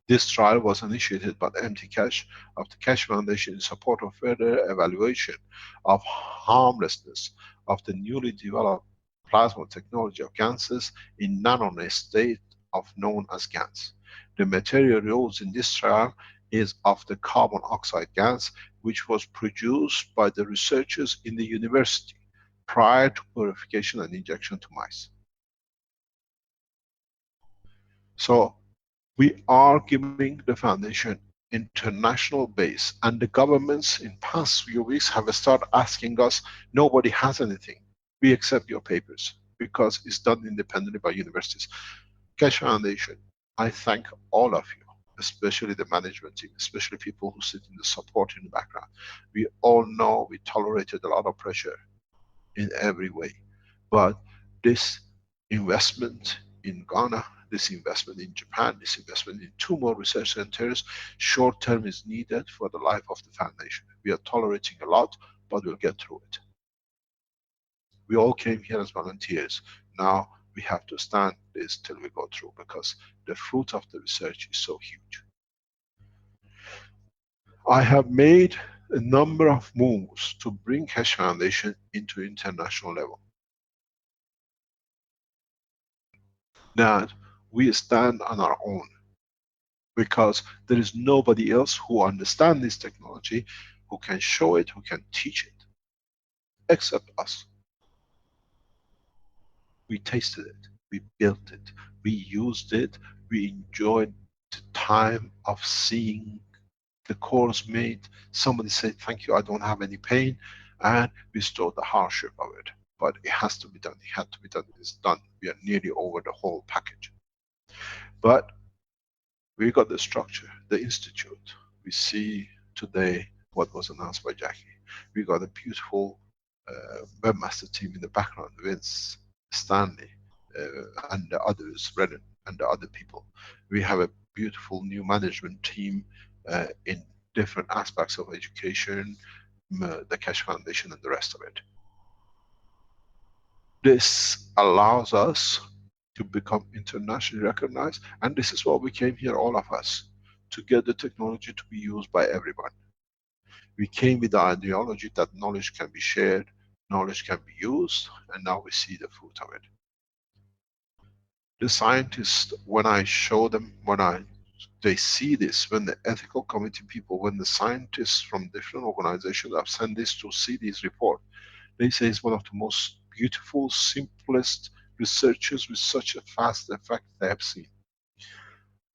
This trial was initiated by the MT Keshe of the Keshe Foundation in support of further evaluation of harmlessness of the newly developed plasma technology of ganses in nano state of known as GANs. The material used in this trial is of the carbon oxide gas, which was produced by the researchers in the university prior to purification and injection to mice. So we are giving the foundation international base, and the governments in past few weeks have started asking us, nobody has anything. We accept your papers because it's done independently by universities. Keshe Foundation, I thank all of you, especially the management team, especially people who sit in the support in the background. We all know we tolerated a lot of pressure in every way, but this investment in Ghana, this investment in Japan, this investment in 2 more research centers, short term is needed for the life of the foundation. We are tolerating a lot, but we'll get through it. We all came here as volunteers. Now we have to stand this till we go through, because the fruit of the research is so huge. I have made a number of moves to bring Keshe Foundation into international level. That we stand on our own, because there is nobody else who understands this technology, who can show it, who can teach it, except us. We tasted it, we built it, we used it, we enjoyed the time of seeing the cores made. Somebody said, thank you, I don't have any pain, and we saw the hardship of it. But it has to be done, it had to be done, it's done. We are nearly over the whole package. But we got the structure, the institute. We see today what was announced by Jackie. We got a beautiful webmaster team in the background, Vince, Stanley, and the others, Renan, and the other people. We have a beautiful new management team in different aspects of education, the Keshe Foundation and the rest of it. This allows us to become internationally recognized, and this is what we came here, all of us, to get the technology to be used by everyone. We came with the ideology that knowledge can be shared, knowledge can be used, and now we see the fruit of it. The scientists, when I show them, they see this, when the ethical committee people, when the scientists from different organizations have sent this to see this report, they say it's one of the most beautiful, simplest researches with such a fast effect they have seen.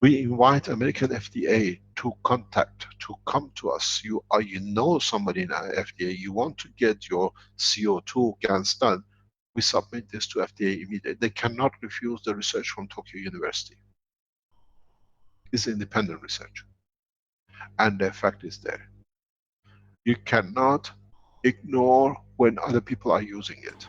We invite American FDA to contact, to come to us. You know somebody in FDA, you want to get your CO2 GANs done, we submit this to FDA immediately. They cannot refuse the research from Tokyo University. It's independent research, and the effect is there. You cannot ignore when other people are using it.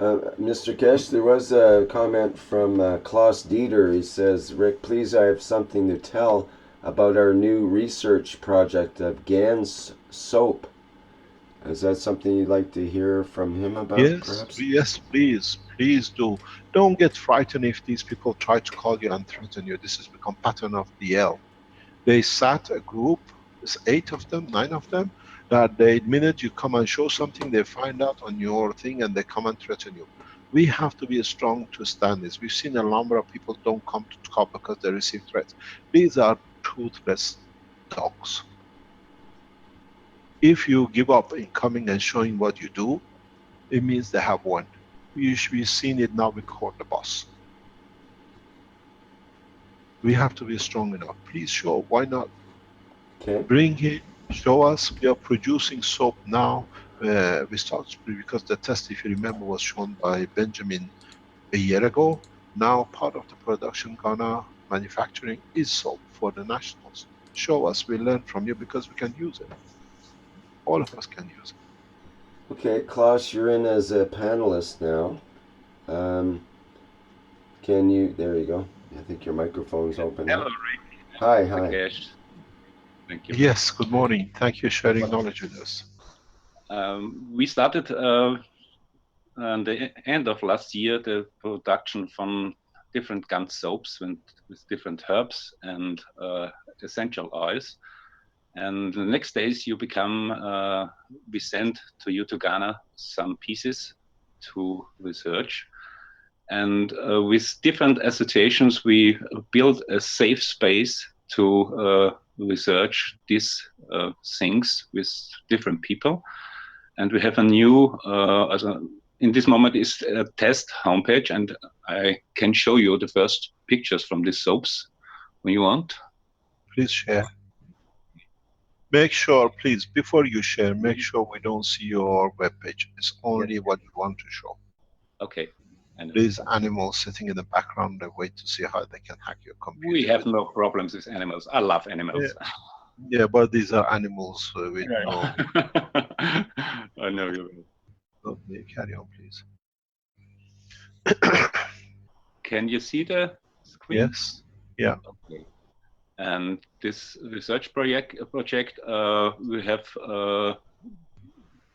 Mr. Keshe, there was a comment from Klaus Dieter. He says, Rick, please, I have something to tell about our new research project of GANS soap. Is that something you'd like to hear from him about, Yes, perhaps? yes, please do. Don't get frightened if these people try to call you and threaten you. This has become pattern of DL. They sat a group, there's 8 of them, 9 of them, that the minute you come and show something, they find out on your thing and they come and threaten you. We have to be strong to stand this. We've seen a number of people don't come to talk because they receive threats. These are toothless dogs. If you give up in coming and showing what you do, it means they have won. We've seen it now with Court the Boss. We have to be strong enough. Please show. Why not? Okay. Bring it. Show us. We are producing soap now. We started because the test, if you remember, was shown by Benjamin a year ago. Now part of the production Ghana manufacturing is soap for the nationals. Show us. We learn from you because we can use it. All of us can use it. Okay, Klaus, you're in as a panelist now. Can you? There you go. I think your microphone's open now. Hello, Ray. Hi, hi. Rakesh. Thank you. Yes. Good morning. Thank you for sharing knowledge with us. We started at the end of last year the production from different gun soaps with different herbs and essential oils. And the next days we send to you to Ghana some pieces to research. And with different associations, we built a safe space to research these things with different people. And we have a new, in this moment is a test homepage, and I can show you the first pictures from these soaps when you want. Please share. Make sure, please, before you share, make sure we don't see your webpage. It's only what you want to show. Okay. These animals sitting in the background, they wait to see how they can hack your computer. We have no problems with animals. I love animals. Yeah, but these are animals with no... I know you will. Okay, carry on, please. Can you see the screen? Yes. Yeah. Okay. And this research project, we have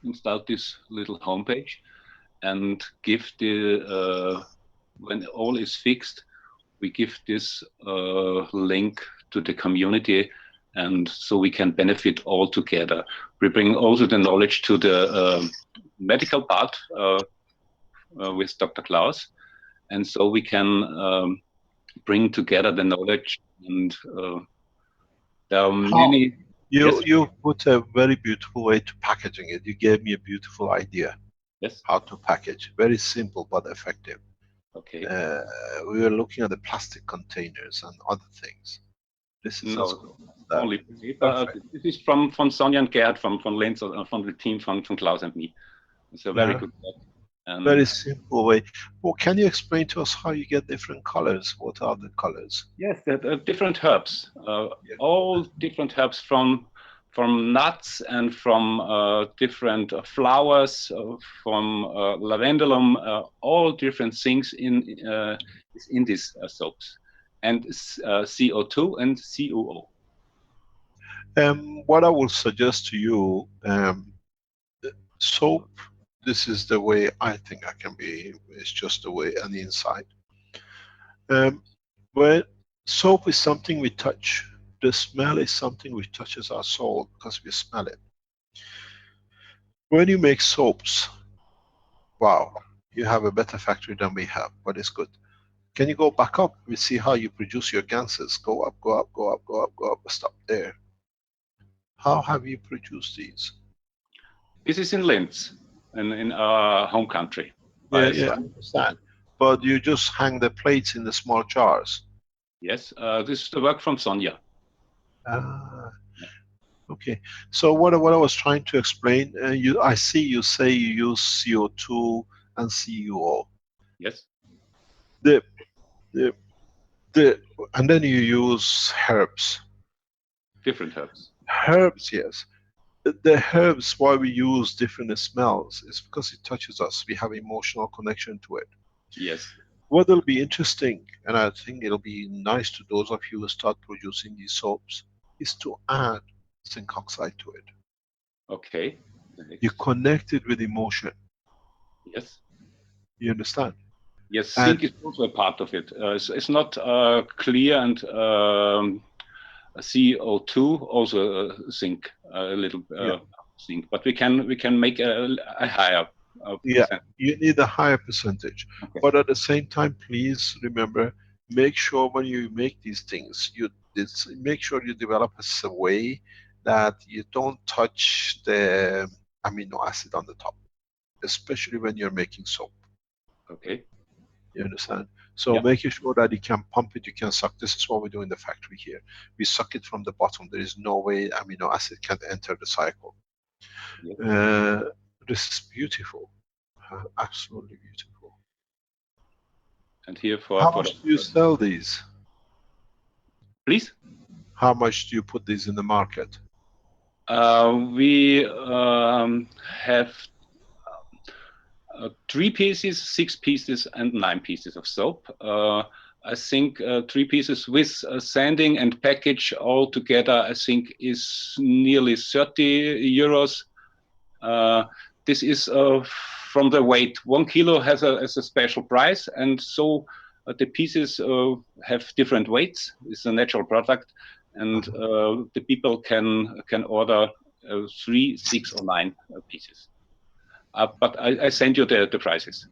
installed this little homepage and give the when all is fixed, we give this link to the community, and so we can benefit all together. We bring also the knowledge to the medical part with Dr. Klaus, and so we can bring together the knowledge. And there are many. You put a very beautiful way to packaging it. You gave me a beautiful idea. Yes. How to package. Very simple but effective. Okay. We were looking at the plastic containers and other things. This is only paper. This is from Sonja and Gerd from Lenz, from the team from Klaus and me. It's a very good work. Very simple way. Well, can you explain to us how you get different colors? What are the colors? Yes, the different herbs. All different herbs from nuts and from different flowers, from lavendulum, all different things in these soaps, and CO2 and COO. What I will suggest to you, soap, this is the way I think I can be, it's just the way on the inside. Well, soap is something we touch. The smell is something which touches our soul because we smell it. When you make soaps, wow, you have a better factory than we have, but it's good. Can you go back up? We see how you produce your ganses. Go up, go up, go up, go up, go up, stop there. How have you produced these? This is in Linz, in our home country. Yeah, I understand. But you just hang the plates in the small jars. Yes, this is the work from Sonja. Okay. So what I was trying to explain, I see you say you use CO2 and CuO. Yes. And then you use herbs. Different herbs. Herbs, yes. The herbs, why we use different smells is because it touches us. We have emotional connection to it. Yes. What will be interesting, and I think it'll be nice to those of you who start producing these soaps, is to add zinc oxide to it. Okay. You connect it with emotion. Yes. You understand? Yes, zinc is also a part of it. It's not clear, and CO2 also zinc, a little zinc, but we can make a higher percent. You need a higher percentage. Okay. But at the same time, please remember, make sure when you make these things, make sure you develop a way that you don't touch the amino acid on the top, especially when you're making soap. Okay. You understand? So making sure that you can pump it, you can suck. This is what we do in the factory here. We suck it from the bottom. There is no way amino acid can enter the cycle. This is beautiful. Absolutely beautiful. And here for how much do you sell these? Please. How much do you put these in the market? We have 3 pieces, 6 pieces, and 9 pieces of soap. I think 3 pieces with sanding and package all together, I think is nearly 30 euros. This is from the weight. 1 kilo has a special price, and so the pieces have different weights. It's a natural product, and the people can order 3, 6, or 9 pieces. But I send you the prices.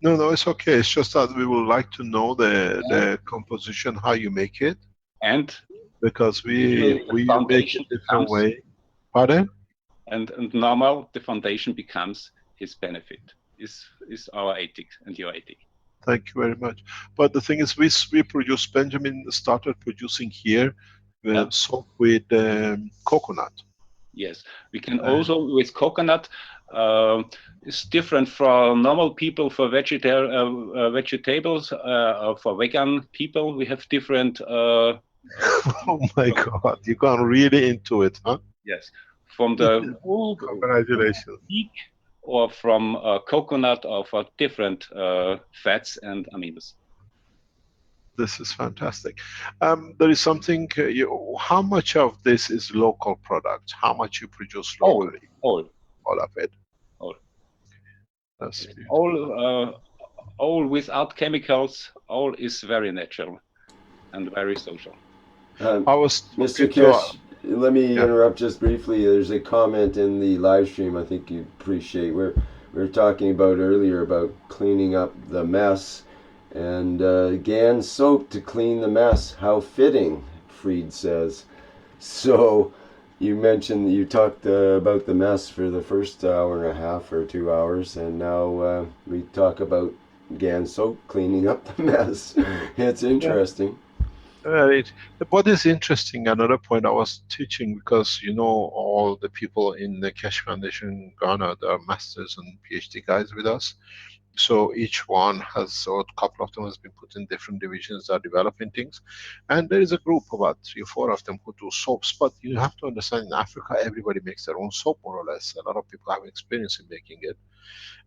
No, it's okay. It's just that we would like to know the composition, how you make it, and because we make it different way. Pardon? And normal, the foundation becomes his benefit. Is our ethic and your ethic. Thank you very much. But the thing is, we produce. Benjamin started producing here soap with coconut. Yes, we can also with coconut. It's different for normal people, for vegetables, for vegan people. We have different. Oh my God! You gone really into it, huh? Yes, from the wool. Congratulations. Or from coconut, or for different fats and amines. This is fantastic. There is something. How much of this is local product? How much you produce locally? All of it. All. That's beautiful. All without chemicals. All is very natural and very social. Mr. Kesh, let me interrupt just briefly. There's a comment in the live stream I think you appreciate. We were talking about earlier about cleaning up the mess, and Gan soap to clean the mess. How fitting, Fried says. So you mentioned, you talked about the mess for the first hour and a half or 2 hours, and now we talk about Gan soap cleaning up the mess. It's interesting. What is interesting, another point I was teaching, because all the people in the Keshe Foundation Ghana, they are masters and PhD guys with us. So each one has, or a couple of them has been put in different divisions that are developing things. And there is a group, about 3 or 4 of them, who do soaps. But you have to understand, in Africa, everybody makes their own soap, more or less. A lot of people have experience in making it.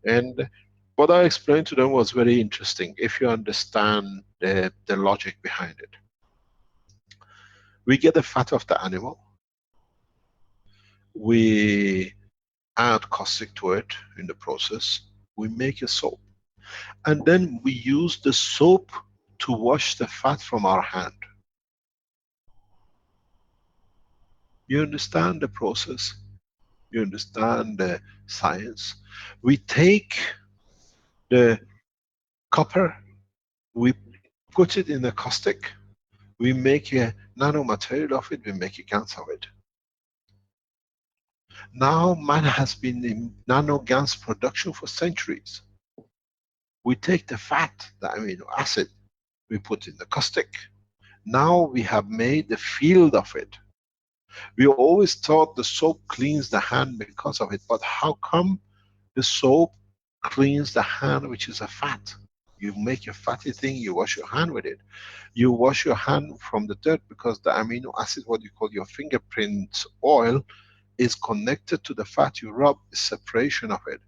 And what I explained to them was very interesting, if you understand the logic behind it. We get the fat of the animal, we add caustic to it in the process, we make a soap, and then we use the soap to wash the fat from our hand. You understand the process? You understand the science? We take the copper, we put it in the caustic, we make a nanomaterial of it, we make a GANs of it. Now man has been in nano GANs production for centuries. We take the fat, the amino acid, we put in the caustic. Now we have made the field of it. We always thought the soap cleans the hand because of it, but how come the soap cleans the hand, which is a fat? You make a fatty thing, you wash your hand with it. You wash your hand from the dirt because the amino acid, what you call your fingerprint oil, is connected to the fat you rub, is separation of it.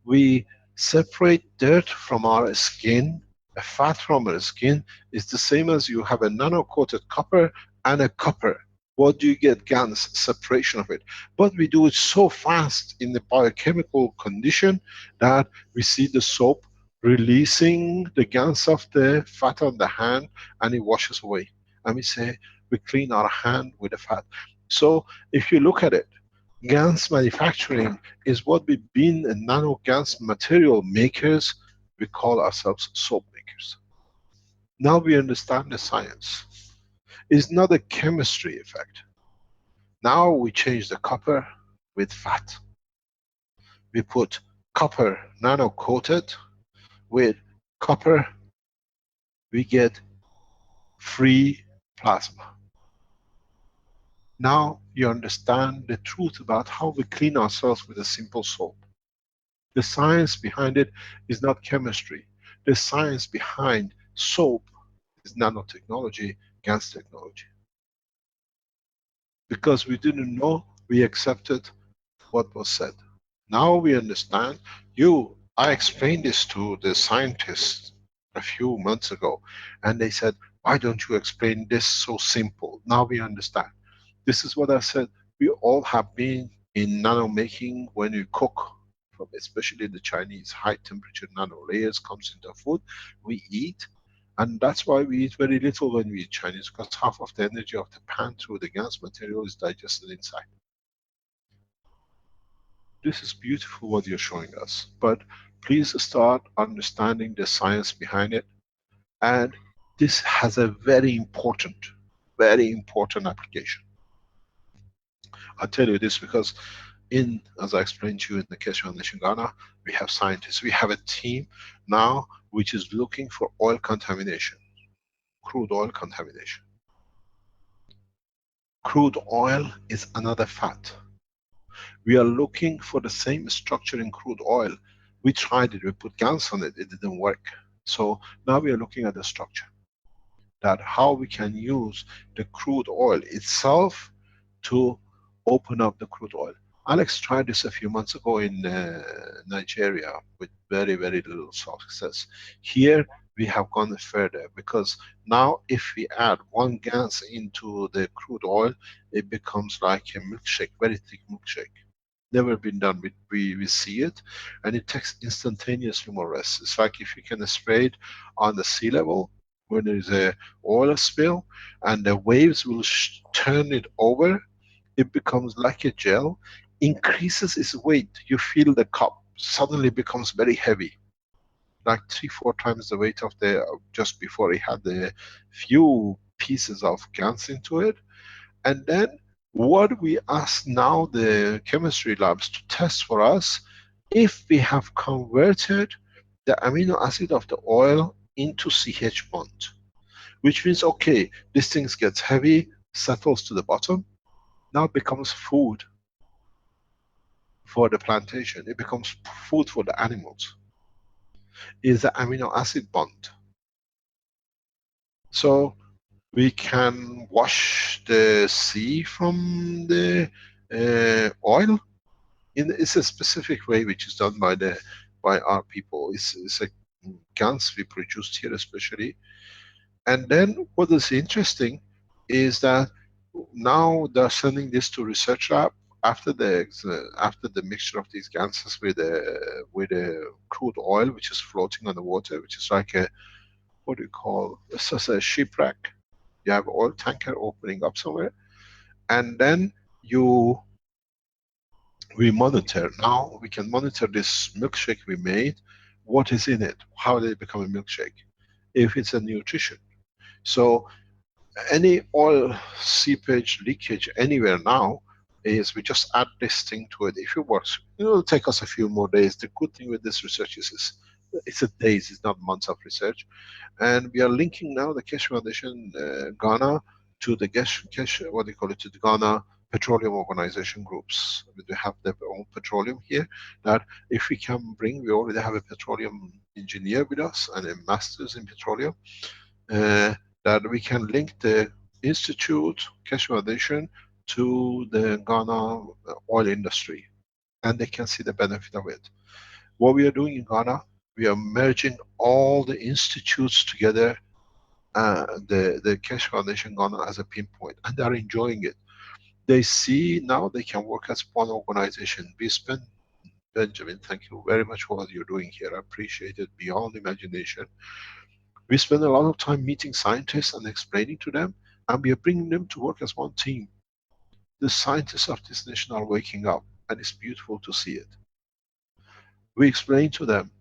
We separate dirt from our skin, a fat from our skin is the same as you have a nano-coated copper and a copper. What do you get? GANs, separation of it. But we do it so fast in the biochemical condition that we see the soap releasing the GANs of the fat on the hand, and it washes away. And we say we clean our hand with the fat. So if you look at it, GANs manufacturing is what we've been, nano GANs material makers. We call ourselves soap makers. Now we understand the science. It's not a chemistry effect. Now we change the copper with fat. We put copper nano coated with copper, we get free plasma. Now you understand the truth about how we clean ourselves with a simple soap. The science behind it is not chemistry. The science behind soap is nanotechnology, GANs technology. Because we didn't know, we accepted what was said. Now we understand. I explained this to the scientists a few months ago, and they said, why don't you explain this so simple? Now we understand. This is what I said. We all have been in nano making when you cook, from especially the Chinese high temperature nano layers comes into food, we eat. And that's why we eat very little when we eat Chinese, because half of the energy of the pan through the GANs material is digested inside. This is beautiful what you're showing us, but please start understanding the science behind it. And this has a very important application. I'll tell you this because as I explained to you, in the Keshe Foundation Ghana, we have scientists. We have a team now which is looking for oil contamination, crude oil contamination. Crude oil is another fat. We are looking for the same structure in crude oil. We tried it, we put GANs on it, it didn't work. So now we are looking at the structure, that how we can use the crude oil itself to open up the crude oil. Alex tried this a few months ago in Nigeria with very, very little success. Here we have gone further, because now if we add 1 GANs into the crude oil, it becomes like a milkshake, very thick milkshake. Never been done. We see it, and it takes instantaneously more rest. It's like if you can spray it on the sea level when there is a oil spill, and the waves will turn it over. It becomes like a gel, increases its weight. You feel the cup suddenly becomes very heavy, like 3-4 times the weight of the just before it had the few pieces of GANs into it. And then what we ask now the chemistry labs to test for us, if we have converted the amino acid of the oil into CH bond, which means, okay, this thing gets heavy, settles to the bottom, now it becomes food for the plantation. It becomes food for the animals. Is the amino acid bond. So we can wash the sea from the oil. It's a specific way which is done by our people. It's a GANs we produced here especially. And then what is interesting is that now they're sending this to research lab after the mixture of these GANs with a crude oil which is floating on the water, which is like a, what do you call, it's just a shipwreck. You have an oil tanker opening up somewhere, and then we monitor. Now we can monitor this milkshake we made, what is in it, how did it become a milkshake, if it's a nutrition. So any oil seepage, leakage anywhere now, is we just add this thing to it. If it works, it'll take us a few more days. The good thing with this research is it's a days, it's not months of research. And we are linking now the Keshe Foundation Ghana to the what do you call it, to the Ghana Petroleum Organization groups. They have their own petroleum here, that if we can bring, we already have a petroleum engineer with us and a master's in petroleum, that we can link the institute, Keshe Foundation, to the Ghana oil industry, and they can see the benefit of it. What we are doing in Ghana, we are merging all the institutes together the Keshe Foundation Ghana as a pinpoint, and they are enjoying it. They see now they can work as one organization. We spend, Benjamin, thank you very much for what you're doing here. I appreciate it beyond imagination. We spend a lot of time meeting scientists and explaining to them, and we are bringing them to work as one team. The scientists of this nation are waking up, and it's beautiful to see it. We explain to them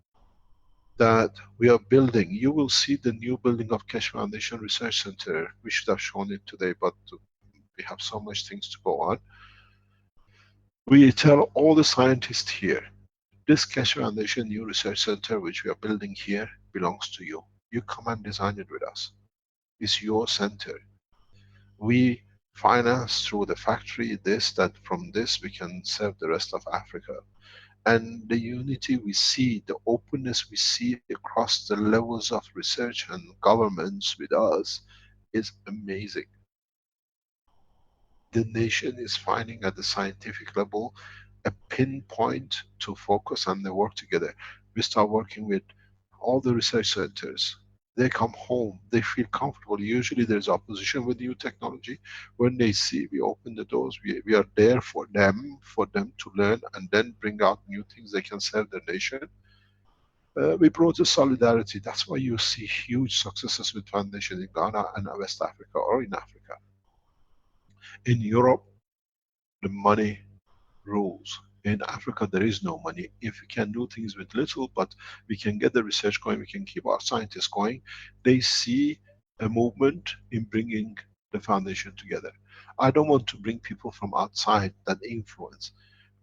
that we are building. You will see the new building of Keshe Foundation Research Center. We should have shown it today, but we have so much things to go on. We tell all the scientists here, this Keshe Foundation new research center which we are building here belongs to you. You come and design it with us. It's your center. We finance through the factory this, that from this we can serve the rest of Africa. And the unity we see, the openness we see across the levels of research and governments with us is amazing. The nation is finding at the scientific level a pinpoint to focus, and they work together. We start working with all the research centers. They come home, they feel comfortable. Usually there's opposition with new technology. When they see we open the doors, we are there for them to learn and then bring out new things they can serve their nation. We brought a solidarity. That's why you see huge successes with foundation in Ghana and West Africa or in Africa. In Europe, the money rules. In Africa, there is no money. If we can do things with little, but we can get the research going, we can keep our scientists going, they see a movement in bringing the foundation together. I don't want to bring people from outside that influence.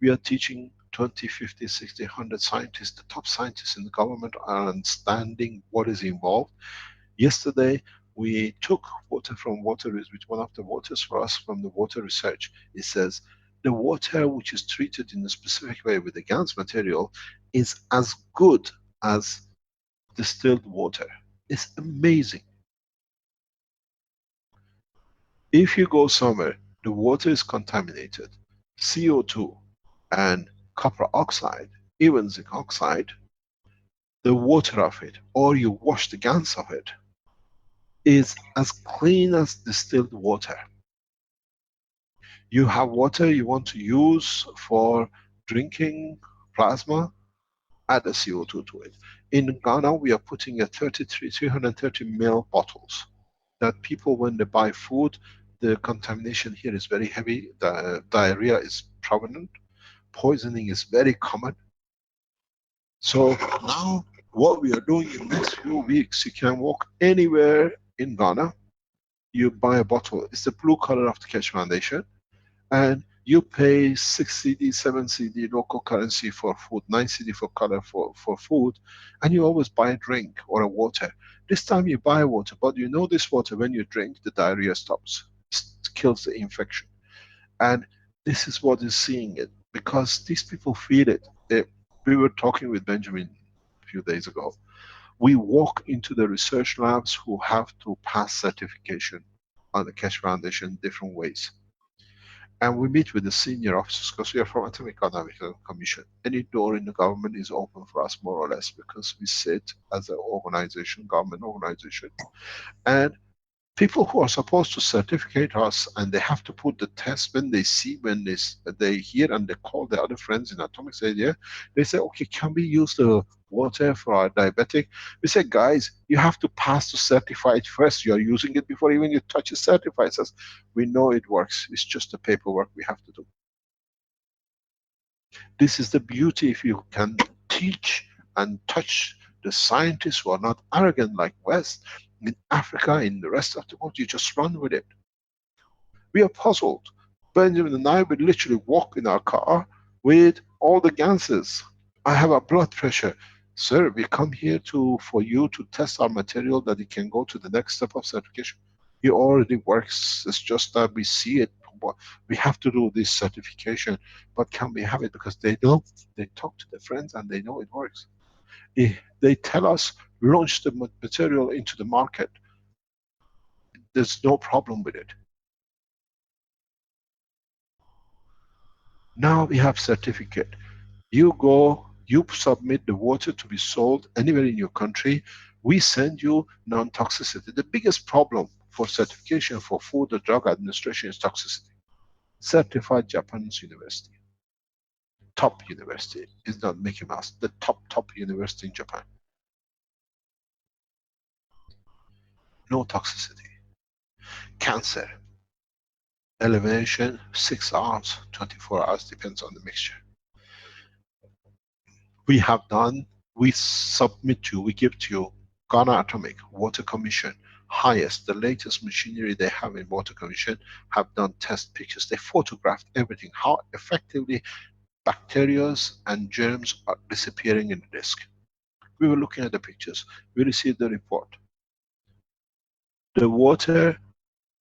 We are teaching 20, 50, 60, 100 scientists, the top scientists in the government are understanding what is involved. Yesterday, we took water from water, with one of the waters for us from the water research. It says, the water which is treated in a specific way with the GANS material is as good as distilled water. It's amazing. If you go somewhere, the water is contaminated, CO2 and copper oxide, even zinc oxide, the water of it, or you wash the GANS of it, is as clean as distilled water. You have water you want to use for drinking plasma, add a CO2 to it. In Ghana, we are putting a 330 ml bottles that people, when they buy food, the contamination here is very heavy. The diarrhea is prominent. Poisoning is very common. So now what we are doing in the next few weeks, you can walk anywhere in Ghana, you buy a bottle, it's the blue color of the Keshe Foundation, and you pay 6 CD, 7 CD local currency for food, 9 CD for color for food, and you always buy a drink or a water. This time you buy water, but you know this water, when you drink, the diarrhea stops. It kills the infection. And this is what is seeing it, because these people feel it. We were talking with Benjamin a few days ago. We walk into the research labs who have to pass certification on the Keshe Foundation different ways. And we meet with the senior officers, because we are from Atomic Energy Commission. Any door in the government is open for us, more or less, because we sit as an organization, government organization. And people who are supposed to certificate us, and they have to put the test when they see, when they hear and they call their other friends in atomics area, they say, okay, can we use the water for our diabetic? We say, guys, you have to pass to certify it first. You are using it before even you touch it, certifies us. We know it works. It's just the paperwork we have to do. This is the beauty. If you can teach and touch the scientists who are not arrogant like West, in Africa, in the rest of the world, you just run with it. We are puzzled. Benjamin and I would literally walk in our car with all the ganses. I have a blood pressure. Sir, we come here for you to test our material that it can go to the next step of certification. It already works. It's just that we see it. We have to do this certification, but can we have it? Because they know, they talk to their friends and they know it works. They tell us, launch the material into the market. There's no problem with it. Now we have certificate. You go, you submit the water to be sold anywhere in your country. We send you non-toxicity. The biggest problem for certification for Food and Drug Administration is toxicity. Certified Japanese university, top university, is not Mickey Mouse, the top university in Japan. No toxicity. Cancer, elimination 6 hours, 24 hours, depends on the mixture. We have done, we submit to you, we give to you Ghana Atomic Water Commission, highest, the latest machinery they have in Water Commission, have done test pictures. They photographed everything, how effectively bacteria and germs are disappearing in the disk. We were looking at the pictures. We received the report. The water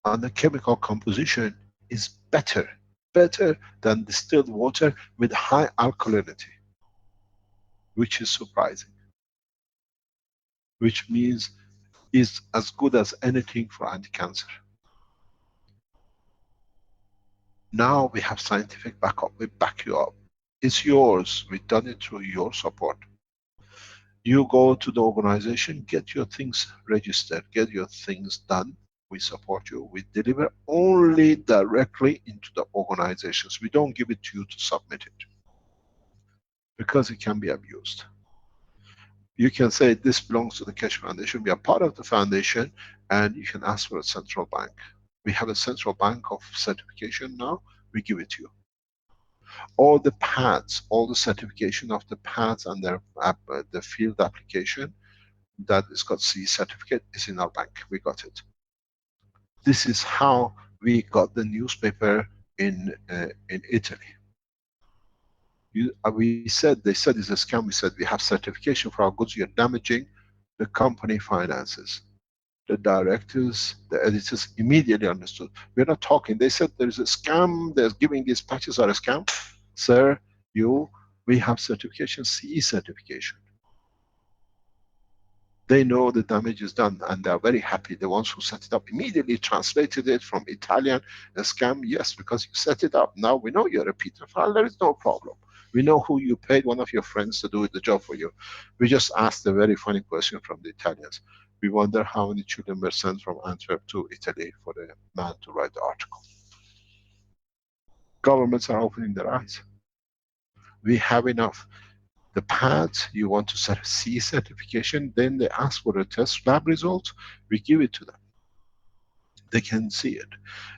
and the chemical composition is better than distilled water with high alkalinity, which is surprising. Which means is as good as anything for anti-cancer. Now we have scientific backup. We back you up. It's yours. We've done it through your support. You go to the organization, get your things registered, get your things done. We support you. We deliver only directly into the organizations. We don't give it to you to submit it, because it can be abused. You can say this belongs to the Keshe Foundation. We are part of the foundation, and you can ask for a central bank. We have a central bank of certification now. We give it to you. All the pads, all the certification of the pads and their the field application that has got CE certificate is in our bank. We got it. This is how we got the newspaper in Italy. They said it's a scam. We said we have certification for our goods. You're damaging the company finances. The directors, the editors immediately understood. We're not talking. They said there is a scam. They're giving these patches are a scam. Sir, we have certification, CE certification. They know the damage is done, and they are very happy. The ones who set it up immediately translated it from Italian, a scam, yes, because you set it up. Now we know you're a Peter File, there is no problem. We know who you paid, one of your friends, to do the job for you. We just asked a very funny question from the Italians. We wonder how many children were sent from Antwerp to Italy for the man to write the article. Governments are opening their eyes. We have enough. The pads, you want to set a CE certification, then they ask for a test lab result, we give it to them. They can see it.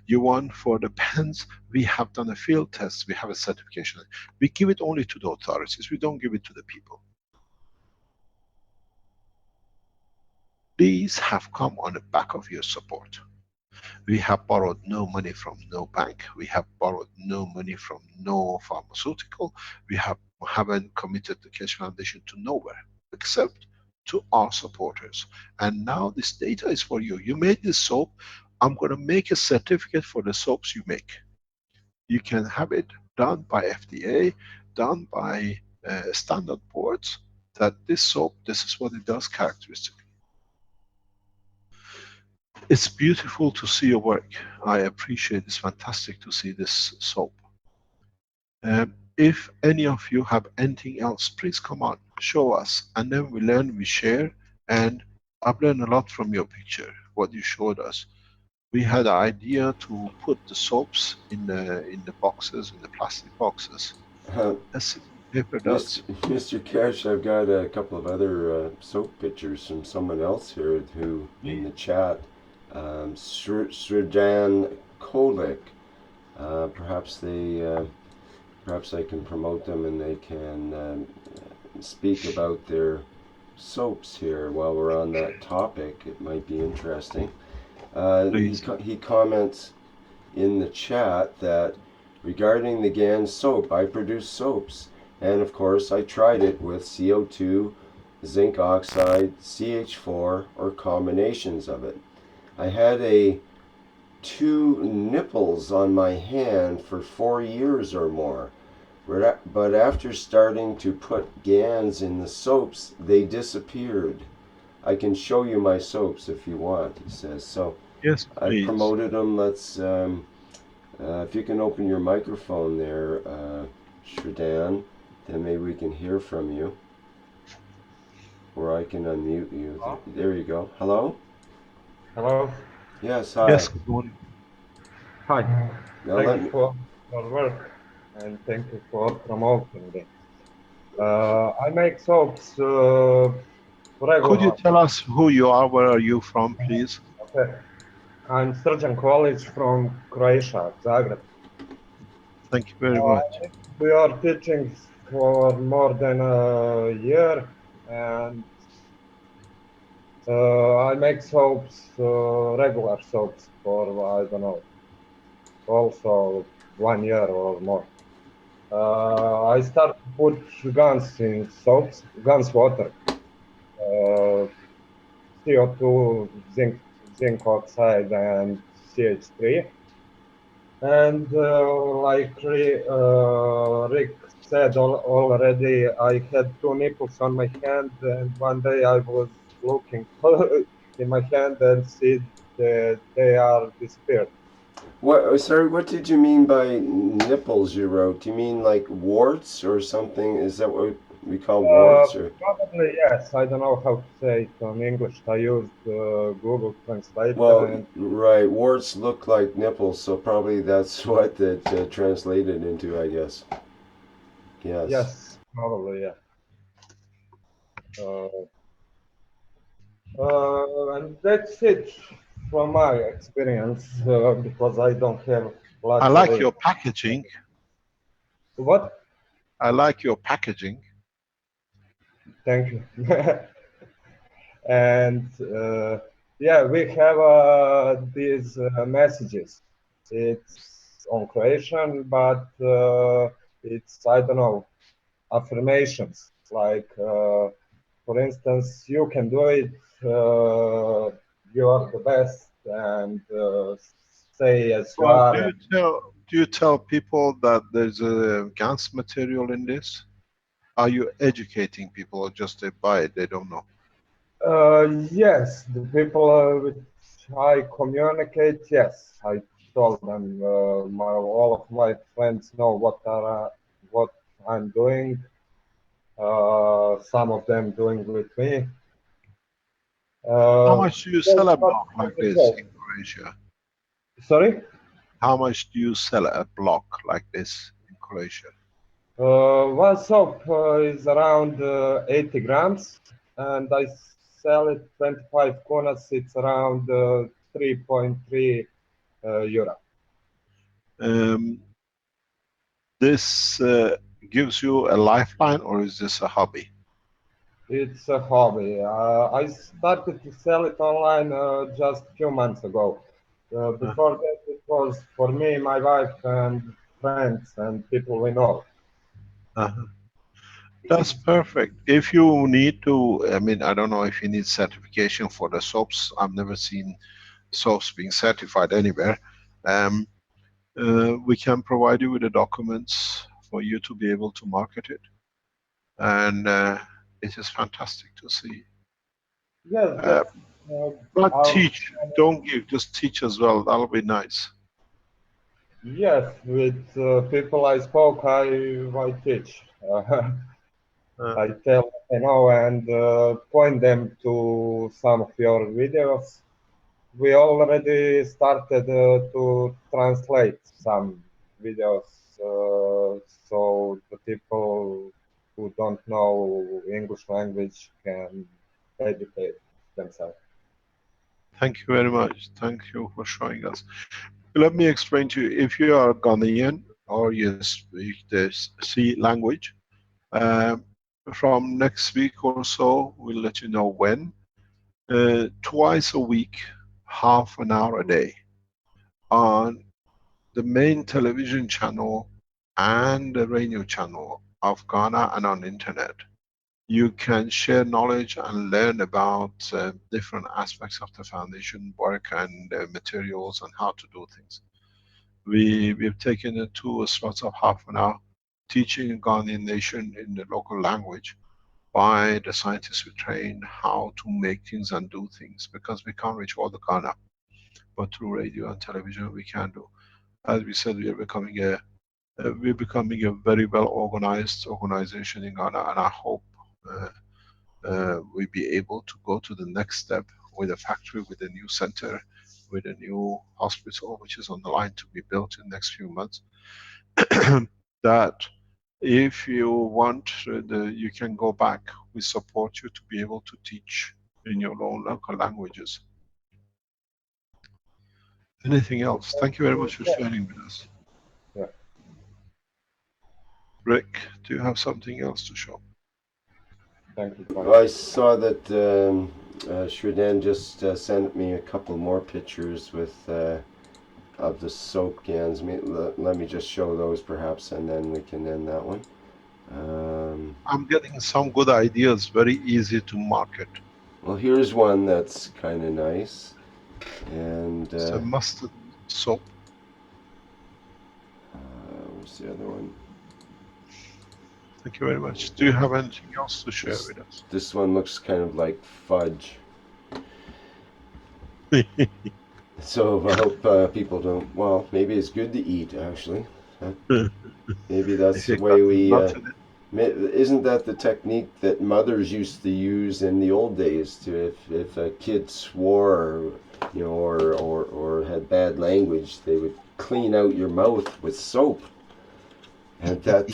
You want for the pens, we have done a field test, we have a certification. We give it only to the authorities, we don't give it to the people. These have come on the back of your support. We have borrowed no money from no bank. We have borrowed no money from no pharmaceutical. We haven't committed the Keshe Foundation to nowhere, except to our supporters. And now this data is for you. You made this soap. I'm going to make a certificate for the soaps you make. You can have it done by FDA, done by standard boards, that this soap, this is what it does characteristically. It's beautiful to see your work. I appreciate, it's fantastic to see this soap. If any of you have anything else, please come on, show us, and then we learn, we share, and I've learned a lot from your picture, what you showed us. We had an idea to put the soaps in the boxes, in the plastic boxes. That's paper does. Mr. Keshe, I've got a couple of other soap pictures from someone else here who, in the chat, Srijan Kolik. Perhaps I can promote them and they can speak about their soaps here while we're on that topic. It might be interesting. He comments in the chat that regarding the GAN soap, I produce soaps, and of course I tried it with CO2, zinc oxide, CH4, or combinations of it. I had 2 nipples on my hand for 4 years or more, but after starting to put GANs in the soaps, they disappeared. I can show you my soaps if you want, he says. So yes, please. I promoted them. Let's, if you can open your microphone there, Shridan, then maybe we can hear from you. or I can unmute you. There you go. Hello? Hello. Yes, hi. Yes, good morning. Hi. Now Thank let you me. for your work and thank you for promoting it. I make soaps Could you regular. tell us who you are? Where are you from, please? Okay. I'm Srđan College from Croatia, Zagreb. Thank you very much. We are teaching for more than a year, and I make soaps, regular soaps for, I don't know, also 1 year or more. I start to put guns in soaps, guns water, CO2, zinc oxide, and CH3. And like Rick said already, I had two nipples on my hand, and one day I was looking in my hand and see that they are disappeared. What? Sorry, what did you mean by nipples you wrote? Do you mean like warts or something? Is that what we call warts or? Probably yes. I don't know how to say it in English. I used Google Translator, Well, and right, warts look like nipples, so probably that's what it translated into, I guess. Yes. yes, probably yeah. And that's it from my experience because I don't have I lots of like it. your packaging. What? I like your packaging. Thank you. And yeah, we have these messages. It's on Croatian, but it's, I don't know, affirmations like, for instance, you can do it, you are the best, and stay as you Well, are. do you tell people that there's a GANS material in this? Are you educating people or just they buy it, they don't know? Yes, the people with I communicate, yes, I told them, all of my friends know what I'm doing. Some of them doing with me. How Uh, much do you that's sell a not block like the this case. in Croatia? Sorry? How much do you sell a block like this in Croatia? One soap is around 80 grams, and I sell it 25 kunas. It's around 3.3 euro. Um, this gives you a lifeline, or is this a hobby? It's a hobby. I started to sell it online just a few months ago. Before that, it was for me, my wife, and friends and people we know. Uh-huh. That's perfect. If you need to, I mean, I don't know if you need certification for the soaps. I've never seen soaps being certified anywhere. Um, we can provide you with the documents for you to be able to market it. And it is fantastic to see. Yes, Uh, that's but our. teach, don't give, just teach as well. That'll be nice. Yes, with people I spoke, I teach. I tell I know and point them to some of your videos. We already started to translate some videos so the people who don't know English language can educate themselves. Thank you very much. Thank you for showing us. Let me explain to you. If you are Ghanaian or you speak the C language, um, from next week or so, we'll let you know when. Twice a week, half an hour a day, on the main television channel and the radio channel of Ghana and on internet. You can share knowledge and learn about different aspects of the foundation work and materials and how to do things. We've taken it to slots of half an hour, teaching Ghanaian nation in the local language by the scientists we train how to make things and do things, because we can't reach all the Ghana, but through radio and television we can do. As we said, we're becoming a very well organized organization in Ghana, and I hope we'll be able to go to the next step with a factory, with a new center, with a new hospital, which is on the line to be built in the next few months. That if you want, you can go back. We support you to be able to teach in your own local languages. Anything else? Thank you very much for sharing with us. Yeah. Rick, do you have something else to show? Thank you. Well, I saw that Shridan just sent me a couple more pictures with of the soap cans. Let me just show those perhaps, and then we can end that one. I'm getting some good ideas, very easy to market. Well, here's one that's kind of nice. And it's a mustard soap. Where's the other one? Thank you very much. Do you have anything else to share with us? This one looks kind of like fudge. So I hope people don't. Well, maybe it's good to eat, actually. Maybe that's the way we. Isn't that the technique that mothers used to use in the old days? To if a kid swore, you know, or had bad language, they would clean out your mouth with soap, and that.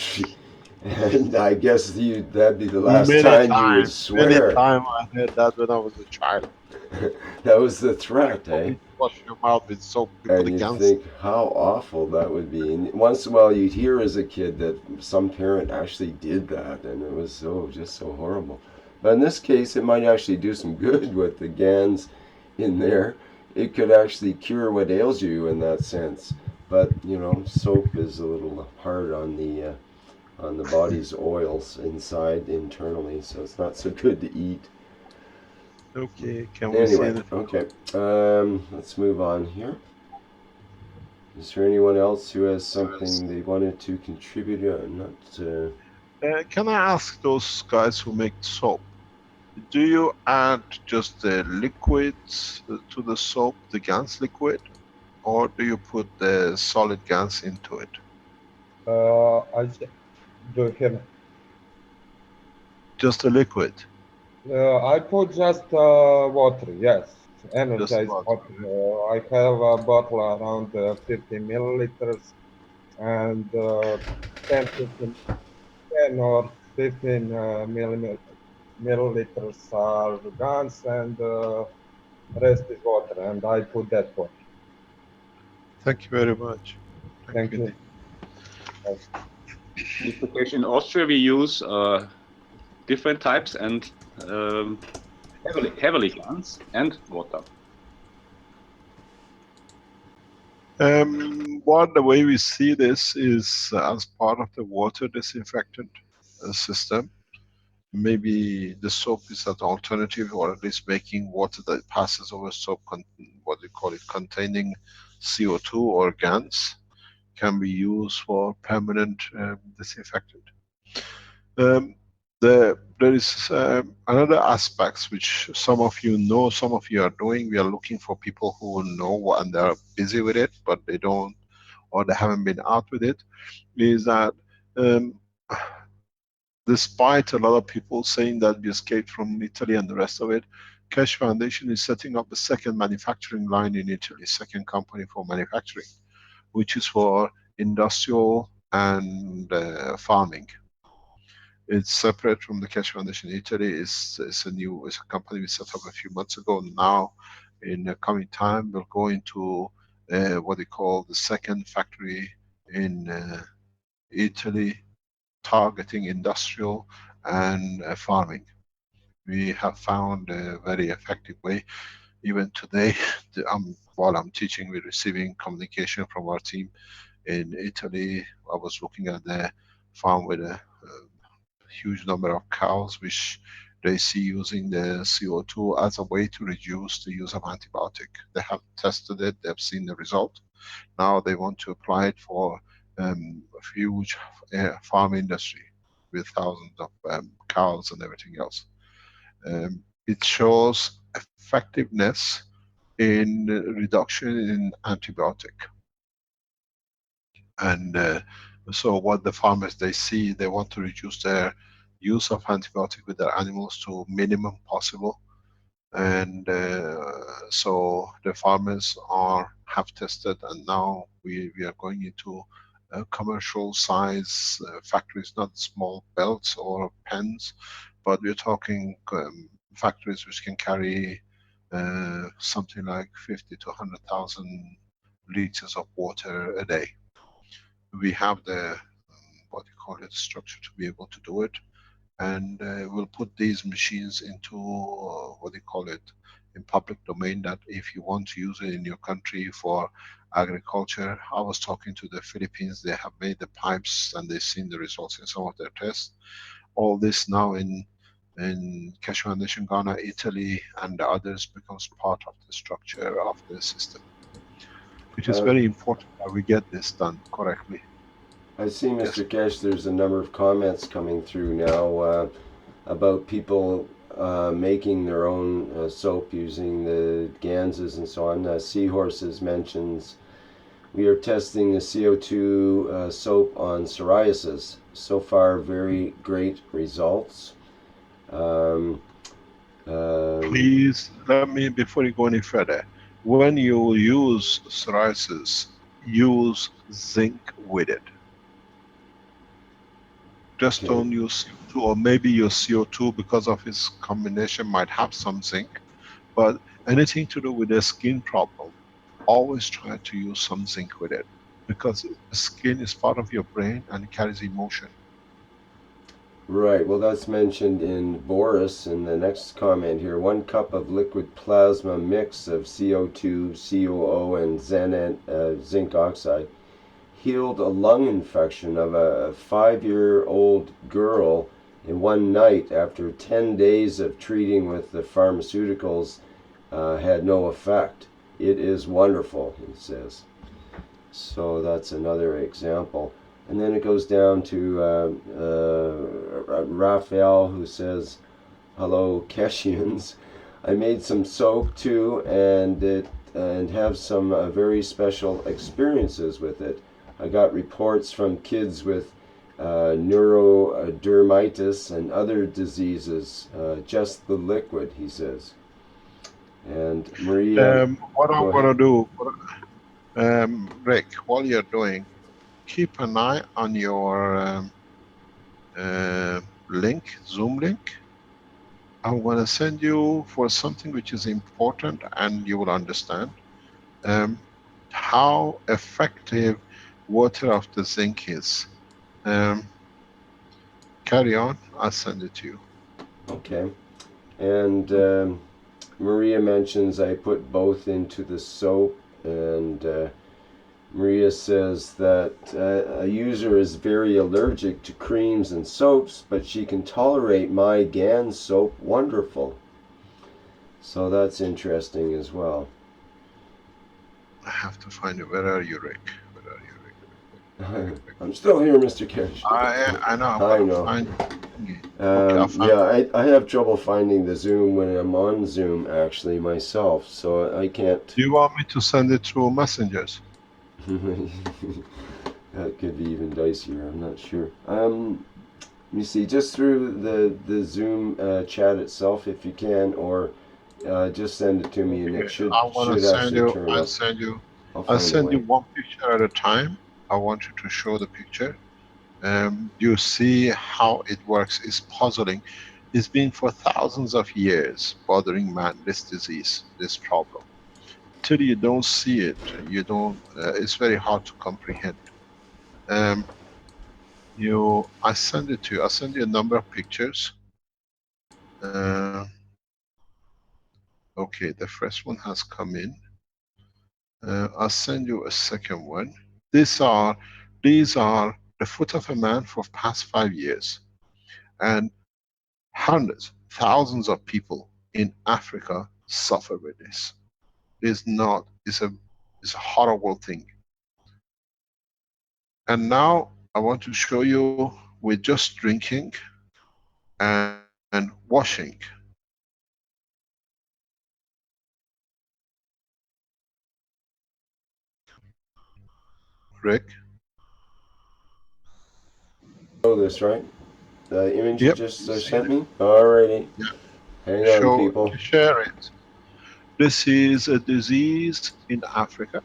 And I guess that'd be the last time you would swear. Many times I heard that when I was a child. That was the threat, eh? Wash your mouth with soap. And you think how awful that would be. And once in a while you'd hear as a kid that some parent actually did that, and it was just so horrible. But in this case, it might actually do some good with the GANs in there. It could actually cure what ails you in that sense. But, you know, soap is a little hard on the body's oils inside internally, so it's not so good to eat. Okay, can we see it? Okay, let's move on here. Is there anyone else who has something they wanted to contribute? Can I ask those guys who make soap, do you add just the liquids to the soap, the GANs liquid, or do you put the solid GANs into it? Do you hear me? Just a liquid? I put just water, yes, energized water. I have a bottle around 50 milliliters, and 10 or 15 milliliters are GANs, and rest is water, and I put that water. Thank you very much. Thank you. In Austria, we use different types and heavily GANs and water. Well, the way we see this is as part of the water disinfectant system. Maybe the soap is an alternative, or at least making water that passes over soap, what they call it, containing CO2 or GANs, can be used for permanent disinfectant. There is another aspects which some of you know, some of you are doing. We are looking for people who know and they are busy with it, but they don't, or they haven't been out with it. Is that despite a lot of people saying that we escaped from Italy and the rest of it, Keshe Foundation is setting up a second manufacturing line in Italy, second company for manufacturing, which is for industrial and farming. It's separate from the Keshe Foundation in Italy. It's a company we set up a few months ago. Now, in the coming time, we'll go into what they call the second factory in Italy, targeting industrial and farming. We have found a very effective way. Even today, while I'm teaching, we're receiving communication from our team in Italy. I was looking at the farm with a huge number of cows, which they see using the CO2 as a way to reduce the use of antibiotic. They have tested it, they've seen the result. Now they want to apply it for a huge farm industry with thousands of cows and everything else. It shows effectiveness in reduction in antibiotic. And so what the farmers, they see, they want to reduce their use of antibiotic with their animals to minimum possible. And so the farmers have tested, and now we are going into commercial size factories, not small belts or pens, but we're talking factories which can carry something like 50 to 100,000 liters of water a day. We have the what you call it, structure to be able to do it, and we'll put these machines into what do you call it, in public domain, that if you want to use it in your country for agriculture. I was talking to the Philippines, they have made the pipes and they've seen the results in some of their tests. All this now in Keshe Foundation, Ghana, Italy, and the others becomes part of the structure of the system. It is very important that we get this done correctly. I see, Mr. Keshe, there's a number of comments coming through now about people making their own soap using the ganses and so on. Seahorses mentions, we are testing the CO2 soap on psoriasis. So far, very great results. Please let me, before you go any further, when you use psoriasis, use zinc with it. Just don't use CO2, or maybe your CO2 because of its combination might have some zinc, but anything to do with the skin problem, always try to use some zinc with it, because the skin is part of your brain and it carries emotion. Right, well that's mentioned in Boris in the next comment here. 1 cup of liquid plasma mix of CO2, COO, and zinc oxide healed a lung infection of a 5-year-old girl in one night after 10 days of treating with the pharmaceuticals had no effect. It is wonderful, he says. So that's another example. And then it goes down to Raphael, who says, hello, Keshians. I made some soap too, and have some very special experiences with it. I got reports from kids with neurodermitis and other diseases, just the liquid, he says. And Maria, what I'm going to do, Rick, while you're doing, keep an eye on your link, Zoom link. I'm going to send you for something which is important, and you will understand how effective water of the zinc is. Carry on, I'll send it to you. Okay. And Maria mentions I put both into the soap, and Maria says that a user is very allergic to creams and soaps, but she can tolerate my GAN soap wonderful. So that's interesting as well. I have to find it. Where are you, Rick? Where are you, Rick? I'm still here, Mr. Keshe. I know. I know. I have trouble finding the Zoom when I'm on Zoom, actually, myself, so I can't. Do you want me to send it through messengers? That could be even dicier, I'm not sure. Let me see, just through the Zoom chat itself, if you can, or just send it to me, and it should actually turn up. I'll send you one picture at a time. I want you to show the picture. You see how it works. It's puzzling. It's been for thousands of years bothering man, this disease, this problem. Till you don't see it, you don't. It's very hard to comprehend. I send it to you. I'll send you a number of pictures. Okay, the first one has come in. I'll send you a second one. These are the foot of a man for past 5 years, and hundreds, thousands of people in Africa suffer with this. It's a horrible thing. And now I want to show you with just drinking and washing. Rick? Know this, right? The image you Yep. just You see sent it? me? Alrighty. Yeah. Hang on, Show, people. share it. This is a disease in Africa.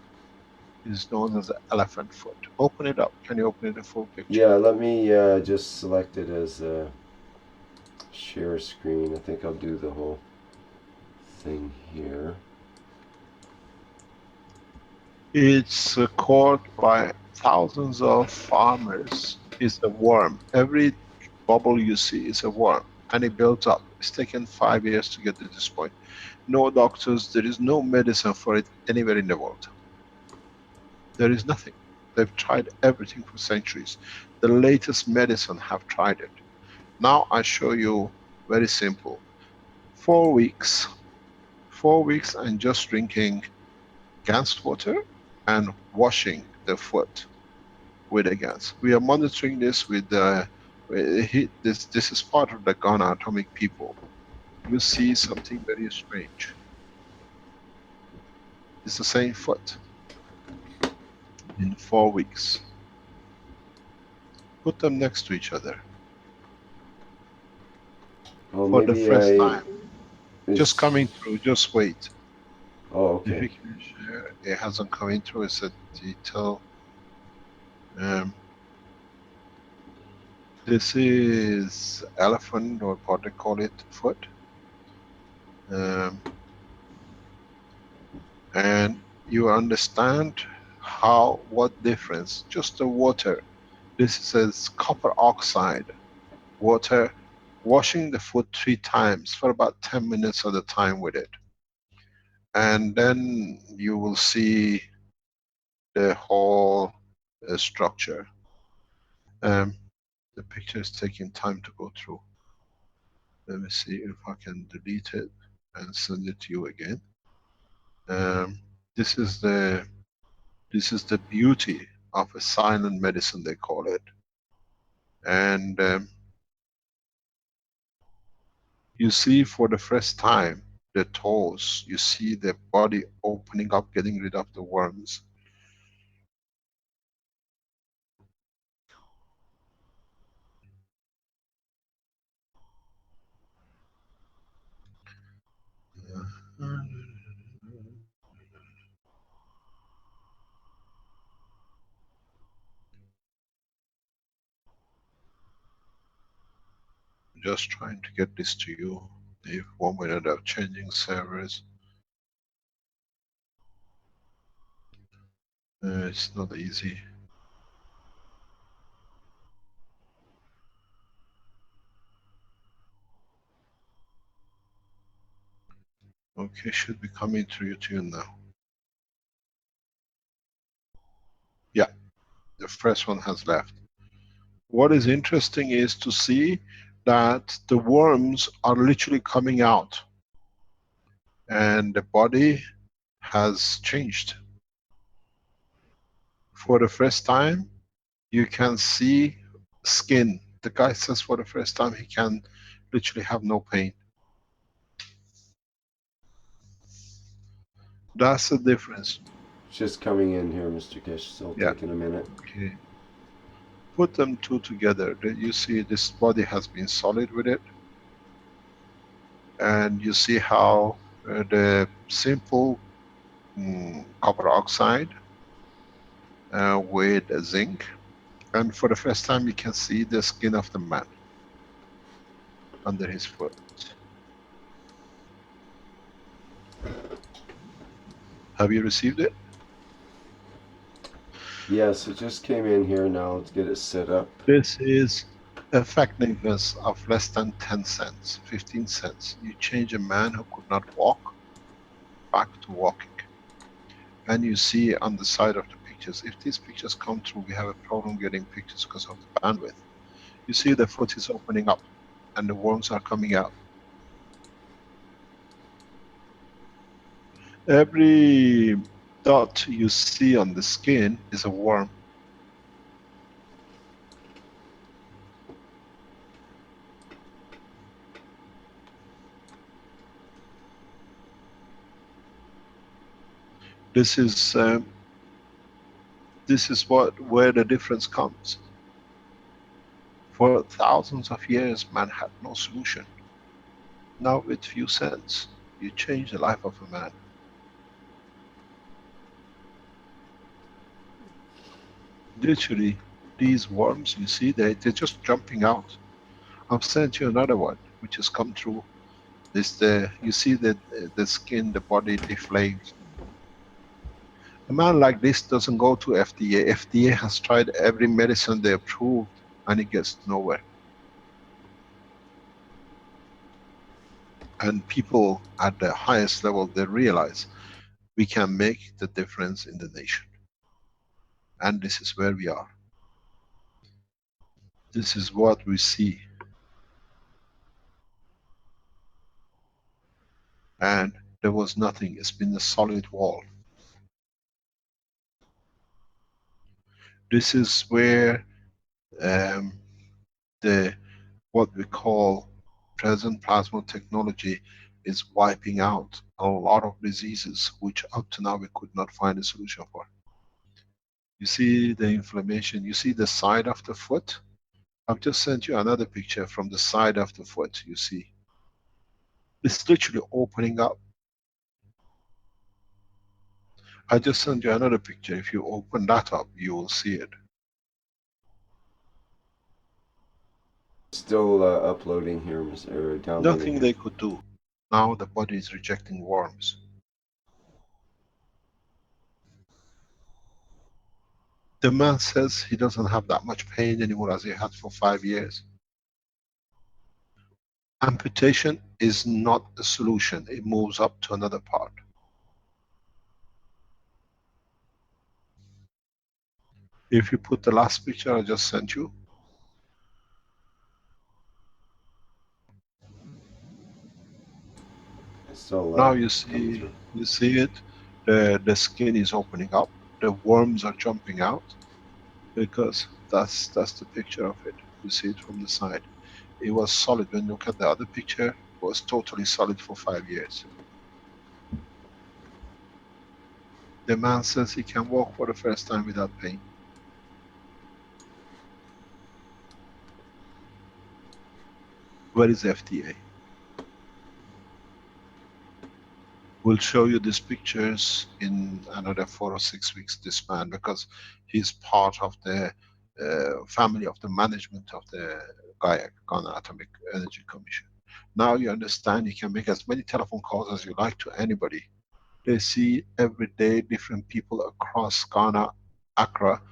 It's known as the elephant foot. Open it up. Can you open it a full picture? Yeah, let me just select it as a share screen. I think I'll do the whole thing here. It's caught by thousands of farmers. It's a worm. Every bubble you see is a worm, and it builds up. It's taken 5 years to get to this point. No doctors, there is no medicine for it anywhere in the world. There is nothing. They've tried everything for centuries. The latest medicine have tried it. Now I show you very simple. 4 weeks. 4 weeks and just drinking Gans water and washing the foot with a Gans. We are monitoring this with the this is part of the Ghana atomic people. You see something very strange. It's the same foot in 4 weeks. Put them next to each other Oh, for the maybe first I... time. Just coming through, just wait. Oh, If okay. you can share, it hasn't come in through, it's a detail. This is elephant, or what they call it, foot. And you understand how, what difference, just the water. This is copper oxide, water, washing the foot 3 times for about 10 minutes at a time with it. And then you will see the whole structure. The picture is taking time to go through. Let me see if I can delete it and send it to you again. This is the beauty of a silent medicine, they call it. And you see for the first time the toes, you see the body opening up, getting rid of the worms. Just trying to get this to you. If 1 minute of changing servers, it's not easy. Okay, should be coming through to you now. Yeah, the first one has left. What is interesting is to see that the worms are literally coming out and the body has changed. For the first time, you can see skin. The guy says for the first time he can literally have no pain. That's the difference. It's just coming in here, Mr. Kish. Still Yeah. taking a minute. Okay. Put them two together. You see this body has been solid with it. And you see how the simple copper oxide with zinc. And for the first time you can see the skin of the man under his foot. Have you received it? Yes, it just came in here. Now let's get it set up. This is effectiveness of less than 10 cents, 15 cents. You change a man who could not walk back to walking. And you see on the side of the pictures, if these pictures come through, we have a problem getting pictures because of the bandwidth. You see the foot is opening up and the worms are coming out. Every dot you see on the skin is a worm. This is where the difference comes. For thousands of years, man had no solution. Now with few cents, you change the life of a man. Literally, these worms, you see, they're just jumping out. I've sent you another one, which has come through. You see the skin, the body deflates. A man like this doesn't go to FDA. FDA has tried every medicine they approved, and it gets nowhere. And people at the highest level, they realize we can make the difference in the nation. And this is where we are. This is what we see. And there was nothing. It's been a solid wall. This is where what we call present plasma technology is wiping out a lot of diseases which up to now we could not find a solution for. You see the inflammation, you see the side of the foot. I've just sent you another picture from the side of the foot. You see it's literally opening up. I just sent you another picture. If you open that up, you will see it. Still uploading here, or downloading. Nothing they could do. Now the body is rejecting worms. The man says he doesn't have that much pain anymore as he had for 5 years. Amputation is not a solution. It moves up to another part. If you put the last picture I just sent you. Now you see it. The skin is opening up. The worms are jumping out, because that's the picture of it. You see it from the side. It was solid. When you look at the other picture, it was totally solid for 5 years. The man says he can walk for the first time without pain. Where is FDA? We'll show you these pictures in another 4 or 6 weeks, this man, because he's part of the family of the management of the Ghana Atomic Energy Commission. Now you understand you can make as many telephone calls as you like to anybody. They see every day different people across Ghana, Accra,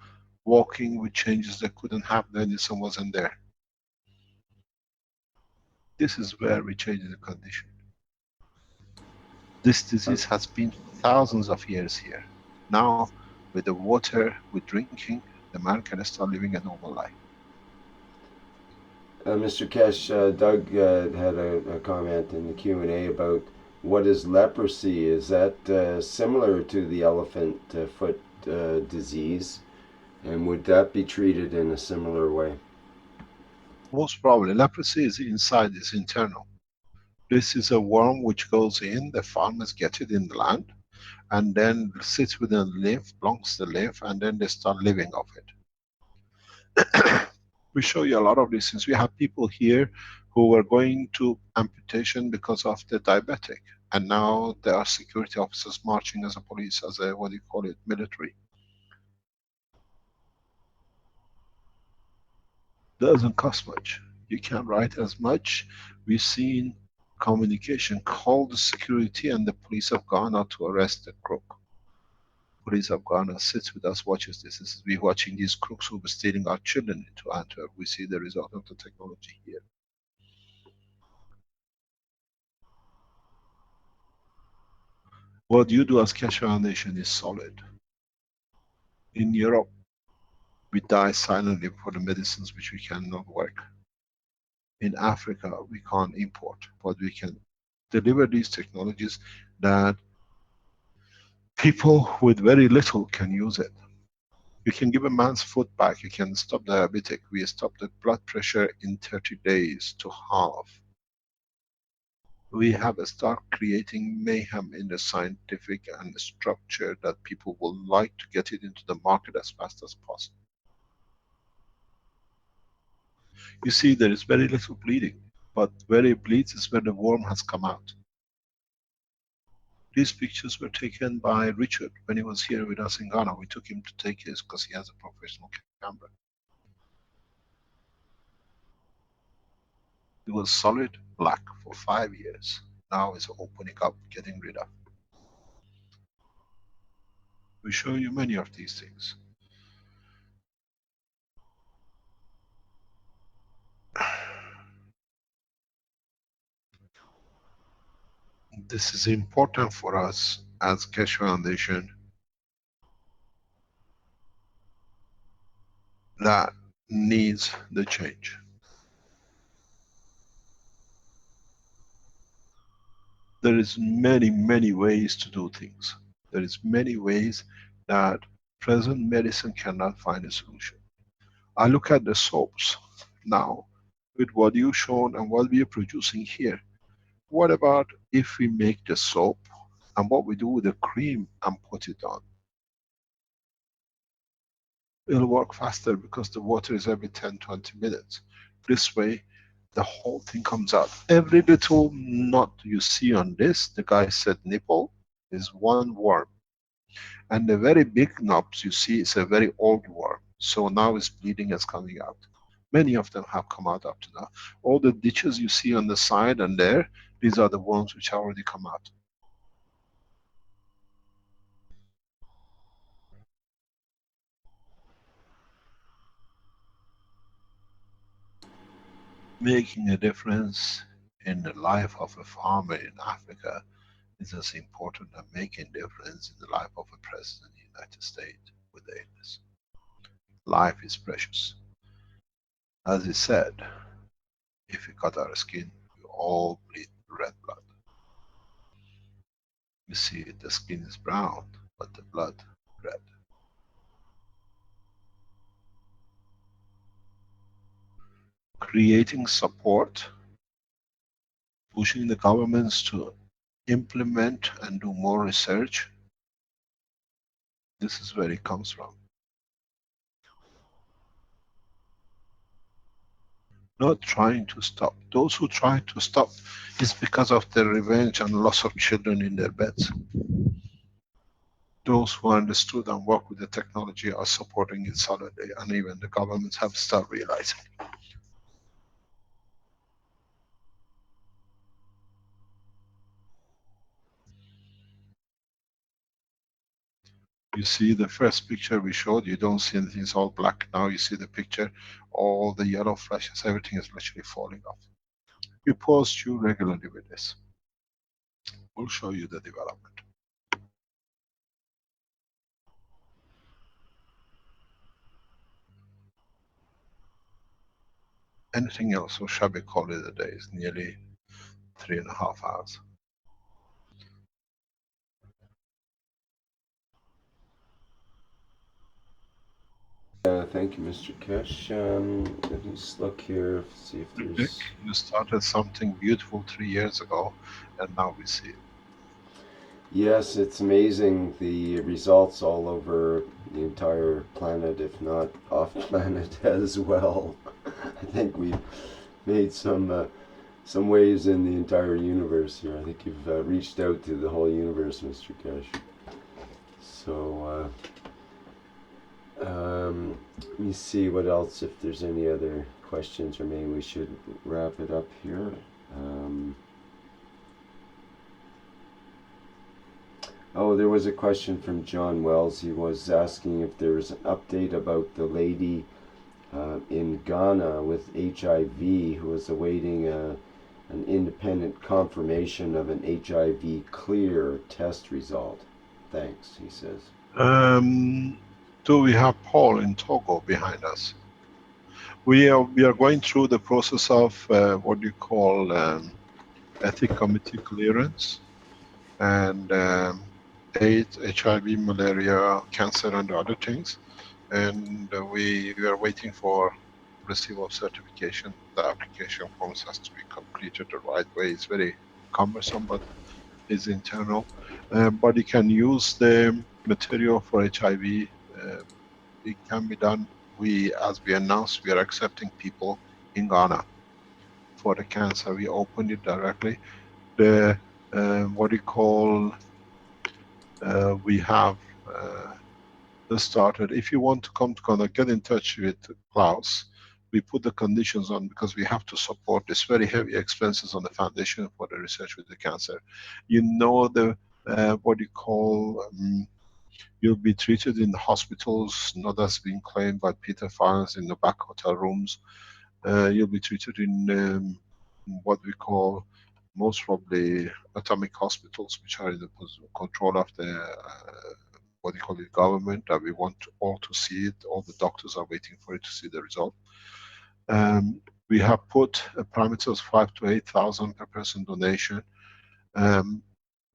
walking with changes they couldn't have when someone wasn't there. This is where we change the condition. This disease has been thousands of years here. Now, with the water, with drinking, the man can start living a normal life. Mr. Kesh, Doug had a comment in the Q&A about what is leprosy. Is that similar to the elephant foot disease? And would that be treated in a similar way? Most probably. Leprosy is inside, it's internal. This is a worm which goes in, the farmers get it in the land, and then sits within the lymph, blocks the lymph, and then they start living off it. We show you a lot of these things. We have people here who were going to amputation because of the diabetic, and now there are security officers marching as a police, as a, what do you call it, military. Doesn't cost much. You can write as much. We've seen communication, call the security and the police of Ghana to arrest the crook. Police of Ghana sits with us, watches this. We're watching these crooks who were stealing our children into Antwerp. We see the result of the technology here. What you do as Keshe Foundation is solid. In Europe, we die silently for the medicines which we cannot work. In Africa, we can't import, but we can deliver these technologies that people with very little can use it. You can give a man's foot back, you can stop diabetic. We stop the blood pressure in 30 days to half. We have start creating mayhem in the scientific and the structure that people will like to get it into the market as fast as possible. You see there is very little bleeding, but where it bleeds is where the worm has come out. These pictures were taken by Richard when he was here with us in Ghana. We took him to take his because he has a professional camera. It was solid black for 5 years. Now it's opening up, getting rid of. We show you many of these things. This is important for us as Keshe Foundation that needs the change. There is many ways to do things. There is many ways that present medicine cannot find a solution. I look at the soaps now with what you've shown and what we are producing here. What about if we make the soap and what we do with the cream and put it on? It'll work faster because the water is every 10-20 minutes. This way, the whole thing comes out. Every little knot you see on this, the guy said nipple, is one worm. And the very big knobs you see is a very old worm. So now it's bleeding, it's coming out. Many of them have come out up to now. All the ditches you see on the side and there, these are the worms which have already come out. Making a difference in the life of a farmer in Africa is as important as making a difference in the life of a president in the United States with illness. Life is precious. As he said, if we cut our skin, we all bleed red blood. You see, the skin is brown, but the blood red. Creating support, pushing the governments to implement and do more research. This is where it comes from. Not trying to stop. Those who try to stop is because of their revenge and loss of children in their beds. Those who understood and work with the technology are supporting it solidly, and even the governments have started realizing. You see the first picture we showed, you don't see anything, it's all black. Now you see the picture, all the yellow flashes, everything is literally falling off. We post you regularly with this. We'll show you the development. Anything else, or shall we call it a day? It's nearly 3.5 hours. Thank you, Mr. Keshe. Let me just look here, see if there's... Dick, you started something beautiful 3 years ago, and now we see it. Yes, it's amazing, the results all over the entire planet, if not off planet as well. I think we've made some waves in the entire universe here. I think you've reached out to the whole universe, Mr. Keshe. So, let me see what else, if there's any other questions, or maybe we should wrap it up here. Oh, there was a question from John Wells. He was asking if there was an update about the lady in Ghana with HIV who was awaiting an independent confirmation of an HIV clear test result. Thanks, he says. Do we have Paul in Togo behind us? We are going through the process of what you call ethics committee clearance, and AIDS, HIV, malaria, cancer, and other things. And we are waiting for receipt of certification. The application forms has to be completed the right way. It's very cumbersome, but it's internal. But you can use the material for HIV. It can be done. As we announced, we are accepting people in Ghana for the cancer. We opened it directly. The what you call we have started. If you want to come to Ghana, get in touch with Klaus. We put the conditions on because we have to support this very heavy expenses on the foundation for the research with the cancer. You know the what you call you'll be treated in the hospitals, not as being claimed by Peter Files in the back hotel rooms. You'll be treated in what we call most probably atomic hospitals, which are in the control of the what do you call it, government, that we want all to see it. All the doctors are waiting for it to see the result. We have put parameters 5,000 to 8,000 per person donation.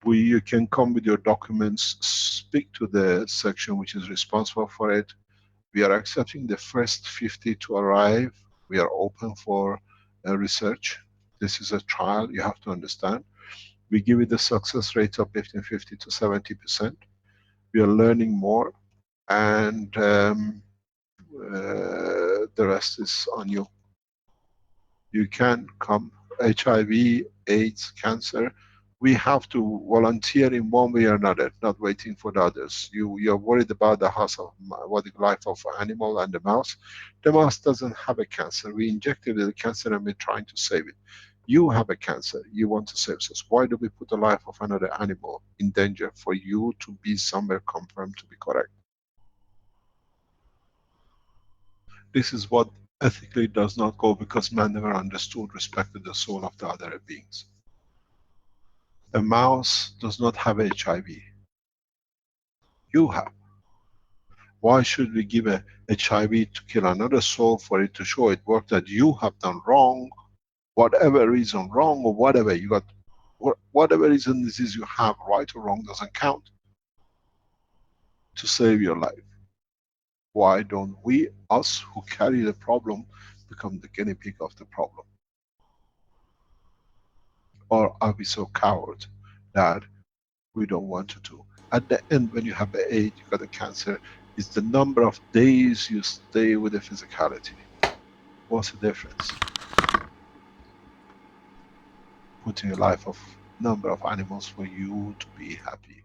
You can come with your documents, speak to the section which is responsible for it. We are accepting the first 50 to arrive. We are open for research. This is a trial, you have to understand. We give it a success rate of between 50 to 70%. We are learning more, and the rest is on you. You can come. HIV, AIDS, cancer, we have to volunteer in one way or another, not waiting for the others. You're worried about the life of animal and the mouse. The mouse doesn't have a cancer. We injected the cancer and we're trying to save it. You have a cancer, you want to save us. Why do we put the life of another animal in danger for you to be somewhere confirmed to be correct? This is what ethically does not go, because man never understood, respected the soul of the other beings. A mouse does not have HIV. You have. Why should we give a HIV to kill another soul for it to show it work that you have done wrong, whatever reason wrong, or whatever you got, whatever reason this is you have, right or wrong, doesn't count, to save your life? Why don't we, us who carry the problem, become the guinea pig of the problem? Or are we so coward that we don't want to do? At the end, when you have the AIDS, you got the cancer, it's the number of days you stay with the physicality. What's the difference? Putting a life of number of animals for you to be happy.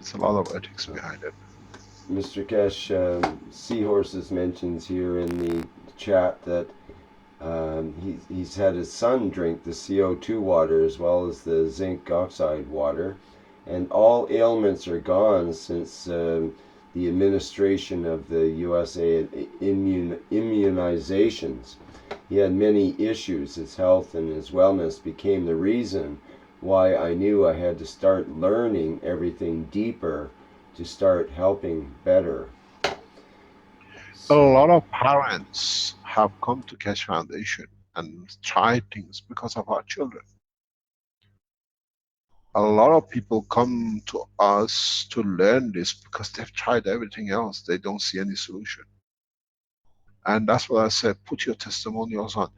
There's a lot of ethics behind it. Mr. Kesh, Seahorses mentions here in the chat that he's had his son drink the CO2 water as well as the zinc oxide water, and all ailments are gone since the administration of the USA immunizations. He had many issues. His health and his wellness became the reason why I knew I had to start learning everything deeper to start helping better. A lot of parents have come to Keshe Foundation and tried things because of our children. A lot of people come to us to learn this because they've tried everything else. They don't see any solution. And that's what I said, put your testimonials on.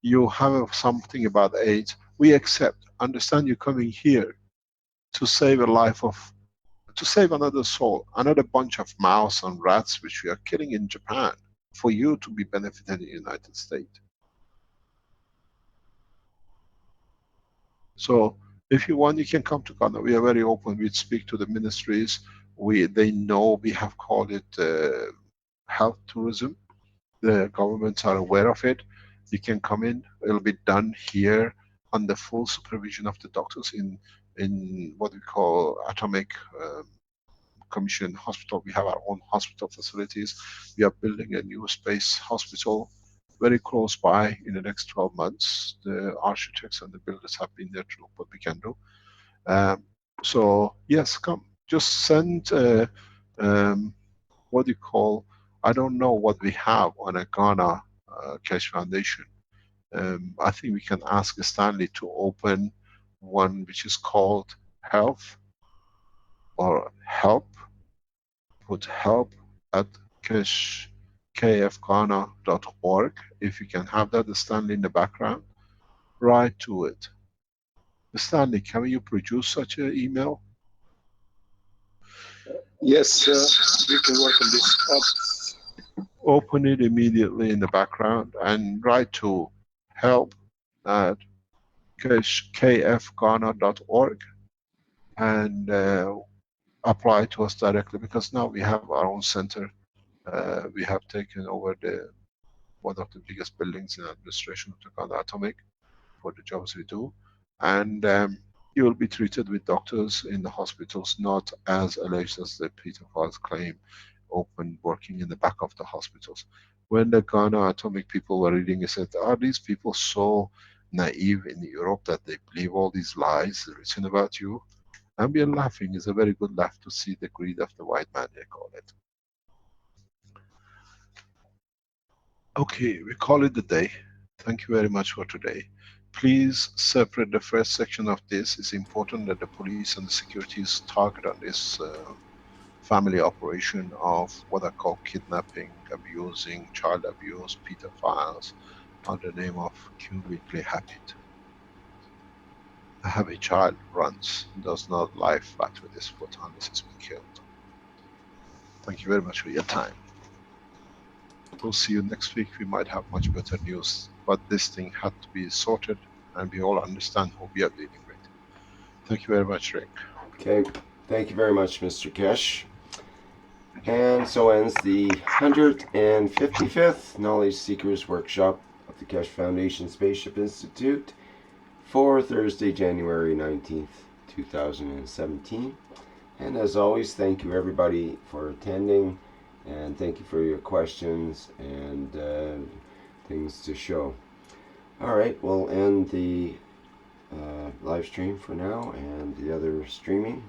You have something about AIDS, we accept. Understand you're coming here to save a life of, to save another soul, another bunch of mouse and rats which we are killing in Japan, for you to be benefited in the United States. So if you want, you can come to Ghana. We are very open. We speak to the ministries. They know we have called it health tourism. The governments are aware of it. You can come in. It'll be done here under full supervision of the doctors in what we call Atomic Commission Hospital. We have our own hospital facilities. We are building a new space hospital very close by in the next 12 months. The architects and the builders have been there to look what we can do. So yes, come. Just send what do you call, I don't know what we have on a Ghana Keshe Foundation. I think we can ask Stanley to open one which is called Health or Help. Put help at kfghana.org. If you can have that, Stanley, in the background, write to it. Stanley, can you produce such an email? Yes, we can work on this. open it immediately in the background and write to help@kfghana.org and apply to us directly, because now we have our own center. We have taken over one of the biggest buildings in administration of the Ghana Atomic for the jobs we do. And you will be treated with doctors in the hospitals, not as alleged as the Peter Files claim, open working in the back of the hospitals. When the Ghana Atomic people were reading, they said, are these people so naive in Europe that they believe all these lies written about you? And we are laughing. It's a very good laugh to see the greed of the white man, they call it. Okay, we call it the day. Thank you very much for today. Please separate the first section of this. It's important that the police and the securities target on this family operation of what I call kidnapping, abusing, child abuse, pedophiles, under the name of cubically habit. A happy child runs, does not lie flat with his foot unless it's been killed. Thank you very much for your time. We'll see you next week. We might have much better news, but this thing had to be sorted and we all understand who we are dealing with. Thank you very much, Rick. Okay, thank you very much, Mr. Kesh. And so ends the 155th Knowledge Seekers Workshop of the Kesh Foundation Spaceship Institute for Thursday, January 19th, 2017. And as always, thank you everybody for attending, and thank you for your questions and things to show. Alright, we'll end the live stream for now and the other streaming.